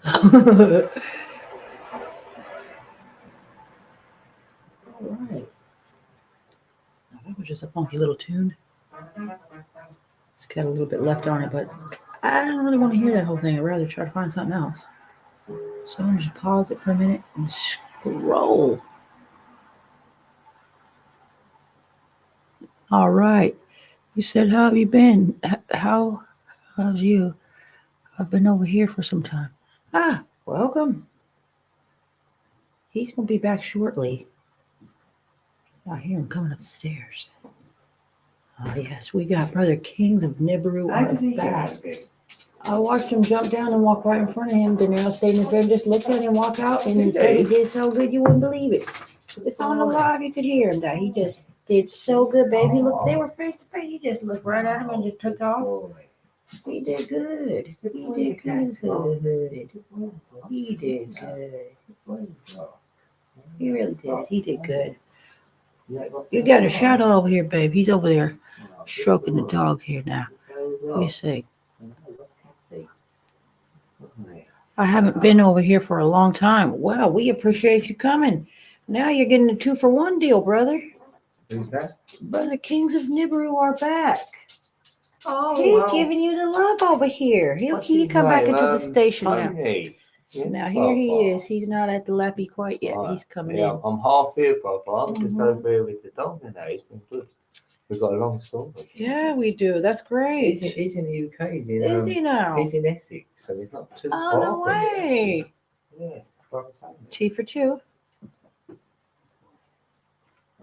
All right. Now, that was just a funky little tune. It's got a little bit left on it, but I don't really want to hear that whole thing. I'd rather try to find something else. So I'm going to just pause it for a minute and scroll. All right. You said, how have you been? How's you? I've been over here for some time. Ah, welcome. He's going to be back shortly. I hear him coming up the stairs. Oh, yes, we got Brother Kings of Nibiru on back. I watched him jump down and walk right in front of him. De Niro stayed in his bed, just looked at him walk out, and he did so good you wouldn't believe it. It's on the live, you could hear him. He just did so good, babe. They were face to face. He just looked right at him and just took off. He did good. He did good. He did good. He really did. He did good. You got a shadow over here, babe. He's over there stroking the dog here now. What do you say? I haven't been over here for a long time. Well, we appreciate you coming. Now you're getting a 2-for-1 deal, brother. Who's that? Brother Kings of Nibiru are back. Oh, He's giving you the love over here. He'll come back into the station now. Yes, now here he is. He's not at the lappy quite yet. He's coming in. I'm half here, Papa. I'm just over here with the dog now. He's been good. We've got a long story. Yeah, we do. That's great. He's in the UK. Is he now? He's in Essex, so he's not too far. Oh, no way. Yeah. 2 for 2.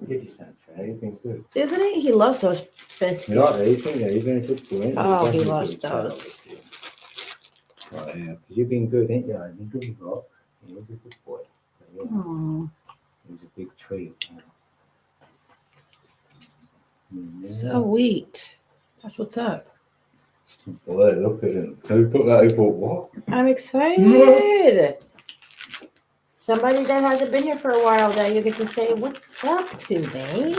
Give you something. He's been good. Isn't he? He loves those biscuits. You like these things? He's been good for him. Oh, he loves those. Right, yeah, because you've been good, ain't you? You've been good, Rock. He was a good boy. So, yeah, Oh, it was a big treat. Yeah. sweet. That's what's up. Boy, look at him. So he put that, he thought, what? I'm excited. Somebody that hasn't been here for a while that you get to say, what's up to, babe?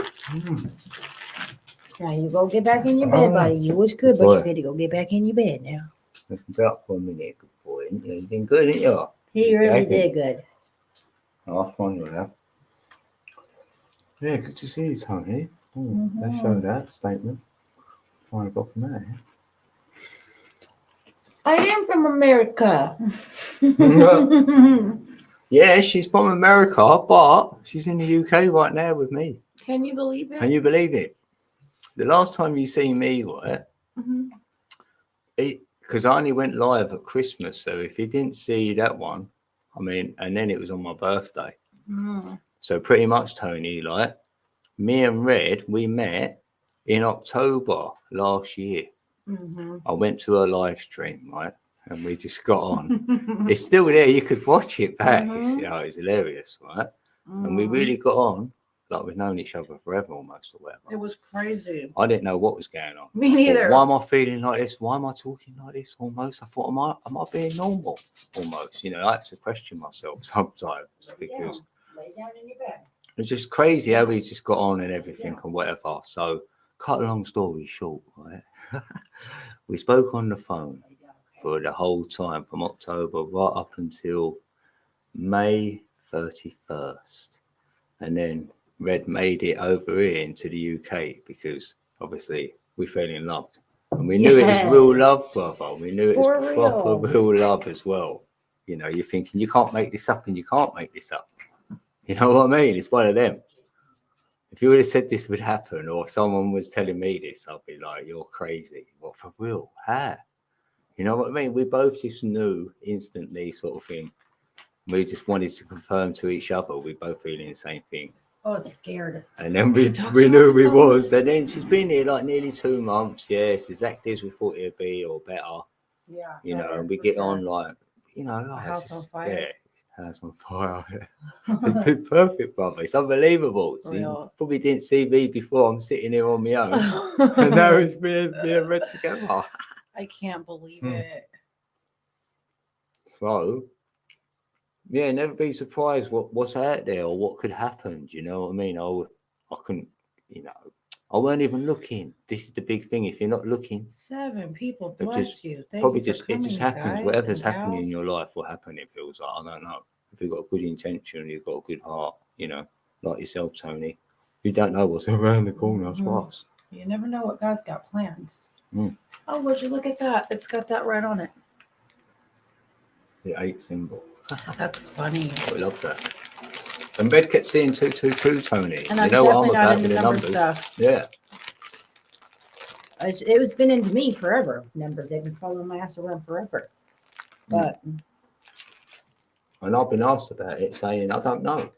Now you go get back in your bed, buddy. You was good, but you got to go get back in your bed now. Let's be up for a minute, good boy. Ain't you? You've been good, ain't you? He really did good. Last one, yeah. Yeah, good to see you, Tony. Let's show that statement. Trying to go from there. I am from America. Yeah, she's from America, but she's in the UK right now with me. Can you believe it? Can you believe it? The last time you see me, right? Because I only went live at Christmas, so if you didn't see that one, I mean, and then it was on my birthday. So pretty much, Tony, like, me and Red, we met in October last year. I went to a live stream, right? And we just got on. It's still there. You could watch it back. It's hilarious, right? And we really got on. Like we've known each other forever almost or whatever. It was crazy. I didn't know what was going on. Me neither. Why am I feeling like this? Why am I talking like this almost? I thought, am I being normal almost? You know, I have to question myself sometimes because lay down in your bed. It's just crazy how we just got on and everything and whatever. So, cut a long story short, right? We spoke on the phone for the whole time from October right up until May 31st. And then Red made it over here into the UK because obviously we fell in love. And we knew it was real love, brother. We knew it was proper real love as well. You know, you're thinking you can't make this up and you can't make this up. You know what I mean? It's one of them. If you would have said this would happen or someone was telling me this, I'd be like, you're crazy. What, for real? How? You know what I mean? We both just knew instantly sort of thing. We just wanted to confirm to each other we both feeling the same thing. I was scared. And then we knew we was. And then she's been here like nearly 2 months. Yes, exactly as we thought it'd be or better. Yeah. You know, and we get on like, you know. House on fire. Yeah, house on fire. It's been perfect, brother. It's unbelievable. So you probably didn't see me before. I'm sitting here on my own. And now it's me and Red together. I can't believe it. So, yeah, never be surprised what's out there or what could happen. Do you know what I mean? I couldn't, you know, I weren't even looking. This is the big thing. If you're not looking, 7 people, bless you. It just happens. Whatever's happening in your life will happen. It feels like, I don't know. If you've got a good intention, you've got a good heart, you know, like yourself, Tony. You don't know what's around the corner. That's fast. You never know what God's got planned. Oh, would you look at that? It's got that right on it. The 8 symbol. That's funny. I love that. And Red kept seeing 222, Tony. And you I'm know what I'm definitely not about into with the number numbers. stuff. Yeah. It was been into me forever. Numbers, they've been following my ass around forever. But and I've been asked about it, saying I don't know.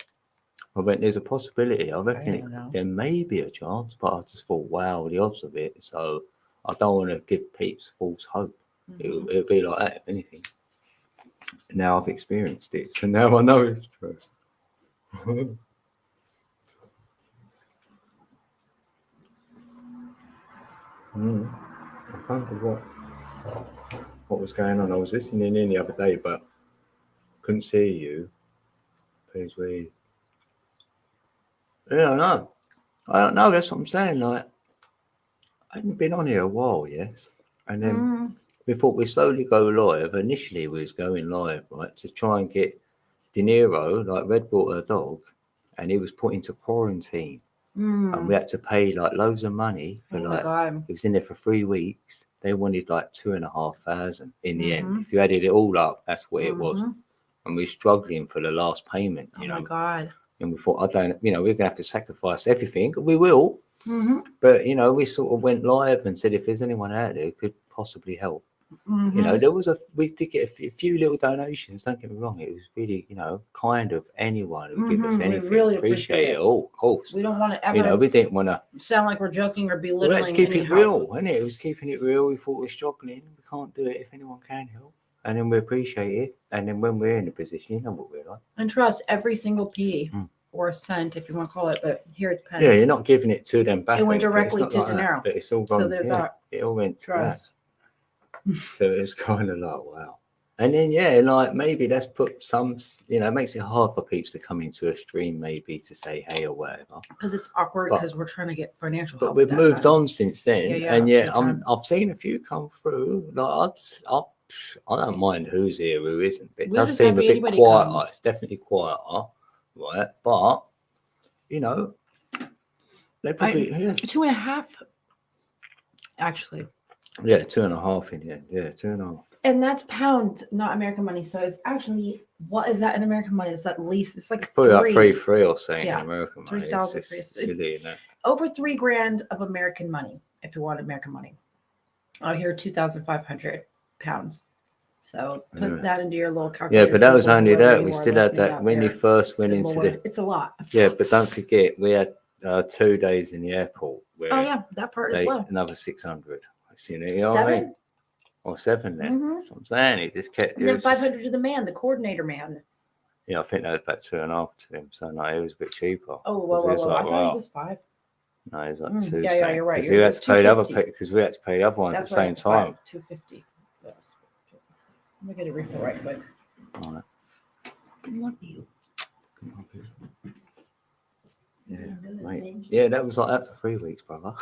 I went, there's a possibility. I reckon there may be a chance, but I just thought, wow, the odds of it. So I don't want to give peeps false hope. It'll be like that, if anything. Now I've experienced it, so now I know it's true. I can't remember what was going on. I was listening in the other day, but couldn't see you. Please read. Yeah, I don't know. That's what I'm saying. Like, I hadn't been on here a while, yes. And then we thought we'd slowly go live. Initially, we was going live, right, to try and get De Niro, like Red brought a dog, and he was put into quarantine. And we had to pay like loads of money for it was in there for 3 weeks. They wanted like 2,500 in the end. If you added it all up, that's what it was. And we were struggling for the last payment, you know. Oh my God. And we thought, we're gonna have to sacrifice everything. We will. But you know, we sort of went live and said if there's anyone out there who could possibly help. You know, we did get a few little donations, don't get me wrong. It was really, you know, kind of anyone who give us anything. We really appreciate it. Oh, of course. We don't want to ever, you know, we didn't want to sound like we're joking or belittling. Let's keep it real, isn't it? It was keeping it real. We thought we're struggling. We can't do it if anyone can help. and then we appreciate it. And then when we're in a position, you know what we're like. And trust every single p Mm. or cent, if you want to call it, but here it's pence. Yeah, you're not giving it to them back. It went or anything. It's directly not to like that, dinero. but it's all So gone. there's Yeah, that it all went to that. trust. So it's kind of like, wow. And then, yeah, like maybe let's put some, you know, it makes it hard for people to come into a stream maybe to say hey or whatever. Because it's awkward But- because we're trying to get financial But help. we've that moved time. on since then. Yeah, And big yeah, time. I've seen a few come through. Like I don't mind who's here, who isn't. But it We're does just seem a happy bit anybody quieter. comes. It's definitely quieter, right? But, you know, they probably, yeah. 2.5. Actually. Yeah, 2.5 in here. Yeah, 2.5. And that's pounds, not American money. So it's actually, what is that in American money? It's at least, it's like Probably like 3. 3 or something Yeah, in American money. 3,000, It's just silly, isn't it? Over $3,000 of American money, if you want American money. Out here, 2,500 pounds. So put Yeah. that into your little calculator. Yeah, but that was people, only whoever that. you We are still had listening that out when you there. first went Good into Lord, the. it's a lot. Yeah, but don't forget, we had 2 days in the airport where Oh yeah, that part as well. another 600. You know what I mean? 7. Or 7 then. Mhm. That's what I'm saying. It just kept. And then 500 to the man, the coordinator man. Yeah, I think that was about 2.5 to him. So no, it was a bit cheaper. Oh, well, It was I like, thought wow. he was 5. No, it was like Mm, 2. yeah, you're right. Because You're we had to pay the other 250. because we had to pay the other ones That's at the same time. 250. Yes. Let me get a refill right quick. All right. I love you. Yeah, mate. Yeah, that was like that for 3 weeks, brother.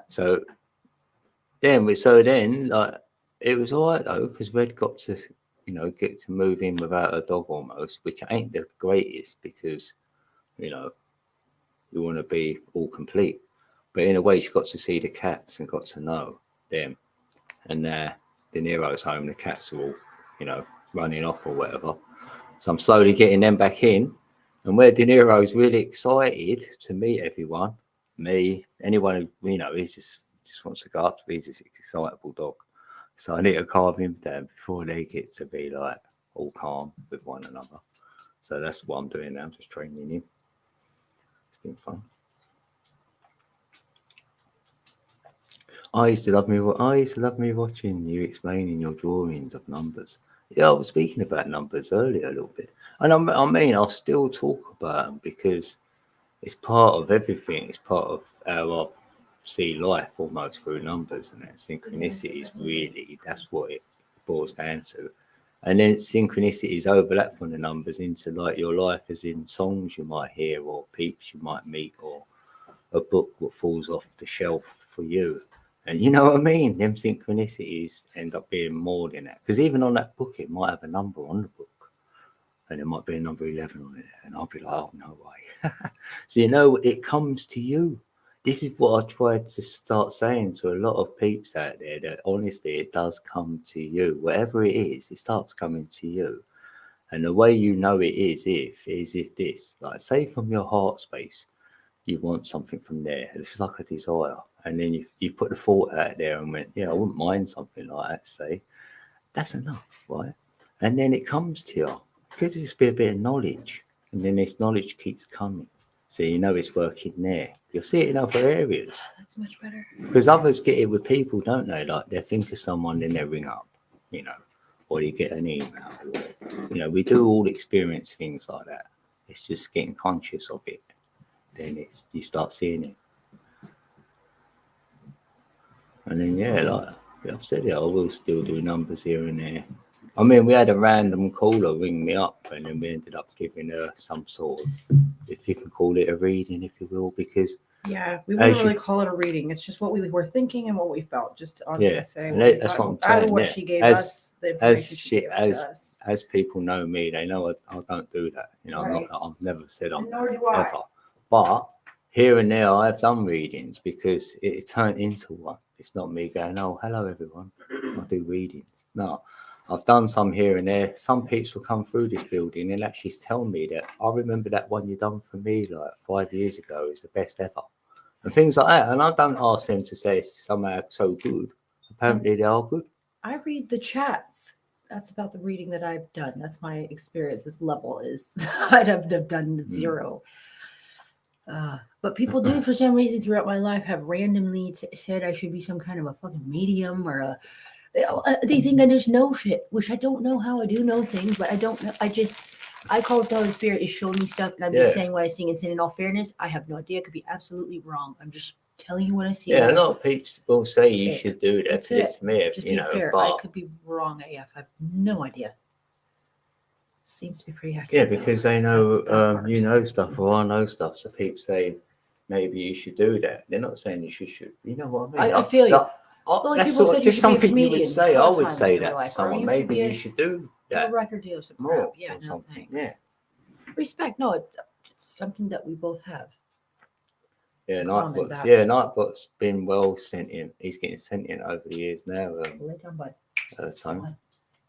So then like it was all right though because Red got to get to move in without a dog almost, which ain't the greatest because you want to be all complete, but in a way she got to see the cats and got to know them, and De Niro's home, the cats are all running off or whatever, so I'm slowly getting them back in, and where De Niro's really excited to meet everyone, anyone who he's just wants to go up to me. He's this excitable dog. So I need to calm him down before they get to be like all calm with one another. So that's what I'm doing now. I'm just training him. It's been fun. I used to love me watching you explaining your drawings of numbers. Yeah, I was speaking about numbers earlier a little bit. And I mean, I'll still talk about them because it's part of everything. It's part of how I see life almost through numbers, and that synchronicities really, that's what it boils down to. And then synchronicities overlap from the numbers into like your life, as in songs you might hear or peeps you might meet or a book that falls off the shelf for you. And you know what I mean? Them synchronicities end up being more than that. Because even on that book, it might have a number on the book. And there might be a number 11 on it. And I'll be like, oh, no way. So, it comes to you. This is what I tried to start saying to a lot of peeps out there, that honestly, it does come to you. Whatever it is, it starts coming to you. And the way you know it is if this, like say from your heart space, you want something from there. It's like a desire. And then you put the thought out there and went, yeah, I wouldn't mind something like that, say. That's enough, right? And then it comes to you. It could just be a bit of knowledge. And then this knowledge keeps coming. So it's working there. You'll see it in other areas. That's much better. Because others get it with people, don't they? Like they think of someone, then they ring up, or you get an email. We do all experience things like that. It's just getting conscious of it. Then you start seeing it. And then, like I've said it, I will still do numbers here and there. I mean, we had a random caller ring me up, and then we ended up giving her some sort of, if you can call it a reading, if you will, because we wouldn't really call it a reading. It's just what we were thinking and what we felt. Just to honestly say, that's what I'm saying. Out of what she gave us, the information she gave to us. As people know me, they know I don't do that. Right. I've never said I'm Nor do I. ever. But here and there, I've done readings because it turned into one. It's not me going, oh, hello everyone, I do readings. No. I've done some here and there. Some peeps will come through this building and actually tell me that I remember that one you done for me like 5 years ago is the best ever. And things like that. And I don't ask them to say it's somehow so good. Apparently they are good. I read the chats. That's about the reading that I've done. That's my experience. This level is, I'd have done 0. But people do, for some reason, throughout my life, have randomly said I should be some kind of a fucking medium or They think I just know shit, which I don't know how I do know things, but I don't know. I call it the Holy Spirit is showing me stuff, and I'm just saying what I see. And saying, in all fairness, I have no idea. It could be absolutely wrong. I'm just telling you what I see. Yeah, a lot of people will say you should do that. That's It's me, just you be know. fair. But I could be wrong AF. I have no idea. Seems to be pretty accurate. yeah, because they know That's that part. you know stuff or I know stuff, so people say maybe you should do that. They're not saying you should. You know what I mean? I feel you. Like, like that's people sort said of you just should be a something you would comedian say. all I the would time, say or that to like, or someone. you should Maybe be you a- should do A that record deal, some more crap. Yeah, or no something. thanks. Yeah. Respect. No, it's something that we both have. Yeah, Common Nightbot's. that. Yeah, Nightbot's been well sent in. He's getting sent in over the years now. Lay down, bud. Time.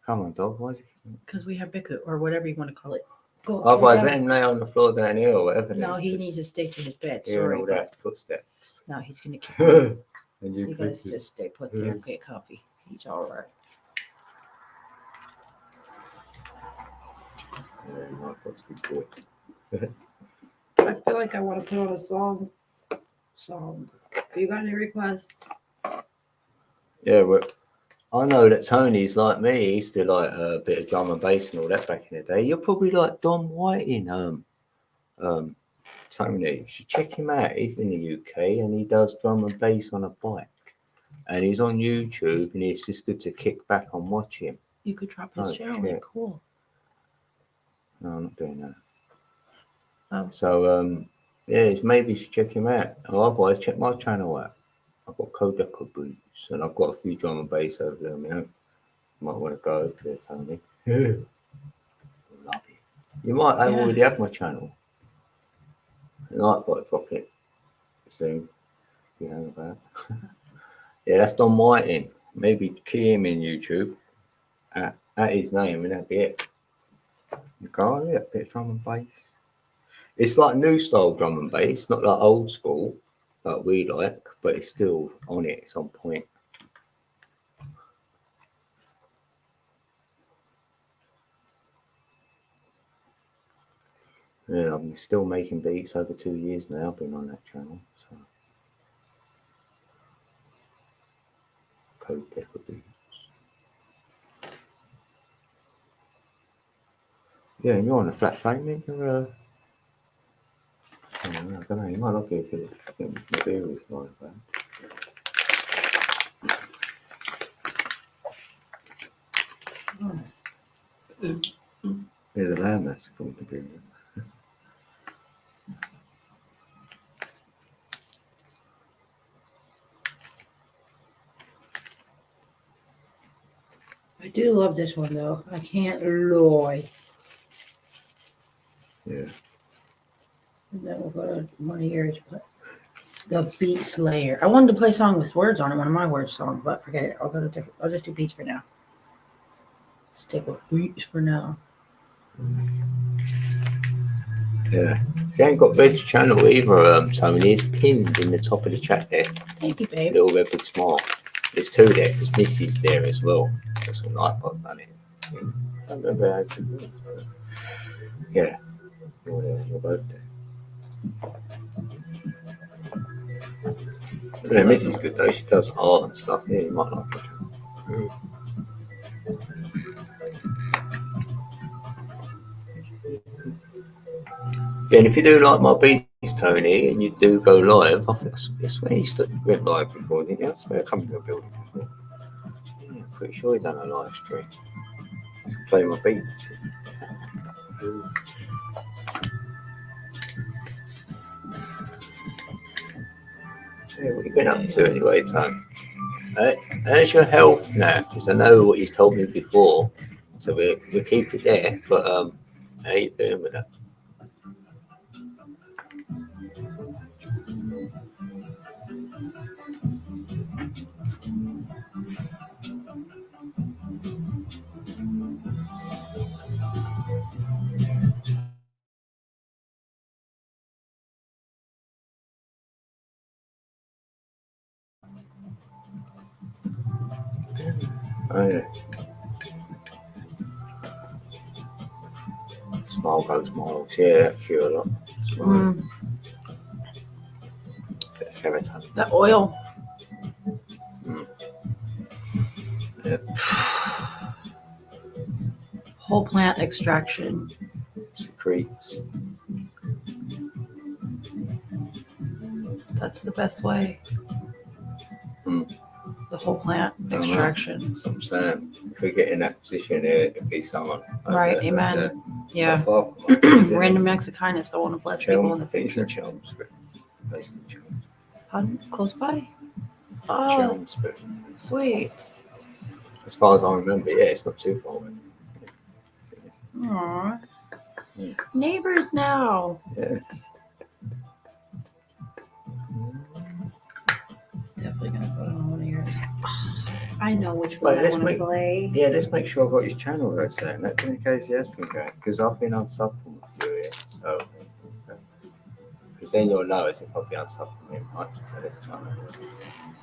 Come on, dog. Why is he? Because we have Biku, or whatever you want to call it. Go, Otherwise, lay let down. him lay on the floor down here or whatever. No, then, he 'cause needs to stay to his bed. hearing Sorry, all but that footsteps. no, he's gonna keep. And You guys just stay put there and get comfy. He's all right. Yeah, Nightbot's a good boy. I feel like I want to put on a song. You got any requests? Yeah, but I know that Tony's like me. He used to like a bit of drum and bass and all that back in the day. You're probably like Don White in Tony. You should check him out. He's in the UK and he does drum and bass on a bike. And he's on YouTube and it's just good to kick back and watch him. You could drop his channel. shit. Cool. No, I'm not doing that. Oh. So yeah, maybe you should check him out. Or otherwise check my channel out. I've got Kodaka boots and I've got a few drum and bass over there, you know. Might want to go over there, Tony. Love it. You might already have my channel. And I've got to drop it soon. You know about. Yeah, that's Don Whiting. Maybe key him in YouTube at his name and that'd be it. You go, oh, yeah, a bit of drum and bass. It's like new style drum and bass, not like old school like we like, but it's still on it. It's on point. Yeah, I'm still making beats over 2 years now. I've been on that channel. So, Code Decker Beats. Yeah, and you're on a flat plane, mate. You're I don't know. You might not be a good materials like that. There's a land that's called the Beer. I do love this one though. I can't lie. Yeah. And then we'll go to one of yours, but the Beat Slayer. I wanted to play a song with words on it, one of my words songs, but forget it. I'll go to different. I'll just do beats for now. Stick with beats for now. Yeah. If you ain't got Red's channel either, Tony, it's pinned in the top of the chat there. Thank you, babe. LittleRedBigSmile. There's two there because Missy's there as well. That's when iPod done it. I don't remember how to do it. Yeah. You're both there. Yeah, Missy's good though. She does art and stuff. Yeah, you might like her. Yeah, and if you do like my beats, Tony, and you do go live, I swear you went live before, didn't you? I swear I come to your building before. Yeah, I'm pretty sure you done a live stream. You can play my beats. Yeah, what you been up to anyway, Tony? How's your health now? Because I know what he's told me before, so we'll keep it there. But how you doing with that? Oh yeah. Smile goes miles. Yeah, that cure a lot. Smile. Bit of serotonin. That oil. Yep. Whole plant extraction. Secretes. That's the best way. The whole plant extraction. So I'm saying, if we get in that position here, it'd be someone. Right, amen. Yeah. Random Random acts of kindness. I want to bless people in the future. Chelmsford. Pardon? Close by? Oh, Chelmsford. sweet. As far as I remember, yeah, it's not too far away. Aww. Yeah. Neighbors now. Yes. Definitely gonna put on one of yours. I know which one Right, I want to play. Yeah, let's make sure I got his channel right saying that in case he has been going, because I've been unsubbed from a few here, so because then you'll know as if I've been unsubbed from him, right? So let's try that.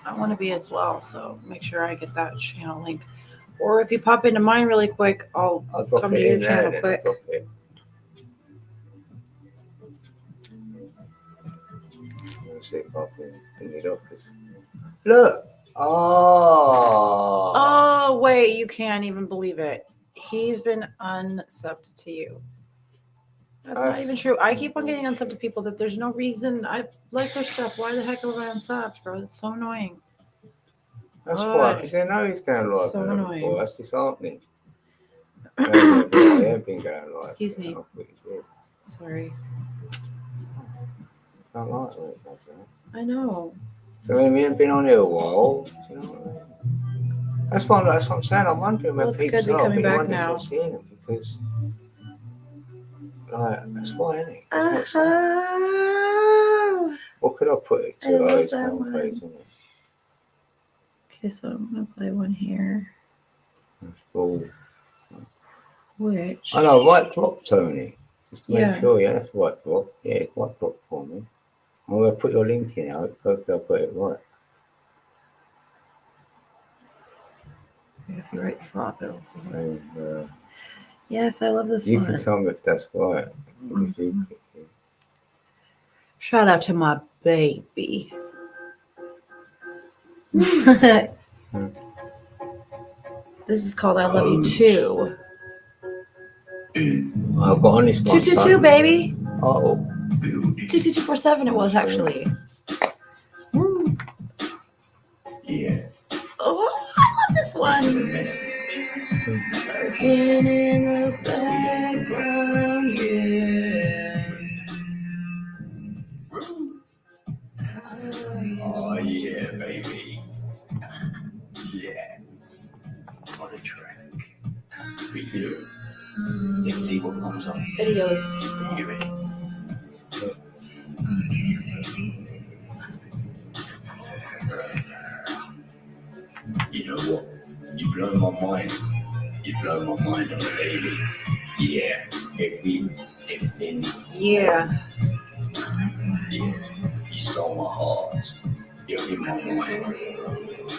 I want to be as well, so make sure I get that channel link. Or if you pop into mine really quick, I'll drop come it to your in channel there, quick. Drop it. Let's see if I can bring it up. Look! Oh! Oh, wait, you can't even believe it. He's been unsubbed to you. That's not even true. I keep on getting unsubbed to people that there's no reason. I like their stuff. Why the heck am I unsubbed, bro? It's so annoying. That's why, because they know he's going live. So annoying. Before. That's disheartening. He ain't been going live. Excuse me. Sorry. I don't like when it does that. I know. So we haven't been on here a while. Do you know what I mean? That's what I'm saying. I'm wondering where people are. Coming back now. Seeing them because, that's why, isn't it? What could I put it to? It's homepage, isn't it? Okay, so I'm gonna play one here. That's cool. Which? I know, white drop, Tony. Just to make sure, that's white drop. Yeah, white drop for me. I'm going to put your link in now. Hopefully I'll put it right. If you write drop it. And, yes, I love this you one. can tell me if that's right. Mm-hmm. Shout out to my baby. This is called I Love You Too. I've got on this one. 222, baby. Oh. 22247 it was actually. Yeah. Oh, I love this one. Working in the background, yeah. Oh yeah, baby. Yeah. On a track. Review. Let's see what comes up. Video is sick. You ready? You know what? You blow my mind. You blow my mind on a daily. Yeah. Everything. Yeah. Yeah. You stole my heart. You're in my mind.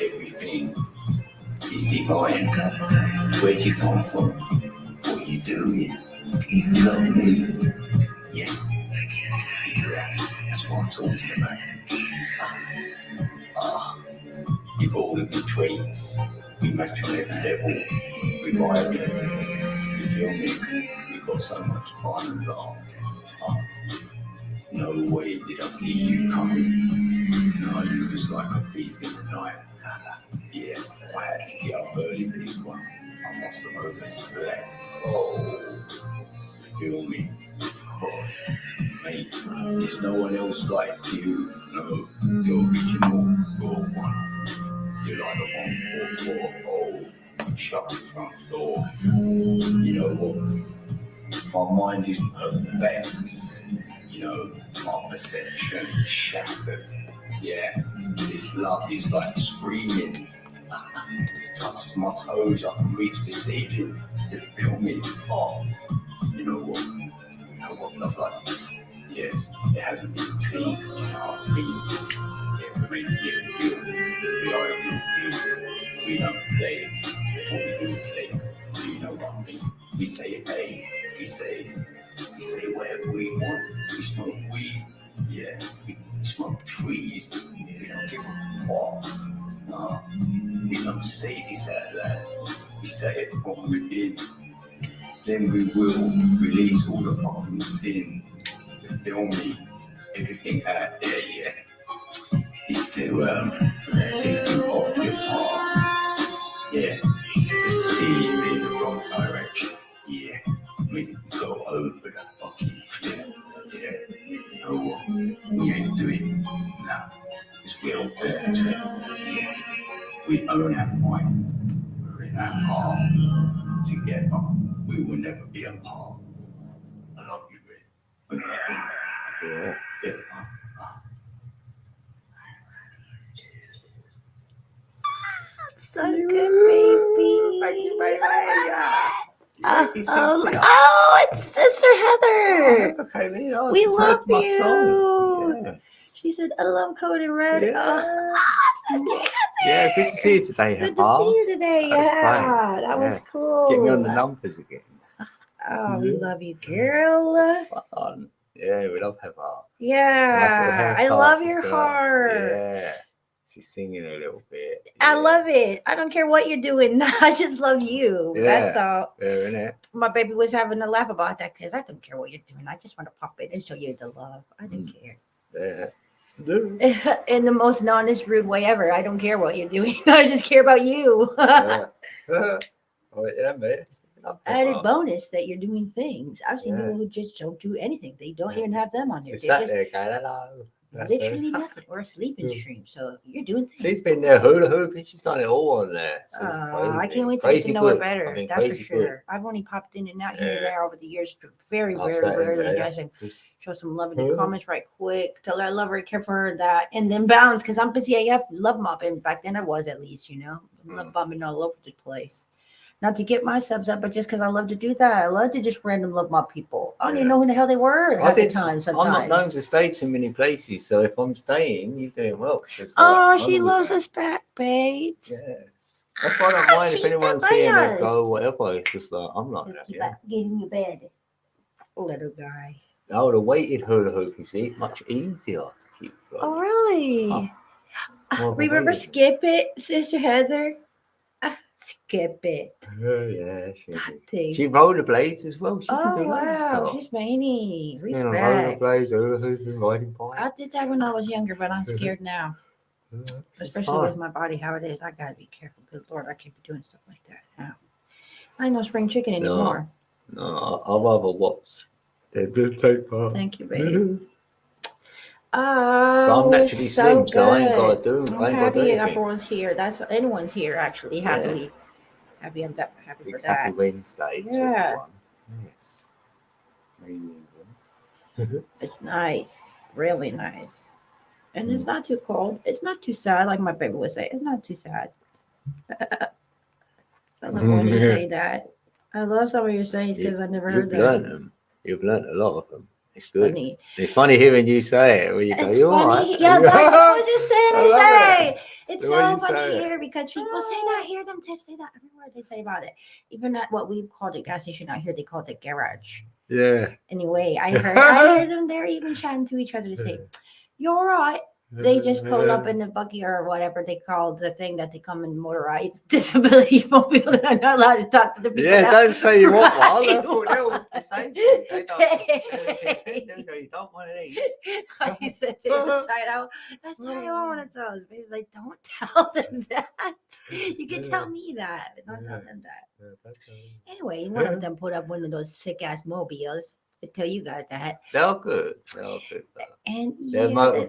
Everything is divine. Where'd you come from? What you doing? You love me. Yeah. That's what I'm talking about. You've all of the traits. We match on every level. We vibe. You feel me? We've got so much fun and laugh. No way did I see you coming. No, you was like a thief in the night. Yeah, I had to get up early for this one. I must have overslept. Oh, you feel me? Oh, mate, there's no one else like you. No, you're original. You're one. You're like a 144. Shut the front door. You know what? My mind is perplexed. You know, my perception is shattered. Yeah, this love is like screaming. Touch my toes, I can reach the ceiling. You feel me? Oh, you know what? You know what love like this? Yes, it hasn't been seen. You know what I mean? Yeah, we make it real. We are a real deal. We don't play. What we do play. Do you know what I mean? We say hey. We say whatever we want. We smoke weed. Yeah, we smoke trees. We don't give a fuck. We don't say this out loud. We say it from within. Then we will release all the fucking sin. Feel me? Everything out there, yeah. It's to take you off your path. Yeah. To steer you in the wrong direction. Yeah. Make you go over the fucking cliff. Yeah. You know what? We ain't doing that. Because we're all there to it. Yeah. We own our mind. We're in our heart. Together. We will never be apart. I love you, Rick. Yeah. Yeah. So good, baby. Thank you, baby. Oh, it's Sister Heather. Okay, you know, We she's love heard my you. song. Yes. She said, I love Code and Red. Yeah. Sister Heather. Yeah, good to see you today, Good to Heather. see you today. That was Yeah, great. that was Yeah. cool. Get me on the numbers again. Oh, we love you, girl. It's fun. Yeah, we love Heather. Nice little Yeah, I haircut love she's your got. heart. Yeah. She's singing a little bit. I love it. I don't care what you're doing. I just love you. That's all. Yeah, innit? My baby was having a laugh about that because I don't care what you're doing. I just want to pop in and show you the love. I don't care. Yeah. In the most honest, rude way ever. I don't care what you're doing. I just care about you. Yeah. Oh, yeah, mate. Added bonus that you're doing things. I've seen Yeah. people who just don't do anything. They don't Yeah, even have them on there. Just They're sat just there going, hello. literally nothing or a sleeping stream. So you're doing things. She's been there hula hooping. She's done it all on there. So it's I crazy. can't wait to get Crazy to know her good. better. I mean, That's for crazy sure. good. I've only popped in and out here and Yeah. there over the years. Very I'll rarely, say, rarely. yeah. Guys, and Just- show some love in the comments right quick. Tell her I love her, care for her, that, and then bounce because I'm busy AF. Love mopping. Back then I was at least, love bombing all over the place. Not to get my subs up, but just because I love to do that. I love to just random love mop people. I don't even know who the hell they were at the time. Sometimes I'm not known to stay too many places, so if I'm staying, you're doing well. Oh, she loves us back, babes. Yes. That's why I don't mind if She's anyone's the seeing best. it go, whatever. It's just like, I'm like that. Get Yeah. in your bed, little guy. I would have weighted hula hoop, you see, much easier to keep floating. Oh, really? More of a Remember weight. Skip It, Sister Heather? Skip It. Yeah, That thing. she rollerblades as well. She can Oh, do loads of wow. stuff. She's many. She's on Respect. rollerblades, hula hooping, riding bike. I did that when I was younger, but I'm scared now. Especially with my body, how it is. I got to be careful. Good Lord, I can't be doing stuff like that now. I ain't no spring chicken anymore. No, I'd rather watch. They did take part. Thank you, baby. But I'm naturally slim, so I ain't got to do. I'm I ain't got to do happy anything. everyone's here. That's anyone's here actually. Happily, happy. I'm happy for Big that. happy Wednesday. to Yeah. everyone. Yes. Amazing. It's nice, really nice, and it's not too cold. It's not too sad, like my baby would say. It's not too sad. I love when you say that. I love some of your sayings because I never heard You've that. learned them. You've learned a lot of them. It's good. Funny. It's funny hearing you say it. When you go, It's you all funny. right? Yeah, that's what I was just saying I to love say. it. It's The way so you funny say it. here because people say that. Hear them say that every word they say about it. Even at what we called it gas station out here, they called it garage. Yeah. Anyway, I heard them there even chatting to each other to say, "You're all right." They just pull up in the buggy or whatever they call the thing that they come in motorized disability mobile. They're not allowed to talk to the people. Yeah, don't say you want one. I Right. thought they're all the same thing. They don't. No, you don't want one of these. I said they were tied out. That's why I want one of those. Baby's like, don't tell them that. You can tell me that, but don't tell them that. Anyway, one of them put up one of those sick ass mobiles. I tell you guys that. They're good. They're good. Though. And They're,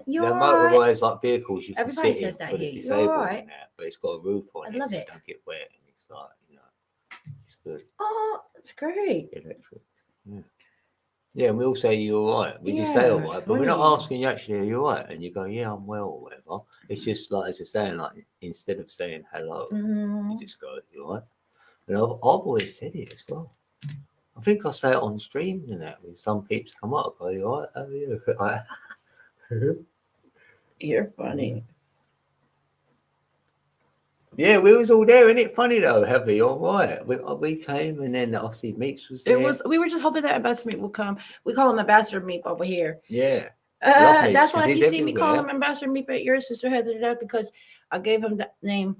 you're they're right. motorized like vehicles you can Everybody sit in says that for the here. You're disabled right. and that, but it's got a roof on I it, love so it. it don't get wet. And it's like, it's good. Oh, it's great. Electric. Yeah. Yeah, and we all say you're all right. We just say all right, but we're not funny. asking you actually, are you all right? And you go, yeah, I'm well, or whatever. It's just like, as I saying, like, instead of saying hello, Mhm. you just go, you all right? And I've always said it as well. I think I say it on stream and that when some peeps come up, I go, you all right? How are you? Like, You're funny. yeah, we was all there, isn't it? Funny though, Heavy, all right. We came and then obviously Meeks was there. We were just hoping that Ambassador Meat will come. We call him Ambassador Meat over here. Yeah. Love Meep, That's why 'cause if he's you see me call everywhere. him Ambassador Meep at your sister Heather, that because I gave him that name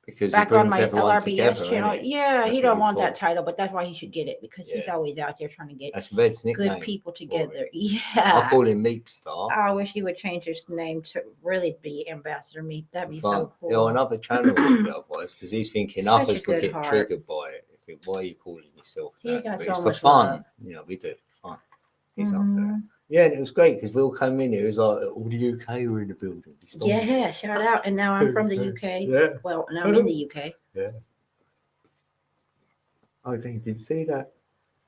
Because he back on brings my everyone LRBS together, channel. innit? Yeah, That's he what don't he want that thought. title, but that's why he should get it because he's Yeah. always out there trying to get That's Red's nickname. good people for it. together. I Yeah. call him Meep Star. I wish he would change his name to really be Ambassador Meep. That'd For be fun. so cool. Yeah, another channel would be otherwise because he's thinking Such a others would good get heart. triggered by it. Why are you calling yourself He that? got But so it's for much fun. love. You know, we do it for fun. He's up there. Mhm. Yeah, and it was great because we all came in here. It was like all the UK were in the building. We stormed it. Yeah, shout out. And now I'm from the UK. Yeah. Well, now I'm in the UK. Yeah. Oh, did you see that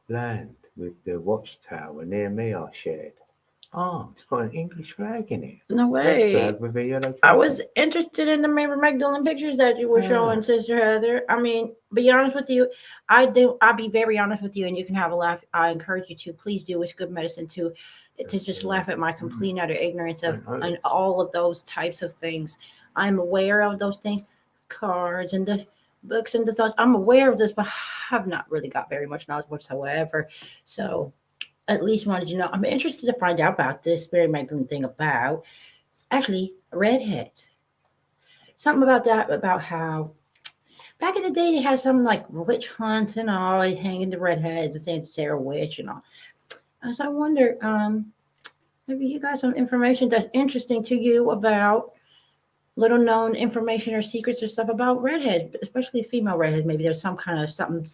land with the watchtower near me I shared? Oh, it's got an English flag in it. No Red way. flag with a yellow I dragon. was interested in the Mary Magdalene pictures that you were showing, Ah. Sister Heather. I mean, be honest with you, I'll be very honest with you, and you can have a laugh. I encourage you to please do. It's good medicine to just laugh at my complete and utter ignorance of and all of those types of things. I'm aware of those things, cards and the books and the thoughts. I'm aware of this, but have not really got very much knowledge whatsoever. So at least wanted you to know. I'm interested to find out about this Mary Magdalene thing about actually redheads. Something about that, about how back in the day they had some like witch hunts and all, they hanging the redheads and saying they're a witch and all. And so I wonder, maybe you got some information that's interesting to you about little known information or secrets or stuff about redheads, especially female redheads. Maybe there's some kind of something.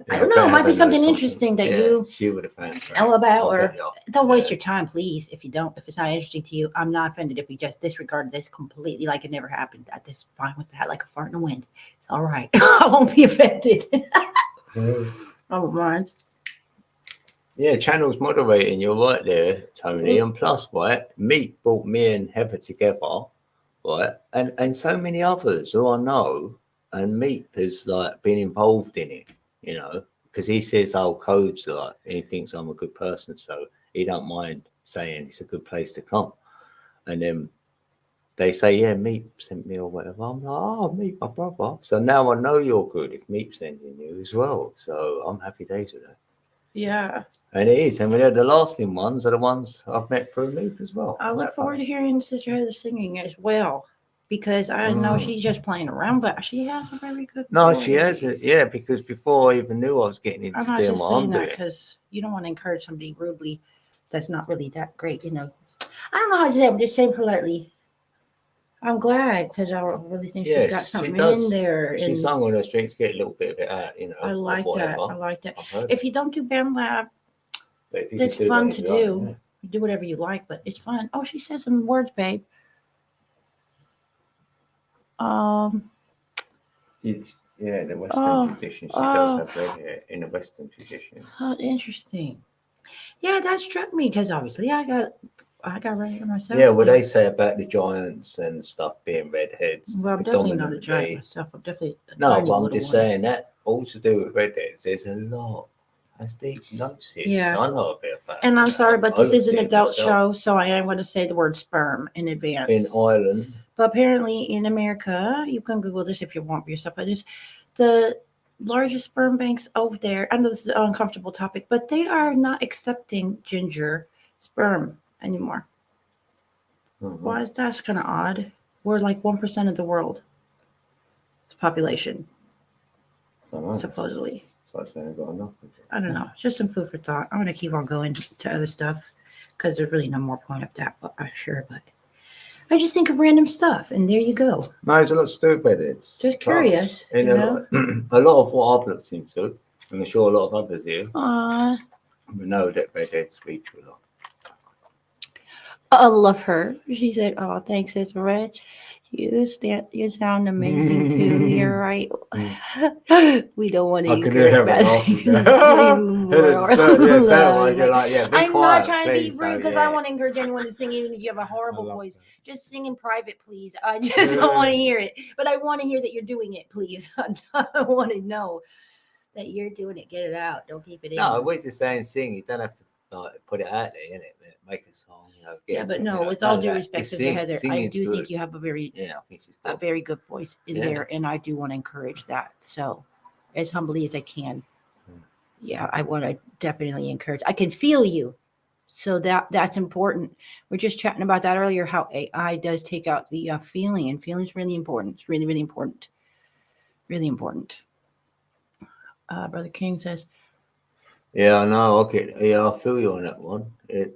I don't know. It might be something interesting that you she would have found know about, I'll or bet you. don't waste Yeah. your time, please. If you don't, if it's not interesting to you, I'm not offended if you just disregard this completely, like it never happened. At this fine with that, like a fart in the wind. It's all right. I won't be offended. I won't mind. Yeah, channels moderating. You're right there, Tony. And plus, right, Meek brought me and Heather together, right, and so many others who I know, and Meek has like been involved in it, you know, because he says our codes like he thinks I'm a good person, so he don't mind saying it's a good place to come, and then they say, yeah, Meek sent me or whatever. I'm like, oh, Meek, my brother. So now I know you're good if Meek's sending you as well. So I'm happy days with that. Yeah. And it is. And the lasting ones are the ones I've met through Meep as well. I look forward to hearing Sister Heather singing as well, because I know she's just playing around, but she has a very good No, voice. she has it. Yeah, because before I even knew I was getting into I'm not doing just what saying I'm that doing. because you don't want to encourage somebody rudely that's not really that great, you know. I don't know how to say it. I'm just saying politely. I'm glad because I really think she's got something in there. She And sung on her string to get a little bit of it out, you know. I like that. I like that. I've heard If you don't do Band Lab, it. it's fun to do. You do whatever you like, but it's fun. Oh, she says some words, babe. Yeah, in the Western tradition, she does have red hair in the Western tradition. Oh, interesting. Yeah, that struck me because obviously I got red hair myself. Yeah, what they say about the giants and stuff being redheads. Well, I'm definitely not a giant myself. I'm definitely no, but I'm just saying that all to do with redheads. There's a lot. That's deep notices. Yeah, I know a bit about. And I'm sorry, but this is an adult show, so I am going to say the word sperm in advance. In Ireland. But apparently in America, you can Google this if you want for yourself, but it's the largest sperm banks over there. I know this is an uncomfortable topic, but they are not accepting ginger sperm anymore. Mm-hmm. Why is that kind of odd? We're like 1% of the world's population, supposedly. So I saying I got enough. I don't know. Just some food for thought. I'm going to keep on going to other stuff because there's really no more point of that, but I'm sure. But I just think of random stuff, and there you go. No, there's a lot to do with redheads. Just curious. And a lot of what I've looked into, and I'm sure a lot of others here, we know that redheads speak to a lot. I love her. She said, "Oh, thanks, it's red. You sound amazing too. You're right. We don't want to encourage bad things anymore. I'm not trying to be rude because I want to encourage anyone to sing, even if you have a horrible voice. Just sing in private, please. I just don't want to hear it, but I want to hear that you're doing it, please. I want to know that you're doing it. Get it out. Don't keep it in. No, we're just saying sing. You don't have to put it out there, innit? Make a song. Yeah, but no, with all due respect, Sister Heather, I do think you have a very, a very good voice in there, and I do want to encourage that. So, as humbly as I can, yeah, I want to definitely encourage. I can feel you. So that's important. We're just chatting about that earlier, how AI does take out the feeling, and feeling's really important. It's really, really important. Really important. Brother King says, Yeah, I know. Okay, yeah, I feel you on that one.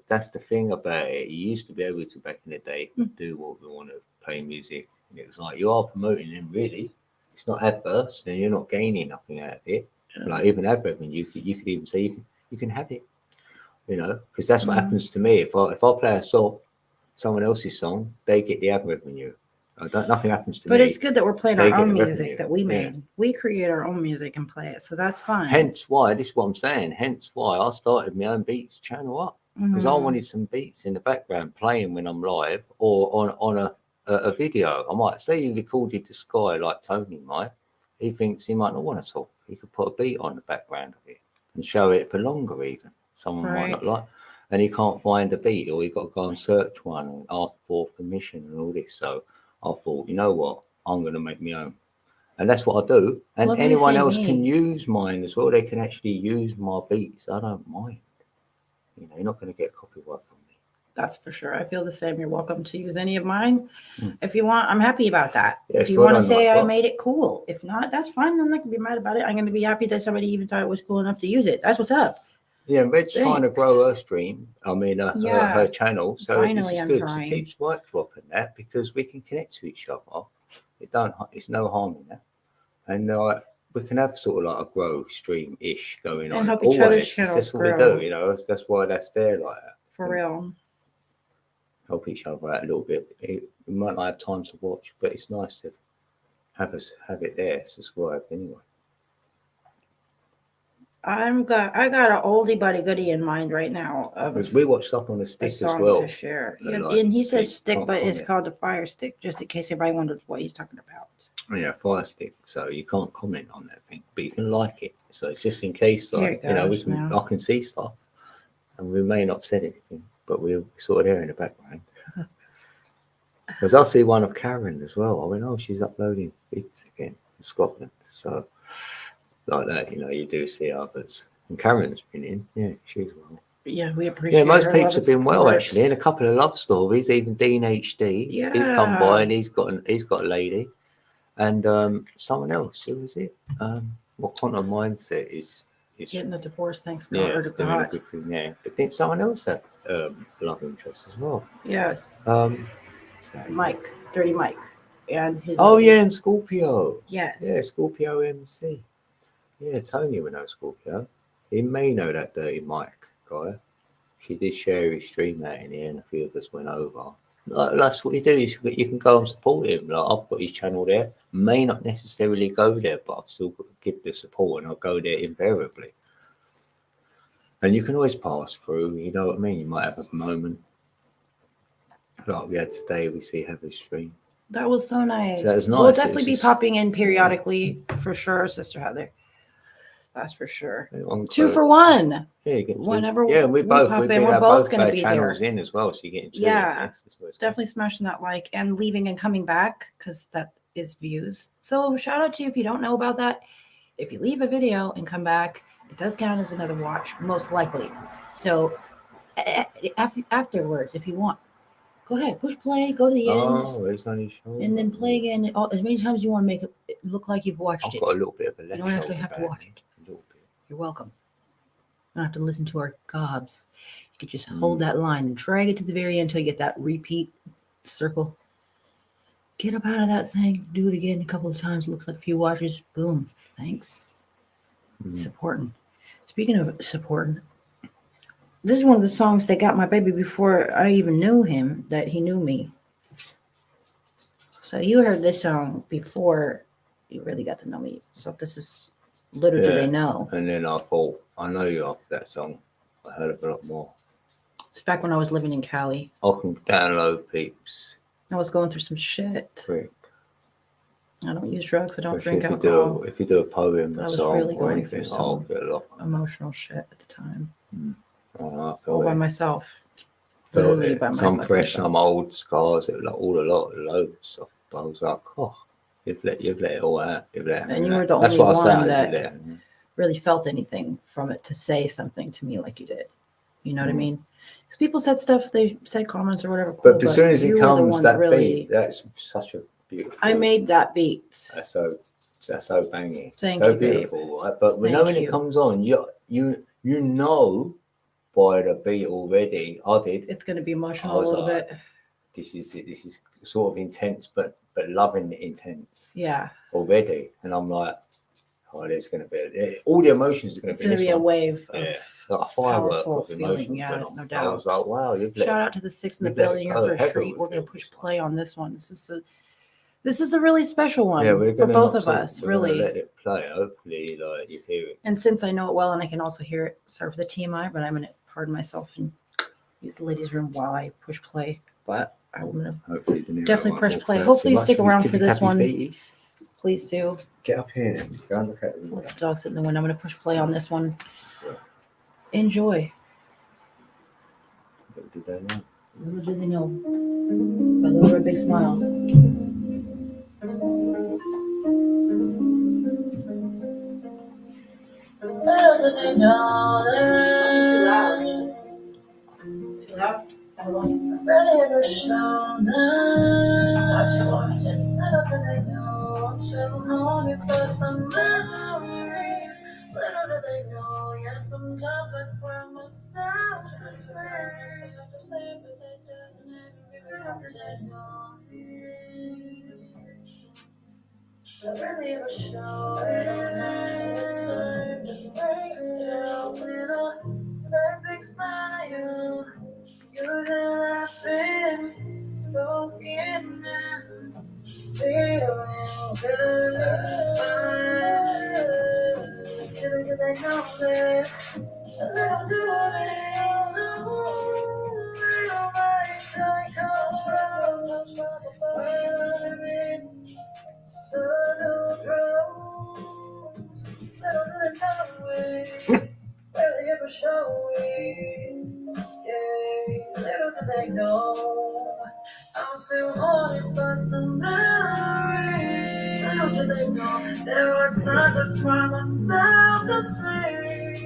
That's the thing about it. You used to be able to back in the day do what we want to play music. And it was like you are promoting them really. It's not adverse, and you're not gaining nothing out of it. Like even ad revenue, you could even say you can have it. You know, because that's what happens to me. If I play a song, someone else's song, they get the ad revenue. Nothing happens to me. but it's good that we're playing They our get own the music revenue. that we Yeah. made. We create our own music and play it, so that's fine. Hence why, this is what I'm saying. Hence why I started my own beats channel up because I wanted some beats in the background playing when I'm live or on a video. I might say he recorded the sky like Tony might. He thinks he might not want to talk. He could put a beat on the background of it and show it for longer even. Someone might not like. And he can't find a beat or he got to go and search one and ask for permission and all this. So I thought, you know what? I'm going to make my own. And that's what I do. And Well, anyone anything else can neat. use mine as well. They can actually use my beats. I don't mind. You know, you're not going to get copyright from me. That's for sure. I feel the same. You're welcome to use any of mine. If you want, I'm happy about that. Yeah, if you want to say I made it cool. If not, that's fine. I'm not going to be mad about it. I'm going to be happy that somebody even thought it was cool enough to use it. That's what's up. Yeah, Red's trying to Thanks. grow her stream. I mean, her channel. So this Finally, is I'm good. trying. She keeps right dropping that because we can connect to each other. It's no harm in that. And we can have sort of like a grow stream ish going on. And help each other's channels That's what grow. we do. You know, that's why that's there like that. For real. Help each other out a little bit. We might not have time to watch, but it's nice to have it there subscribe anyway. I got an oldie but a goodie in mind right now. Because we watch stuff on the stick as well. To share. So Yeah, like, and he so says you stick, can't but it's comment. called the Fire Stick, just in case everybody wonders what he's talking about. Yeah, Fire Stick. So you can't comment on that thing, but you can like it. So just in case, like Here it goes now. I can see stuff, and we may not have said anything, but we're sort of there in the background. Because I see one of Karen as well. I went, oh, she's uploading beats again in Scotland. So like that, you know, you do see others. And Karen's been in, yeah, she's well. Yeah, we appreciate. Yeah, most her peeps love have and been well support. actually, and a couple of love stories. Even Dean HD, he's come by and he's got a lady, and someone else. Who was it? What quantum mindset is getting a divorce? Thanks God. yeah, Or to doing a God. good thing there. But then someone else had love interest as well. Yes. What's that? Mike, Dirty Mike, and his. Oh yeah, and Scorpio. Yes. Yeah, Scorpio MC. Yeah, Tony would know Scorpio. He may know that Dirty Mike guy. She did share his stream out in here, and a few of us went over. That's what you do. You can go and support him. Like I've got his channel there. May not necessarily go there, but I've still got to give the support, and I'll go there invariably. And you can always pass through. You know what I mean? You might have a moment like we had today. We see Heather's stream. That was so nice. So that was nice. We'll definitely be popping in periodically for sure, Sister Heather. That's for sure. 2 for 1. Yeah, you get whenever. Yeah, we both. pop in, We we're have both going to our be channels there. in as well, so you get Yeah, definitely smashing that like and leaving and coming back because that is views. So shout out to you if you don't know about that. If you leave a video and come back, it does count as another watch, most likely. So afterwards, if you want, go ahead, push play, go to the end. Oh, it's only short. And then play again as many times as you want to make it look like you've watched it. I've got a little bit of a left You don't actually shoulder have to band, watch it. A little bit. You're welcome. You don't have to listen to our gobs. You could just hold that line and drag it to the very end until you get that repeat circle. Get up out of that thing. Do it again a couple of times. Looks like a few watches. Boom. Thanks. Supporting. Speaking of supporting, this is one of the songs that got my baby before I even knew him, that he knew me. So you heard this song before you really got to know me. So this is Little Do They Know. And then I thought, I know you after that song. I heard it a lot more. It's back when I was living in Cali. I can download peeps. I was going through some shit. Trick. I don't use drugs. I don't Especially drink alcohol. if you do a poem, I a was song, really or going anything, through I'll some get a lot. emotional shit at the time. I All by myself. felt Literally it. by Some myself. fresh, some old scars. It was like loads of. I was like, oh, you've let it all out. And you were the That's only what I one said, that really felt anything from it to say something to me like you did. You know what I mean? Because people said stuff, they said comments or whatever. But as soon as it you were the comes, one that really. beat, that's such a beautiful. I made that beat. That's so banging. Thank so you, babe. beautiful, right? But we know Thank when you. it comes on, you know by the beat already. I did. It's going to be I emotional a was little like, bit. This is sort of intense, but loving it intense Yeah. already. And I'm like, oh, there's going to be all the emotions are going It's to be. going to be a wave Yeah, of like a firework powerful of emotions. feeling. Yeah, went on. no I doubt. was like, wow, you've let Shout out to the 6 in the you've let it building. You're go for a heavy treat. with We're going it. to push play on this one. This is a really special one Yeah, we're for gonna both not of talk- us, we're gonna really. let it play. Hopefully, like you hear it. And since I know it well and I can also hear it, sorry for the TMI, but I'm going to pardon myself and use the ladies' room while I push play. But I'm going to Hopefully, De Niro definitely won't press walk play. out Hopefully too you much stick with his around for this tippy-tappy one. feeties. Please do. Get up here then. Go and look at it. Let the dog sit in the window. I'm going to push play on this one. Yeah. Enjoy. What did they know? Little do they know. By Little Red Big Smile. Little do they know that. Too loud? Really ever shown them. Little do they know I'm still hungry for some memories. Little do they know, yeah, sometimes I cry myself to sleep. But that doesn't ever do they know. I really ever show time to break down little red big smile. You're laughing, broken and feeling good. Little do they know that, little do they know, little my comes from when I'm in the rose. Little do they know it, barely ever show it. Yeah, little do they know I'm still haunted by some memories. Little do they know there are times I cry myself to sleep.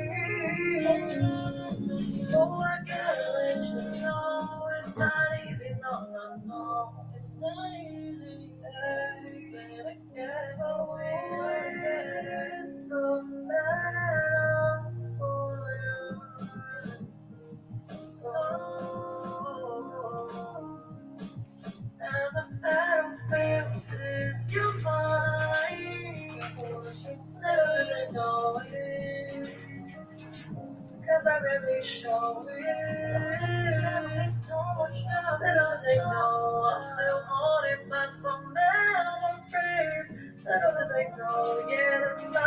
Oh, I gotta let you know it's not easy, no, it's not easy. Better get away. It's so bad for you. And the battlefield is your mind. She's never knowing, 'cause I really show it. Little they know I'm still haunted by some memories. Little do they know, yeah, there's times I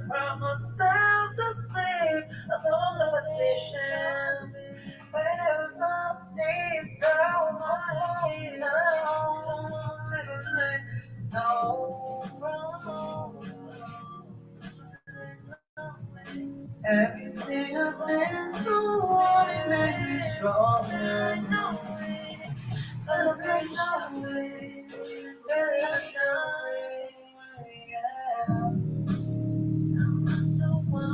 cry myself to sleep. A solo position. Where's up, knees down, my feet down. Little do they know. Everything I've been through, only made me stronger. But they know it, really show it. Yeah.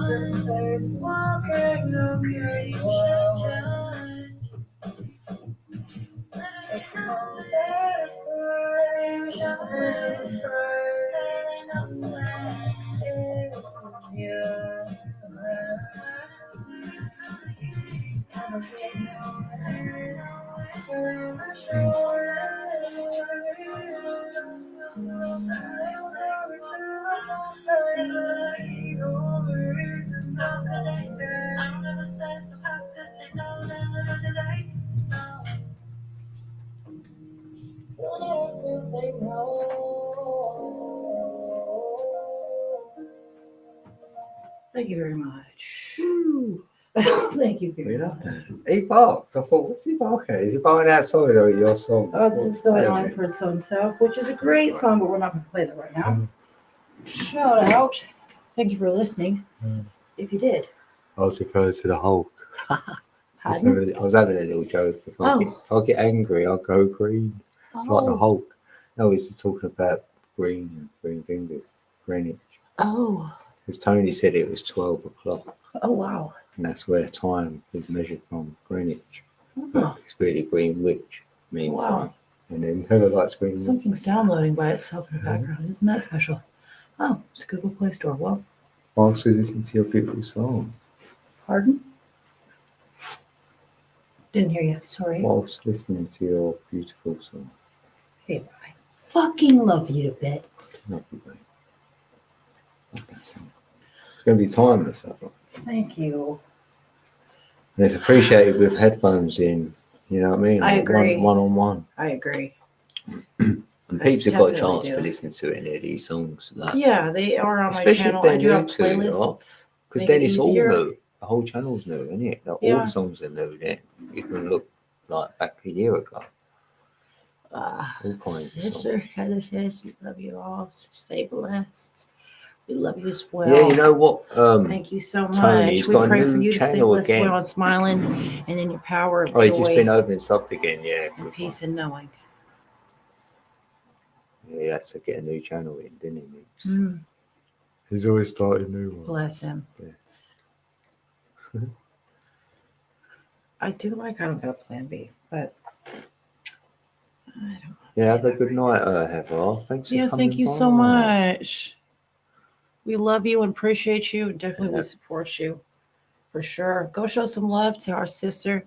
This faith walking location. It comes at a price, and price. It was your last I'll never say so. How could they know that? Little do they know? Little do they know. Thank you very much. Thank you very much. He barked. I thought, what's he barking at? Is he barking outside or at your song? Oh, this is going on for its own self, which is a great song, but we're not going to play that right now. Shout out. Thank you for listening. If you did. I was referring to the Hulk. I Pardon? was having a little joke. If I get angry, I'll go green. Like the Hulk. No, he's just talking about green fingers. Greenwich. Oh. Because Tony said it was 12 o'clock. Oh, wow. And that's where time is measured from, Greenwich. Oh, It's really green witch means wow. and then Heather likes green witch. Something's downloading by itself in the background. Isn't that special? Oh, it's a Google Play Store. Well, Whilst we listen to your beautiful song. pardon? Didn't hear you. Sorry. Whilst listening to your beautiful song. Hey, I fucking love you to bits. Love you, babe. Love that song. It's going to be timeless, that one. Thank you. And it's appreciated with headphones in, you know what I mean? I Like agree. One-on-one. I agree. And I peeps have got a definitely chance do. to listen to it and hear these songs. Like, Yeah, they are on my especially if channel. they're I do new have to it, playlists. because Make then it it's all easier. new. The whole channel's new, isn't it? Like, all Yeah. the songs are new then. You can look like back a year ago. All kinds of Sister Heather says, love you all. Stay blessed. We love you as well. Yeah, you know what? Thank you so much. Tony's We got a pray for new you to stay channel blessed, again. well, and smiling, and in your power of Oh, he's just been joy open subbed again, yeah. and Good peace one. and knowing. Yeah, he had to get a new channel in, didn't he, Meeks? Mm, He's always starting new ones. bless him. Yes. I do like I don't got a plan B, but I don't. Yeah, have a good night, Heather. Thanks for Yeah, coming thank you so by. much. We love you and appreciate you, and definitely Yeah. we support you for sure. Go show some love to our sister.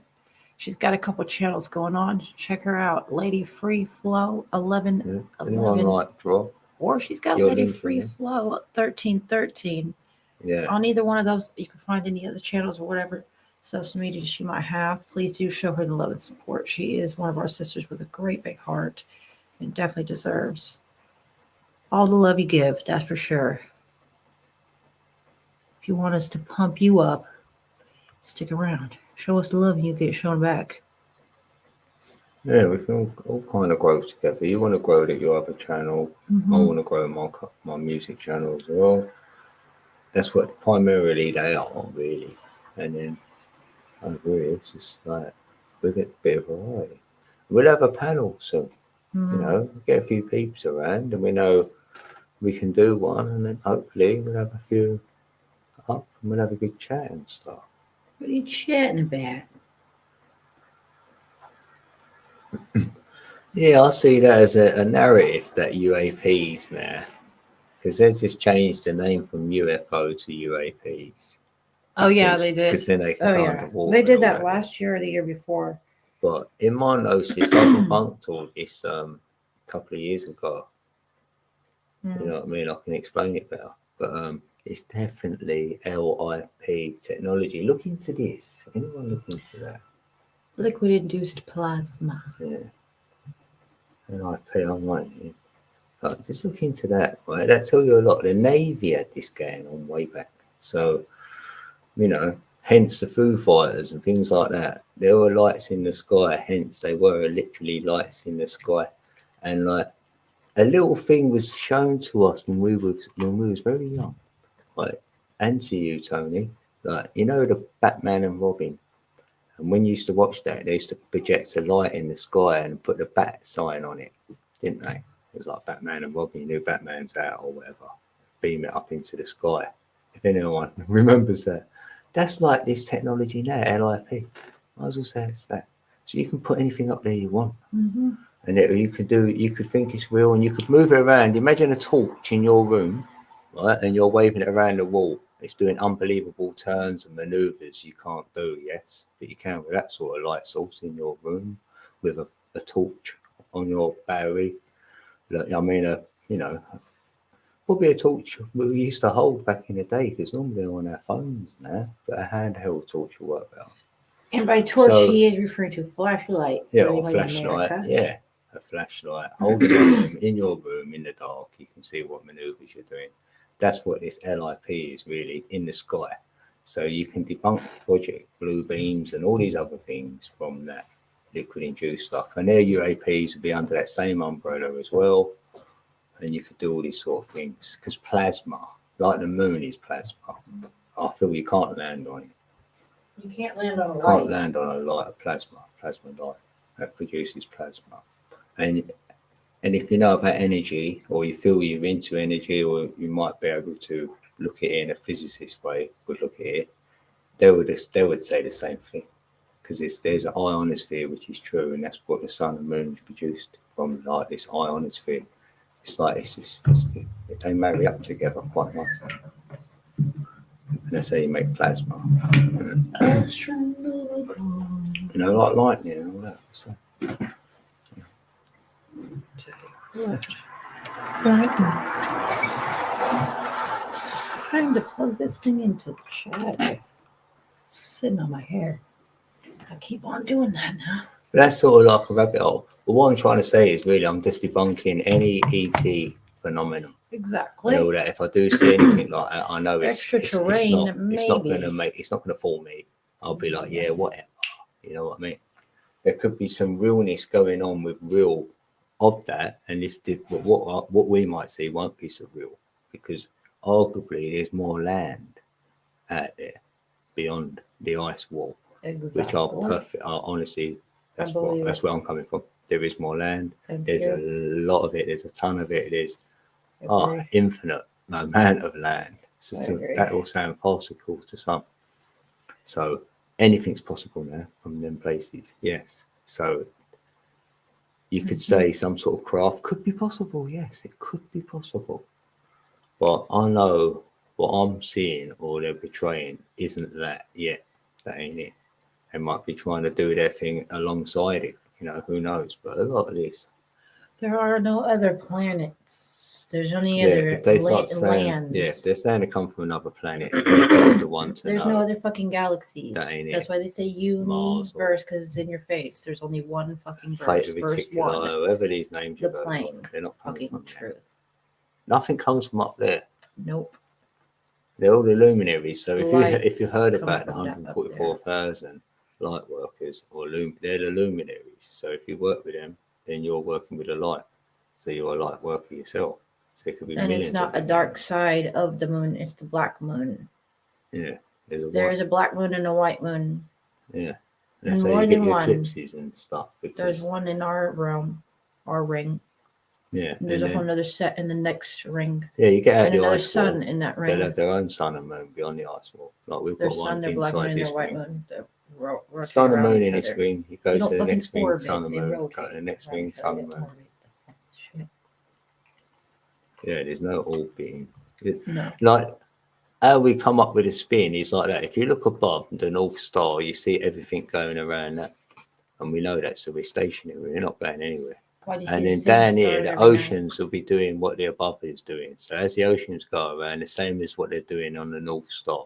She's got a couple channels going on. Check her out, Lady Free Flow 11. Yeah. Anyone 11. like drop? Or she's got Your Lady link in Free there. Flow 1313. Yeah. On either one of those, you can find any other channels or whatever social media she might have. Please do show her the love and support. She is one of our sisters with a great big heart and definitely deserves all the love you give, that's for sure. If you want us to pump you up, stick around. Show us the love and you get shown back. Yeah, we can all kind of grow together. You want to grow at your other channel. I want to grow my music channel as well. That's what primarily they are, really. And then over here, it's just like we get a bit of variety. We'll have a panel soon, you know, get a few peeps around, and we know we can do one, and then hopefully we'll have a few up, and we'll have a good chat and stuff. What are you chatting about? Yeah, I see that as a narrative that UAPs now, because they just changed the name from UFO to UAPs. Oh yeah, they did. Because then they can Oh go yeah, underwater. they did and all that last year or the year before. But in my gnosis, I debunked all this a couple of years ago. You know what I mean? I can explain it better. But it's definitely LIP technology. Look into this. Anyone look into that? Liquid induced plasma. Yeah. LIP, I'm right here. Like, just look into that, right? That tell you a lot. The Navy had this going on way back. So, you know, hence the Foo Fighters and things like that. There were lights in the sky, hence they were literally lights in the sky. And like a little thing was shown to us when we was very young. Like, and to you, Tony, like, you know, the Batman and Robin. And when you used to watch that, they used to project a light in the sky and put the bat sign on it, didn't they? It was like Batman and Robin, you knew Batman's out or whatever. Beam it up into the sky. If anyone remembers that. That's like this technology now, LIP. Might as well say it's that. So you can put anything up there you want. Mm-hmm. And you could think it's real and you could move it around. Imagine a torch in your room, right? And you're waving it around the wall. It's doing unbelievable turns and maneuvers you can't do, yes. But you can with that sort of light source in your room with a torch on your battery. Like, I mean, you know, probably a torch we used to hold back in the day because normally they're on our phones now, but a handheld torch will work better. And by torch, So- he is referring to flashlight. Yeah, for or anybody in flashlight. America. Yeah, a flashlight. Hold it on in your room in the dark. You can see what maneuvers you're doing. That's what this LIP is really in the sky. So you can debunk Project Blue Beams and all these other things from that liquid induced stuff. And their UAPs would be under that same umbrella as well. And you could do all these sort of things. Because plasma, like the moon is plasma. I feel you can't land on it. You can't land on a Can't light. land on a light of plasma light that produces plasma. And if you know about energy, or you feel you're into energy, or you might be able to look at it in a physicist way, would look at it, they would say the same thing. because there's an ionosphere, which is true, and that's what the sun and moon is produced from, like this ionosphere. It's like they marry up together quite nicely, and that's how you make plasma. You know, like lightning and all that. So. It's time to plug this thing into the chat. It's sitting on my hair. I keep on doing that now. But that's sort of like a rabbit hole. But what I'm trying to say is really, I'm just debunking any ET phenomenon. Exactly. And all that. If I do see anything like that, I know it's not going to fool me. I'll be like, yeah, whatever. You know what I mean? There could be some realness going on with real of that, and what we might see won't be so real, because arguably there's more land out there beyond the ice wall, which are perfect. Honestly, that's where I'm coming from. There is more land. There's a lot of it. There's a ton of it. There's infinite amount of land. So that will sound farcical to some. So anything's possible now from them places. Yes. So you could say some sort of craft could be possible. Yes, it could be possible. But I know what I'm seeing or they're portraying isn't that yet. That ain't it. They might be trying to do their thing alongside it. You know, who knows? But a lot of this. There are no other planets. There's only other lands. Yeah, they're saying they come from another planet. That's the one to There's know. no other fucking galaxies. That's why they say universe, because it's in your face. There's only one fucking verse. Verse one. Whoever these names the plane. They're not coming from truth. There. Nothing comes from up there. Nope. They're all the luminaries. So if you heard about the 144,000 light workers, they're the luminaries. So if you work with them, then you're working with a light. So you're a light worker yourself. So it could be and it's not a dark side of the moon, it's the black moon. Yeah. There's a black moon and a white moon. Yeah. And that's how you get your eclipses and stuff. There's one in our realm, our ring. Yeah. And there's a whole other set in the next ring. Yeah, you get out and the another ice sun wall. in that ring. They'll have their own sun and moon beyond the ice wall. Like we've got one inside this ring. Sun and moon in this ring. You go to the next ring, sun and moon. Go to the next ring, sun and moon. Yeah, there's no orbiting. No. Like how we come up with a spin is like that. If you look above the North Star, you see everything going around that, and we know that. So we're stationary. We're not going anywhere. And then down here, the oceans will be doing what the above is doing. So as the oceans go around, the same as what they're doing on the North Star.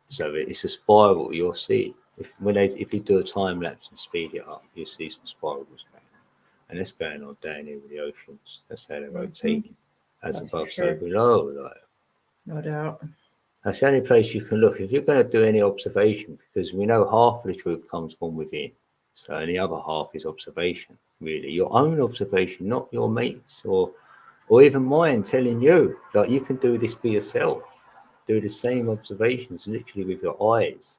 So it's a spiral. You'll see if you do a time lapse and speed it up, you'll see some spirals going on, and that's going on down here with the oceans. That's how they're rotating. As above, so below, like. No doubt. That's the only place you can look if you're going to do any observation, because we know half of the truth comes from within. So and the other half is observation, really. Your own observation, not your mates or even mine telling you. Like you can do this for yourself. Do the same observations literally with your eyes.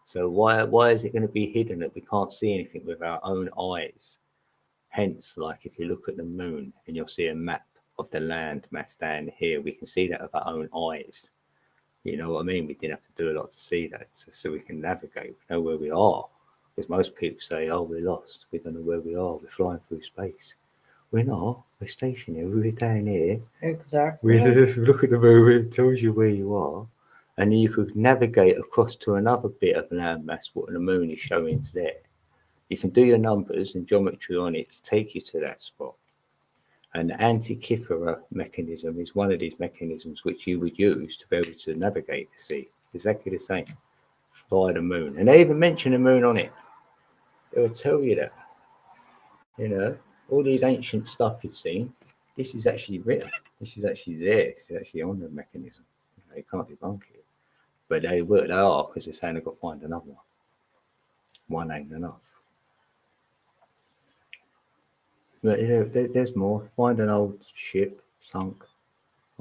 So why is it going to be hidden that we can't see anything with our own eyes? Hence, like if you look at the moon and you'll see a map of the land mass down here, we can see that with our own eyes. You know what I mean? We didn't have to do a lot to see that, so we can navigate. We know where we are. Because most people say, "Oh, we're lost. We don't know where we are. We're flying through space." We're not. We're stationary. We're down here. Exactly. Look at the moon. It tells you where you are, and then you could navigate across to another bit of landmass. What the moon is showing is there. You can do your numbers and geometry on it to take you to that spot. And the Antikythera mechanism is one of these mechanisms which you would use to be able to navigate the sea. Exactly the same via the moon. And they even mention the moon on it. They will tell you that. You know, all these ancient stuff you've seen, this is actually written. This is actually there. This is actually on the mechanism. You know, you can't debunk it. But they are, because they're saying they've got to find another one. One ain't enough. But you know, there's more. Find an old ship sunk,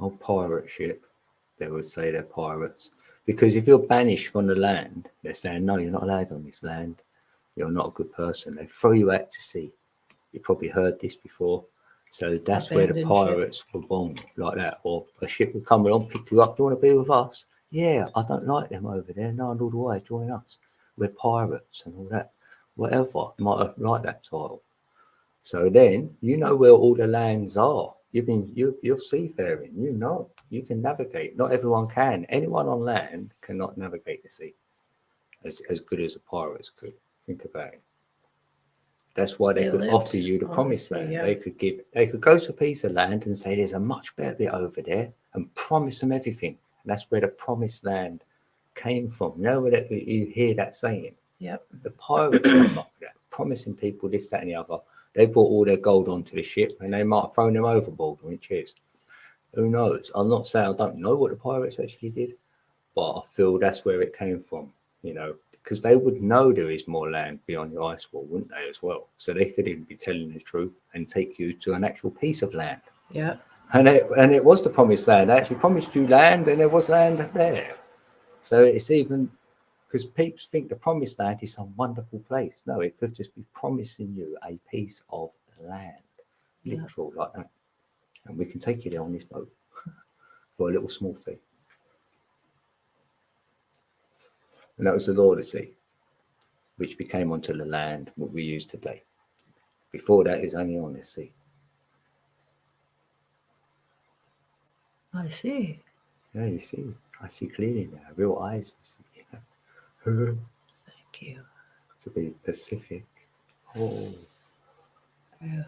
old pirate ship. They would say they're pirates. Because if you're banished from the land, they're saying, no, you're not allowed on this land. You're not a good person. They throw you out to sea. You probably heard this before. So that's where the pirates were born, like that. Or a ship would come along, pick you up. Do you want to be with us? Yeah, I don't like them over there. No, all the way, join us. We're pirates and all that. whatever. Might have liked that title. So then you know where all the lands are. You're seafaring. You know you can navigate. Not everyone can. Anyone on land cannot navigate the sea as good as the pirates could. Think about it. That's why they could offer you the promised land. Yeah. They could go to a piece of land and say there's a much better bit over there and promise them everything. And that's where the promised land came from. You know where that you hear that saying? Yep. The pirates came up with that, promising people this, that, and the other. They brought all their gold onto the ship and they might have thrown them overboard, which is, who knows? I'm not saying I don't know what the pirates actually did, but I feel that's where it came from, you know, because they would know there is more land beyond the ice wall, wouldn't they, as well? So they could even be telling the truth and take you to an actual piece of land. Yeah. And it was the promised land. They actually promised you land and there was land there. So it's even, because people think the promised land is some wonderful place. No, it could just be promising you a piece of land, literal like that. And we can take you there on this boat for a little small fee. And that was the law of the sea, which became onto the land what we use today. Before that, is only on the sea. I see. Yeah, you see, I see clearly now. Real eyes to see. Thank you. To be Pacific. Oh. Yeah.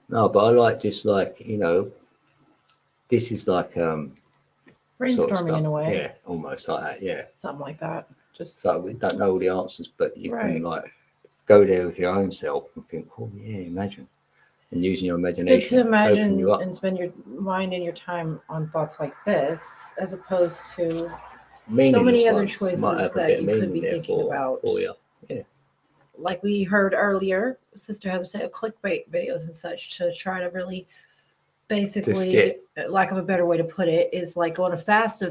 No, but I like just like, you know, this is like Brainstorming sort of stuff. in a way. Yeah, almost like that, yeah. Something like that. Just So we don't know all the answers, but you Right. can like go there with your own self and think, oh yeah, imagine. And using your it's imagination. good to it's opening imagine you up. and spend your mind and your time on thoughts like this, as opposed to so Meaningless many other ones choices might have a that bit of you could meaning be there thinking about. for you. Yeah. Like we heard earlier, Sister Heather said, clickbait videos and such to try to really basically, lack of a better way to put it, is like going to fast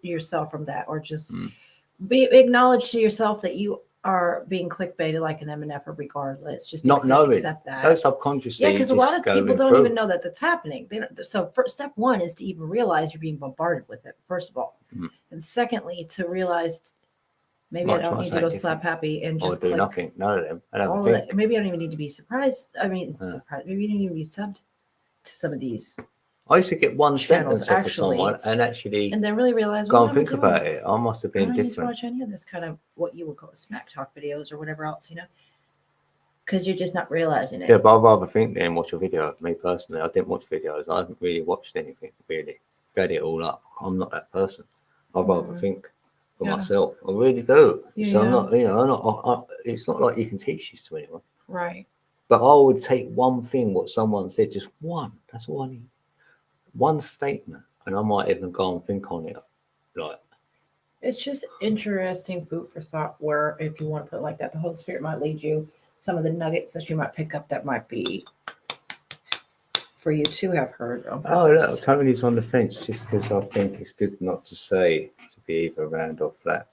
yourself from that, or just be acknowledge to yourself that you are being clickbaited like an MNF regardless. Just Not knowing. accept that. No, subconsciously. Yeah, because a lot of people going don't through. even know that that's happening. They don't, so first, step one is to even realize you're being bombarded with it, first of all. And secondly, to realize maybe Might I don't try need to something go different. slap happy and Or just do click nothing. None of them. I don't all think. that. Maybe I don't even need to be surprised. I mean, surprised. Maybe you don't even be subbed to some of these. I used to get one channels, sentence off of actually, someone and actually and then really realize, go what and am I think doing? about it. I must have I been don't need to different. watch any of this kind of what you would call smack talk videos or whatever else, you know, because you're just not realizing it. Yeah, but I'd rather think than watch a video. Me personally, I didn't watch videos. I haven't really watched anything, really. Get it all up. I'm not that person. I'd rather think for myself. I really do. So I'm not, you know, it's not like you can teach this to anyone. Right. But I would take one thing, what someone said, just one. That's all I need. One statement. And I might even go and think on it. Like, it's just interesting food for thought, where if you want to put it like that, the Holy Spirit might lead you some of the nuggets that you might pick up that might be for you to have heard. Oh, no, Tony's on the fence just because I think it's good not to say to be either round or flat.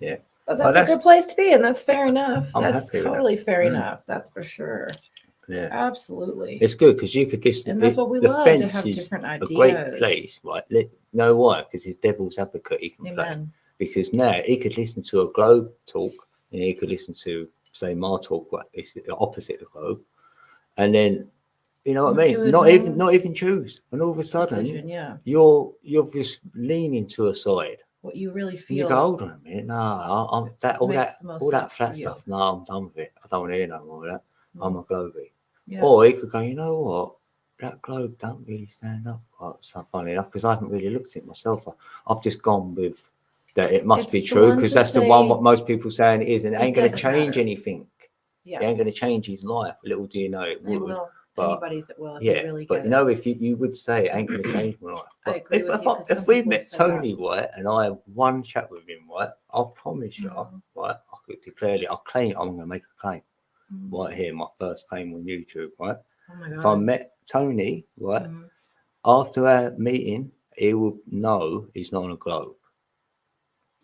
Yeah. But that's a good place to be, and that's fair enough. I'm That's happy with totally that. fair enough. That's for sure. Yeah. Absolutely. It's good because you could listen. And that's what we the love, to fence have is different a ideas. great place, right? Know why? Because he's devil's advocate. He can play. Amen. Because now he could listen to a globe talk, and he could listen to, say, my talk, but it's the opposite of the globe, and then, you know what I mean? Not even choose, and all of a sudden, decision, you're just leaning to a side. What you really And feel. you go, hold on a minute, no, all that flat to you. stuff. No, I'm done with it. I don't want to hear no more of that. I'm a globey. Yeah. Or he could go, you know what? That globe don't really stand up. Well, it's not funny enough because I haven't really looked at it myself. I've just gone with that it must be true because that's the one what most people saying it is, and it ain't going to change anything. Yeah. It ain't going to change his life. Little do you know it would. It will. But, anybody's it will. If yeah, you really but you know, if you would say it ain't going to change my life. I But agree with you, 'cause if some we people met say Tony, right, and I have one chat with him, right, I promise you, right, I could declare it. I'll claim. I'm going to make a claim right here. My first claim on YouTube, right. Oh my God. If I met Tony, right, after our meeting, he will know he's not on a globe.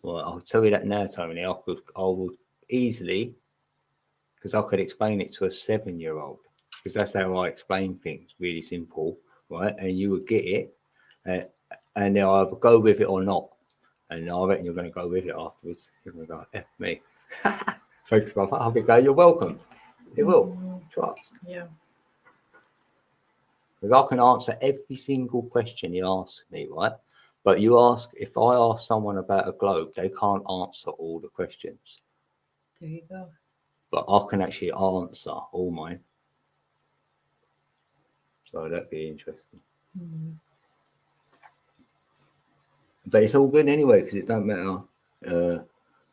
Well, I'll tell you that now, Tony. I would easily, because I could explain it to a 7-year-old, because that's how I explain things, really simple, right? And you would get it, and they'll either go with it or not. And I reckon you're going to go with it afterwards. You're going to go, F me. Thanks, brother. I'll be glad. You're welcome. It will. Trust. Yeah. Because I can answer every single question you ask me, right? But if I ask someone about a globe, they can't answer all the questions. There you go. But I can actually answer all mine. So that'd be interesting. Mm-hmm. But it's all good anyway, because it don't matter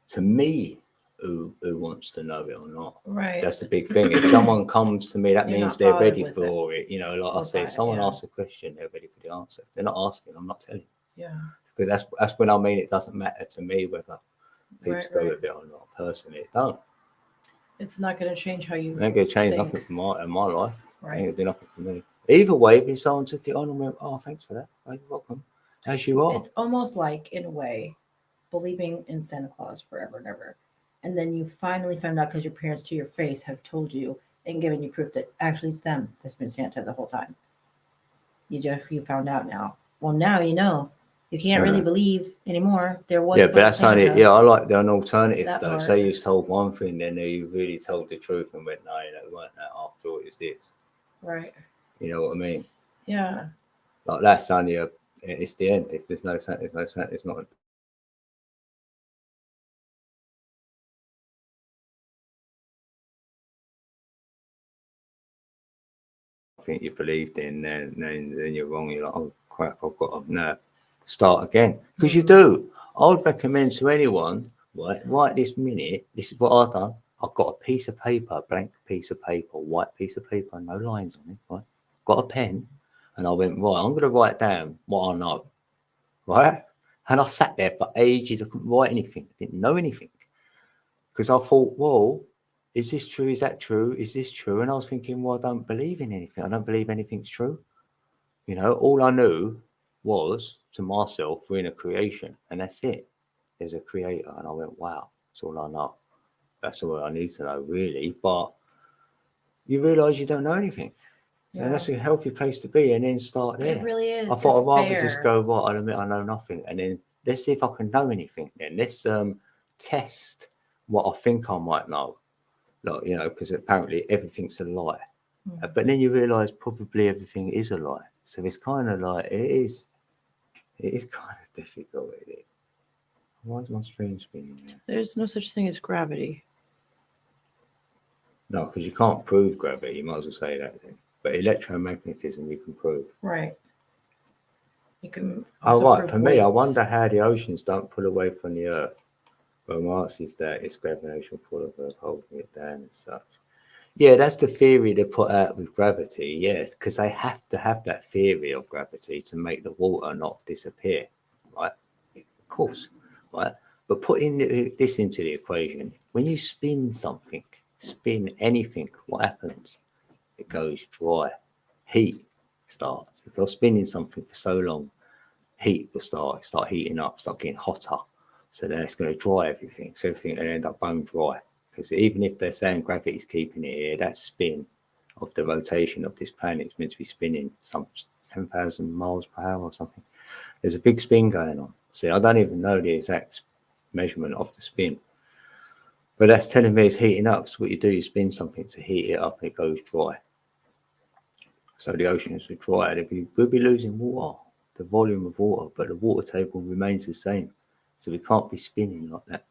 to me who wants to know it or not. Right. That's the big thing. If someone comes to me, that You're means not they're bothered ready with for it. You know, like I Or say, by if it, someone yeah. asks a question, they're ready for the answer. If they're not asking, I'm not telling. Yeah. Because that's when I mean it doesn't matter to me whether people Right, go right. with it or not. Personally, it don't. It's not going to change how you It ain't going to change think. nothing in my life. It ain't Right. going to do nothing for me. Either way, if someone took it on and went, oh, thanks for that. Oh, you're welcome. As you are. It's almost like, in a way, believing in Santa Claus forever and ever. And then you finally found out because your parents to your face have told you and given you proof that actually it's them that's been Santa the whole time. You found out now. Well, now you know. You can't really believe anymore. There was Yeah, but that's Santa. only, I like an alternative That though. part. Say you was told one thing, then you really told the truth and went, no, it weren't that. After all, it's this. Right. You know what I mean? Yeah. Like that's only it's the end. If there's no Santa, there's no Santa. It's not. I think you believed in, then you're wrong. You're like, oh crap, I've got to start again. Because you do. I would recommend to anyone, right this minute, this is what I've done. I've got a piece of paper, blank piece of paper, white piece of paper, no lines on it, right? Got a pen, and I went, right, I'm going to write down what I know, right? And I sat there for ages. I couldn't write anything. I didn't know anything. Because I thought, well, is this true? Is that true? Is this true? And I was thinking, well, I don't believe in anything. I don't believe anything's true. You know, all I knew was to myself, we're in a creation, and that's it. There's a creator. And I went, wow, that's all I know. That's all I need to know, really. But you realise you don't know anything. So that's a healthy place to be, and then start there. It really is. I thought It's I'd rather fair. just go, right, I'll admit I know nothing. And then let's see if I can know anything. Then let's test what I think I might know. Like, you know, because apparently everything's a lie. But then you realise probably everything is a lie. So it's kind of like, it is kind of difficult, really. Why is my stream spinning there? There's no such thing as gravity. No, because you can't prove gravity. You might as well say that then. But electromagnetism you can prove. Right. You can. Oh, also right. prove For me, I weight. wonder how the oceans don't pull away from the Earth. Well, my answer is that it's gravitational pull of Earth holding it down and such. Yeah, that's the theory they put out with gravity. Yes, because they have to have that theory of gravity to make the water not disappear, right? Of course, right? But putting this into the equation, when you spin something, spin anything, what happens? It goes dry. Heat starts. If you're spinning something for so long, heat will start heating up, start getting hotter. So then it's going to dry everything. So everything will end up bone dry. Because even if they're saying gravity's keeping it here, that spin of the rotation of this planet is meant to be spinning some 10,000 miles per hour or something. There's a big spin going on. See, I don't even know the exact measurement of the spin. But that's telling me it's heating up. So what you do, you spin something to heat it up and it goes dry. So the oceans are dry. We'll be losing water, the volume of water, but the water table remains the same. So we can't be spinning like that.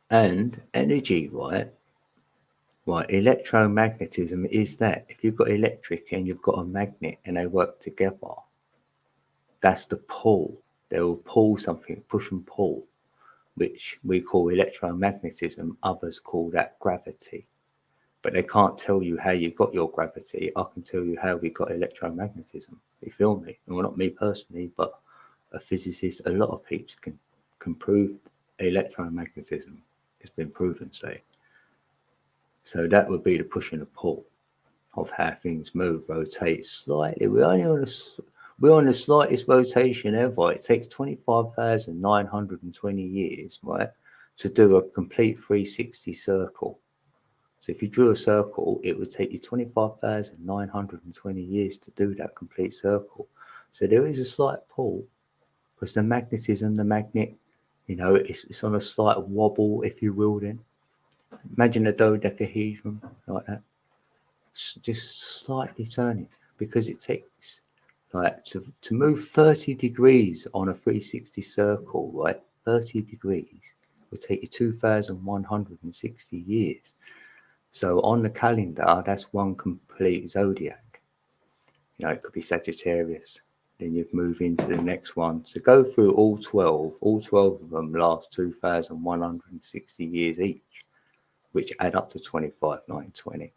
And energy, right? Right, electromagnetism is that. If you've got electric and you've got a magnet and they work together, that's the pull. They will pull something, push and pull, which we call electromagnetism. Others call that gravity. But they can't tell you how you got your gravity. I can tell you how we got electromagnetism. You feel me? Well, not me personally, but a physicist, a lot of people can prove electromagnetism. It's been proven, say. So that would be the push and the pull of how things move, rotate slightly. We're on the slightest rotation ever. It takes 25,920 years, right, to do a complete 360 circle. So if you drew a circle, it would take you 25,920 years to do that complete circle. So there is a slight pull, because the magnetism, the magnet, it's on a slight wobble, if you will. Then imagine a dodecahedron like that, just slightly turning, because it takes to move 30 degrees on a 360 circle, right? 30 degrees will take you 2,160 years. So on the calendar, that's one complete zodiac. It could be Sagittarius. Then you'd move into the next one. So go through all 12. All 12 of them last 2,160 years each, which add up to 25,920.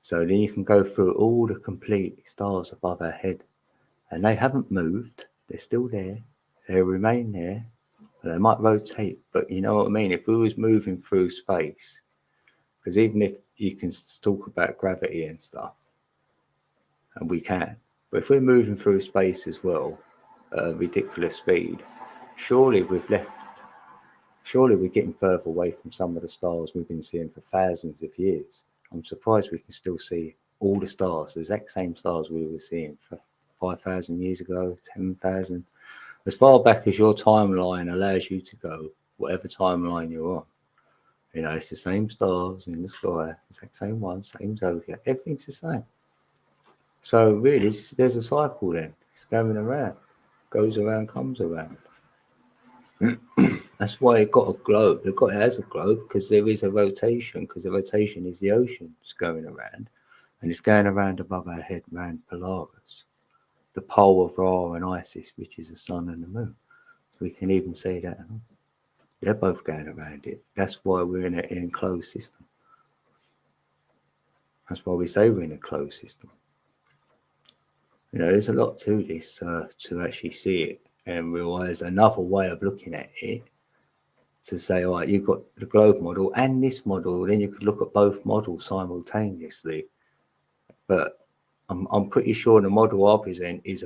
So then you can go through all the complete stars above our head. And they haven't moved. They're still there. They remain there. They might rotate, but you know what I mean? If we was moving through space, because even if you can talk about gravity and stuff, and we can, but if we're moving through space as well at a ridiculous speed, surely we're getting further away from some of the stars we've been seeing for thousands of years. I'm surprised we can still see all the stars, the exact same stars we were seeing for 5,000 years ago, 10,000. As far back as your timeline allows you to go, whatever timeline you're on. It's the same stars in the sky, exact same one, same zodiac, everything's the same. So really, there's a cycle then. It's going around, goes around, comes around. That's why it got a globe. It has a globe because there is a rotation, because the rotation is the oceans going around, and it's going around above our head, around Polaris, the pole of Ra and Isis, which is the sun and the moon. We can even say that they're both going around it. That's why we're in an enclosed system. That's why we say we're in a closed system. There's a lot to this to actually see it and realize another way of looking at it. To say, all right, you've got the globe model and this model, then you could look at both models simultaneously. But I'm pretty sure the model I present is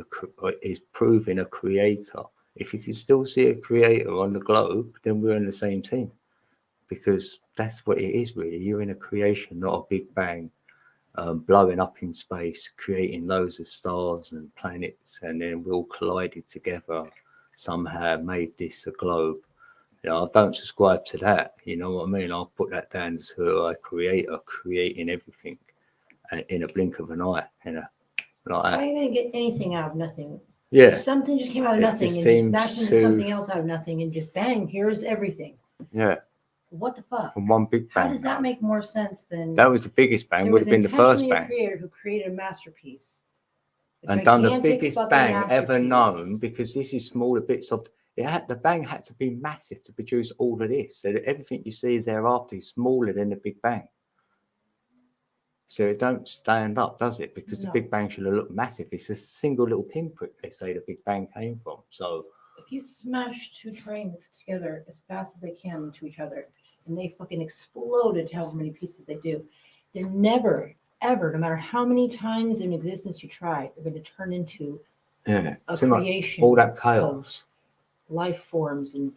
proving a creator. If you can still see a creator on the globe, then we're in the same team, because that's what it is really. You're in a creation, not a big bang, blowing up in space, creating loads of stars and planets, and then we all collided together, somehow made this a globe. I don't subscribe to that. You know what I mean? I'll put that down to a creator creating everything in a blink of an eye. Like that. How are you going to get anything out of nothing? Yeah. Something just came out of nothing and just smashed into something else out of nothing and just bang, here's everything. Yeah. What the fuck? From one big bang. How does that make more sense than... That was the biggest bang, would have been the first bang. A creator who created a masterpiece. And done the biggest bang ever known, because this is smaller bits of... the bang had to be massive to produce all of this. So that everything you see thereafter is smaller than the Big Bang. So it don't stand up, does it? Because the Big Bang should have looked massive. It's a single little pinprick they say the Big Bang came from. So if you smash two trains together as fast as they can into each other, and they fucking explode into however many pieces they do, they're never, ever, no matter how many times in existence you try, they're going to turn into a creation. All that chaos. Life forms and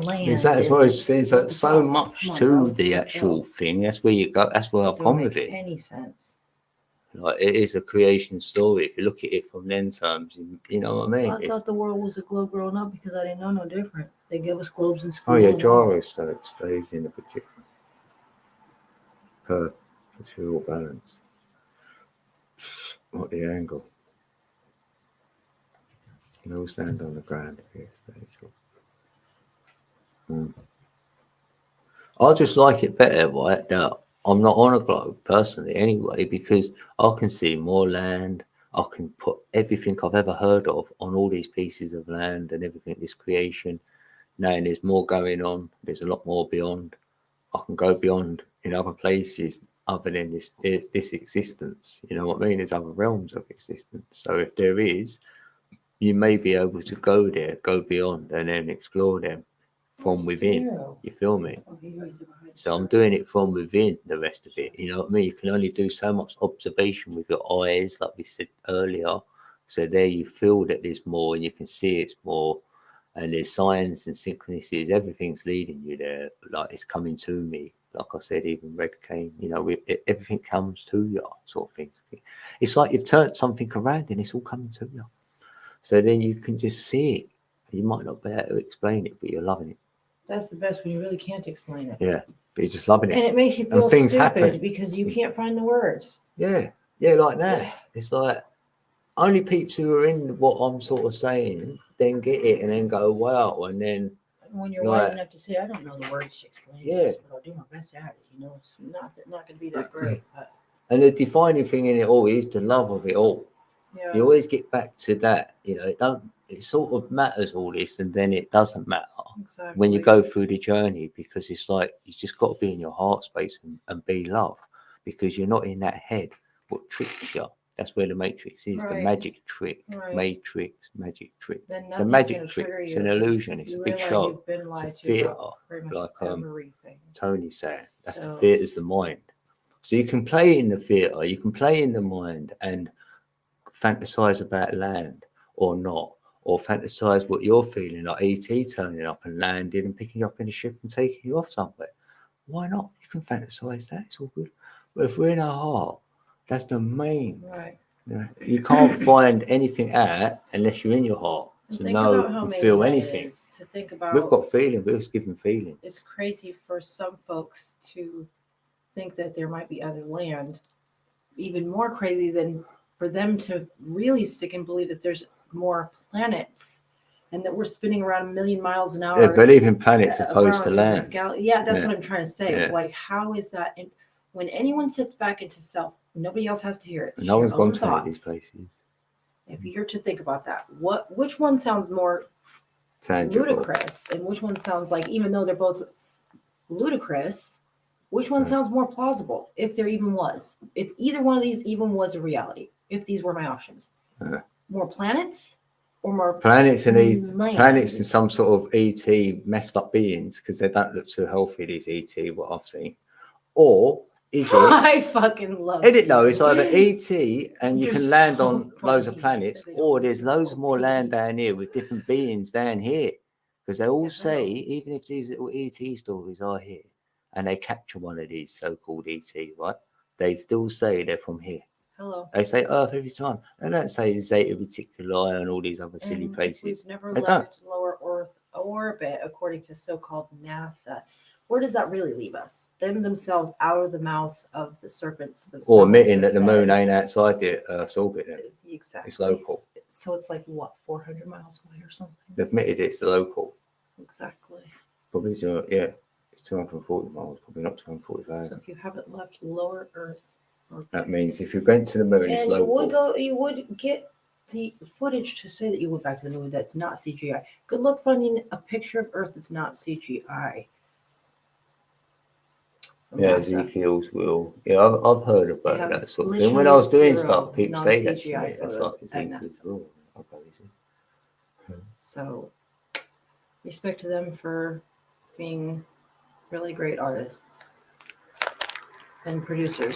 land. Is that as well as there's so much to the actual thing? That's where you go. That's where I've gone with it. Any sense? Like, it is a creation story. If you look at it from then terms, you know what I mean? I thought the world was a globe growing up because I didn't know no different. They give us globes in school. Oh yeah, gyroscope stays in a particular perpetual balance. What the angle? No stand on the ground here, stage. I just like it better, right? That I'm not on a globe personally, anyway, because I can see more land. I can put everything I've ever heard of on all these pieces of land and everything. This creation, knowing there's more going on. There's a lot more beyond. I can go beyond in other places other than this existence. You know what I mean? There's other realms of existence. So if there is, you may be able to go there, go beyond, and then explore them from within. You feel me? So I'm doing it from within the rest of it. You know what I mean? You can only do so much observation with your eyes, like we said earlier. So there you feel that there's more and you can see it's more. And there's signs and synchronicities. Everything's leading you there. Like, it's coming to me. like I said, even red cane, you know, everything comes to you, sort of thing. It's like you've turned something around and it's all coming to you. So then you can just see it. You might not be able to explain it, but you're loving it. That's the best when you really can't explain it. Yeah, but you're just loving it. And it makes you feel things stupid happen. because you can't find the words. Yeah, like that. It's like only people who are in what I'm sort of saying then get it and then go, wow. And then when you're wise enough to say, I don't know the words to explain this, but I'll do my best at it. You know, it's not going to be that great. But... And the defining thing in it all is the love of it all. Yeah. You always get back to that. You know, it sort of matters all this, and then it doesn't matter when you go through the journey, because it's like you just got to be in your heart space and be love, because you're not in that head what tricks you. That's where the matrix is, the magic trick. Matrix, magic trick. It's a magic trick. It's an illusion. It's a big show. It's a theatre, like Tony's saying. That's the theatre's the mind. So you can play in the theatre, you can play in the mind and fantasize about land or not, or fantasize what you're feeling, like ET turning up and landing and picking you up in a ship and taking you off somewhere. Why not? You can fantasize that. It's all good. But if we're in our heart, that's the main. Right. You can't find anything out unless you're in your heart to know and feel anything. To think about, we've got feeling. We're just giving feelings. It's crazy for some folks to think that there might be other land. Even more crazy than for them to really stick and believe that there's more planets and that we're spinning around 1 million miles an hour. They believe in planets opposed to land. Yeah, that's what I'm trying to say. Yeah. Like, how is that? And when anyone sits back into self, nobody else has to hear it. No one's gone to any of these places. If you're to think about that, which one sounds more ludicrous, and which one sounds like, even though they're both ludicrous, which one sounds more plausible? If there even was, if either one of these even was a reality, if these were my options, more planets or more planets and planets and some sort of ET messed up beings, because they don't look too healthy. These ET, what I've seen, or is it? I fucking love it. No, it's either ET and you can land on loads of planets, or there's loads more land down here with different beings down here, because they all say, even if these little ET stories are here, and they capture one of these so-called ET, right? They still say they're from here. Hello. They say Earth every time. They don't say Zeta Reticuli and all these other silly places. We've never left lower Earth orbit, according to so-called NASA. Where does that really leave us? Them themselves out of the mouths of the serpents themselves. Or admitting that the moon ain't outside the Earth's orbit. Exactly. It's local. So it's like, what, 400 miles away or something? They've admitted it's local. Exactly. Probably, yeah. It's 240 miles, probably not 240,000. So if you haven't left lower Earth orbit, that means if you're going to the moon, it's local. You would get the footage to say that you went back to the moon. That's not CGI. Good luck finding a picture of Earth that's not CGI. Yeah, Ezekiel's will. Yeah, I've heard about that sort of thing. When I was doing stuff, people say that to me. It's like Ezekiel's will. So, respect to them for being really great artists and producers,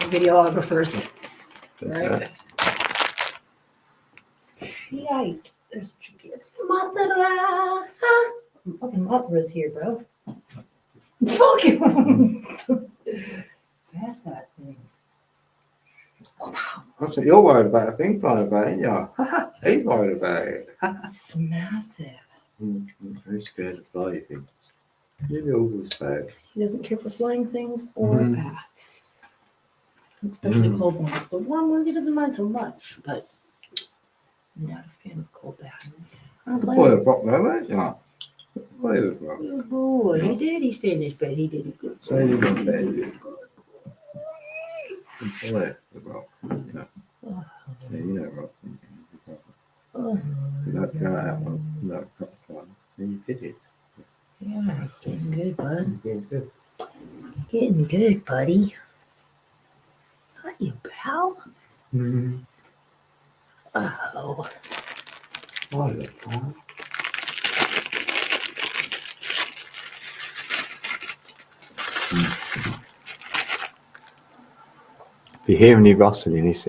videographers. Right? Shite. There's chickens. Mothra. Fucking Mothra's here, bro. Fuck you. Pass that thing. That's what you're worried about. A thing flying about, ain't you? He's worried about it. It's massive. He's scared of flying things. You're always bad. He doesn't care for flying things or bats, especially cold ones. The warm ones he doesn't mind so much, but I'm not a fan of cold bats. Boy, a rock though, ain't you? Boy, a rock. Boy, he did. He stayed in his bed. He did it good. So he did bed. Boy, a rock. Yeah, you know rock. Because that's going to happen. No, cut one. Then you did it. Yeah, getting good, bud. Getting good. Getting good, buddy. Hi, you pal. Mm-hmm. Oh. Oh, look, huh? If you hear any rustling, it's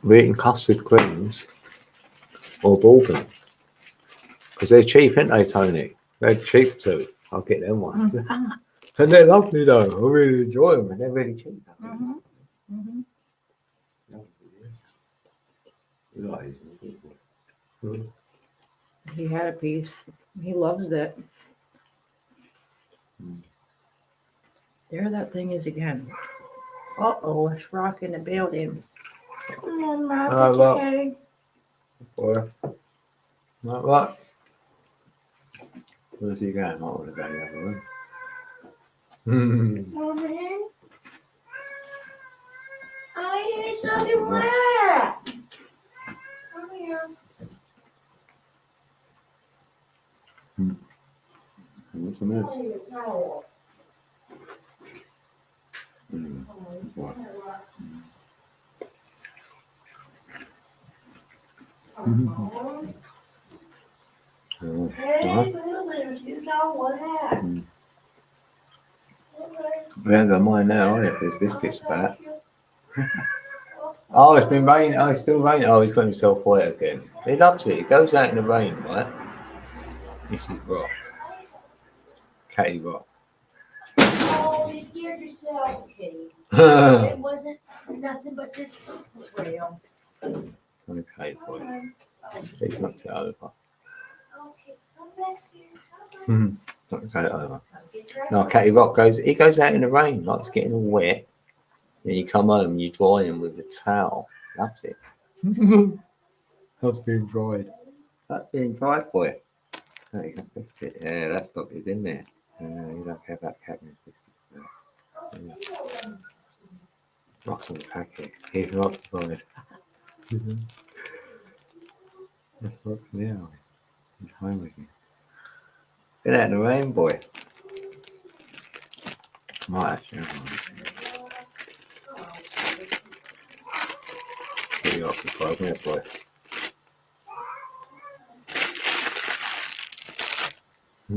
we're eating custard creams or bourbon. Because they're cheap, aren't they, Tony? They're cheap, so I'll get them ones. Mhm. And they're lovely though. I really enjoy them, and they're really cheap. Mhm. Mhm. You like these ones? He had a piece. He loves that. Mm. There that thing is again. Uh-oh, it's rocking the building. Oh, look. Boy. Like what? Where's he going? I want to go the other room. Morning. I ain't something wet. Come here. What's a minute? Oh, your towel. What? Hey, Blueberries, you saw what happened. We ain't got mine now, are you? There's biscuits back. Oh, it's been raining. Oh, it's still raining. Oh, he's got himself wet again. He loves it. He goes out in the rain, right? This is Rock. Catty Rock. Oh, you scared yourself, Kitty. It wasn't nothing but this rail. Okay, boy. He's knocked it over. Okay, come back here. Knocked it over. No, Catty Rock goes. He goes out in the rain, like it's getting all wet. Then you come home and you dry him with a towel. Loves it. That's being dried. That's being dried, boy. There you go, biscuit. Yeah, that's not it in there. You don't care about Cadmus biscuits. Yeah. Russell packet. He's not dried. That's Rock now. He's home again. Get out in the rain, boy. Might actually get you off the 5 minute, boy. Do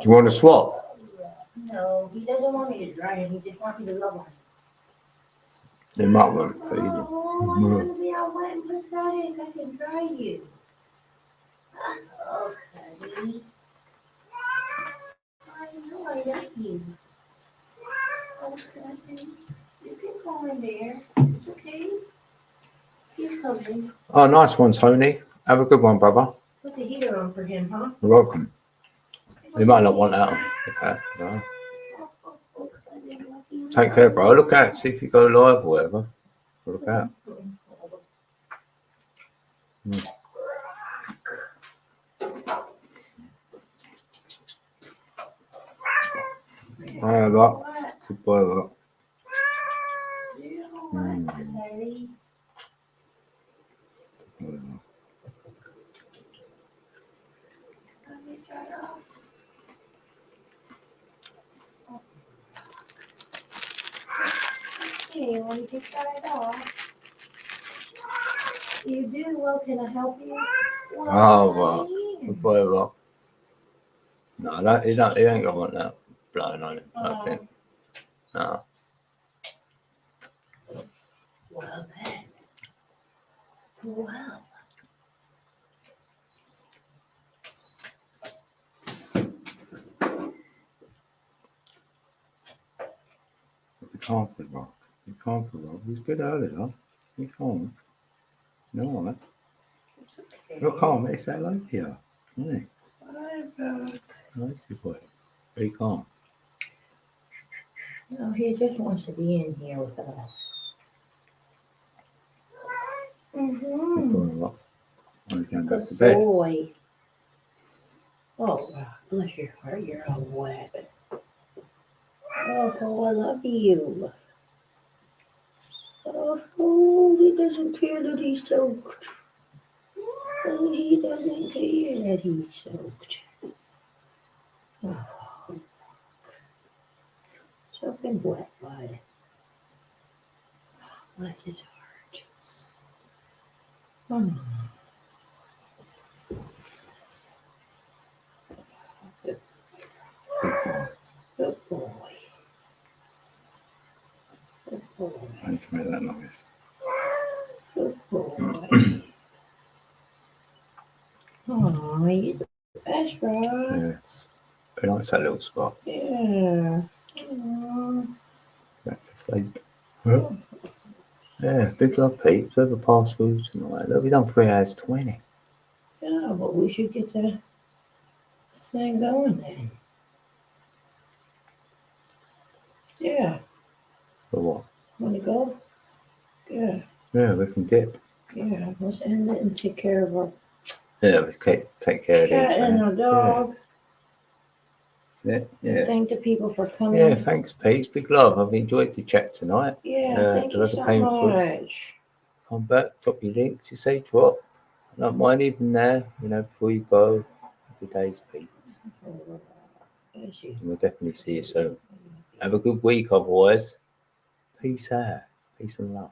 you want to swap? No, he doesn't want me to dry him. He just wants me to love him. They might want to feed him. Oh, I'm going to be all wet and pathetic. I can dry you. Oh, honey. I know I love you. Oh, honey. You can go in there. It's okay. He's coming. Oh, nice one, Tony. Have a good one, brother. Put the heater on for him, huh? You're welcome. You might not want that. Okay, no. Take care, bro. Look out. See if you go live or whatever. Look out. All right, Rock. Good boy, Rock. Hey, want to get that off? You do? Well, can I help you? Oh, Rock. Good boy, Rock. No, he ain't gonna want that blowing on him. I think. No. Well, then. Well. Be calm for Rock. Be calm for Rock. He's good earlier. Be calm. No, man. You're calm. He say hello to you. Isn't he? Nice boy. Be calm. No, he just wants to be in here with us. Good boy, Rock. I'm going back to Good bed. boy. Oh, bless your heart, you're all wet. Oh, I love you. Oh, he doesn't care that he's soaked. Oh, he doesn't care that he's soaked. Oh, soaking wet, bud. Bless his heart. Good boy. to make that noise. Good boy. Oh, you're the best, right? Yes. Very nice, that little spot. Yeah. Aw. Back to sleep. Yeah, big love, peeps. Whoever passed through tonight. Look, we've done 3 hours 20. Yeah, but we should get the thing going then. Yeah. For what? Want to go? Yeah. Yeah, we can dip. Yeah. Let's end it and take care of our Yeah, we take care of cat these. and our dog. Yeah. Thank the people for coming. Yeah, thanks, Pete's. Big love. I've enjoyed the chat tonight. Yeah, thank you whoever so came through, much. come back, drop your links. You say drop. I don't mind even there, before you go. Happy days, Pete. And we'll definitely see you soon. Have a good week, otherwise. Peace out. Peace and love.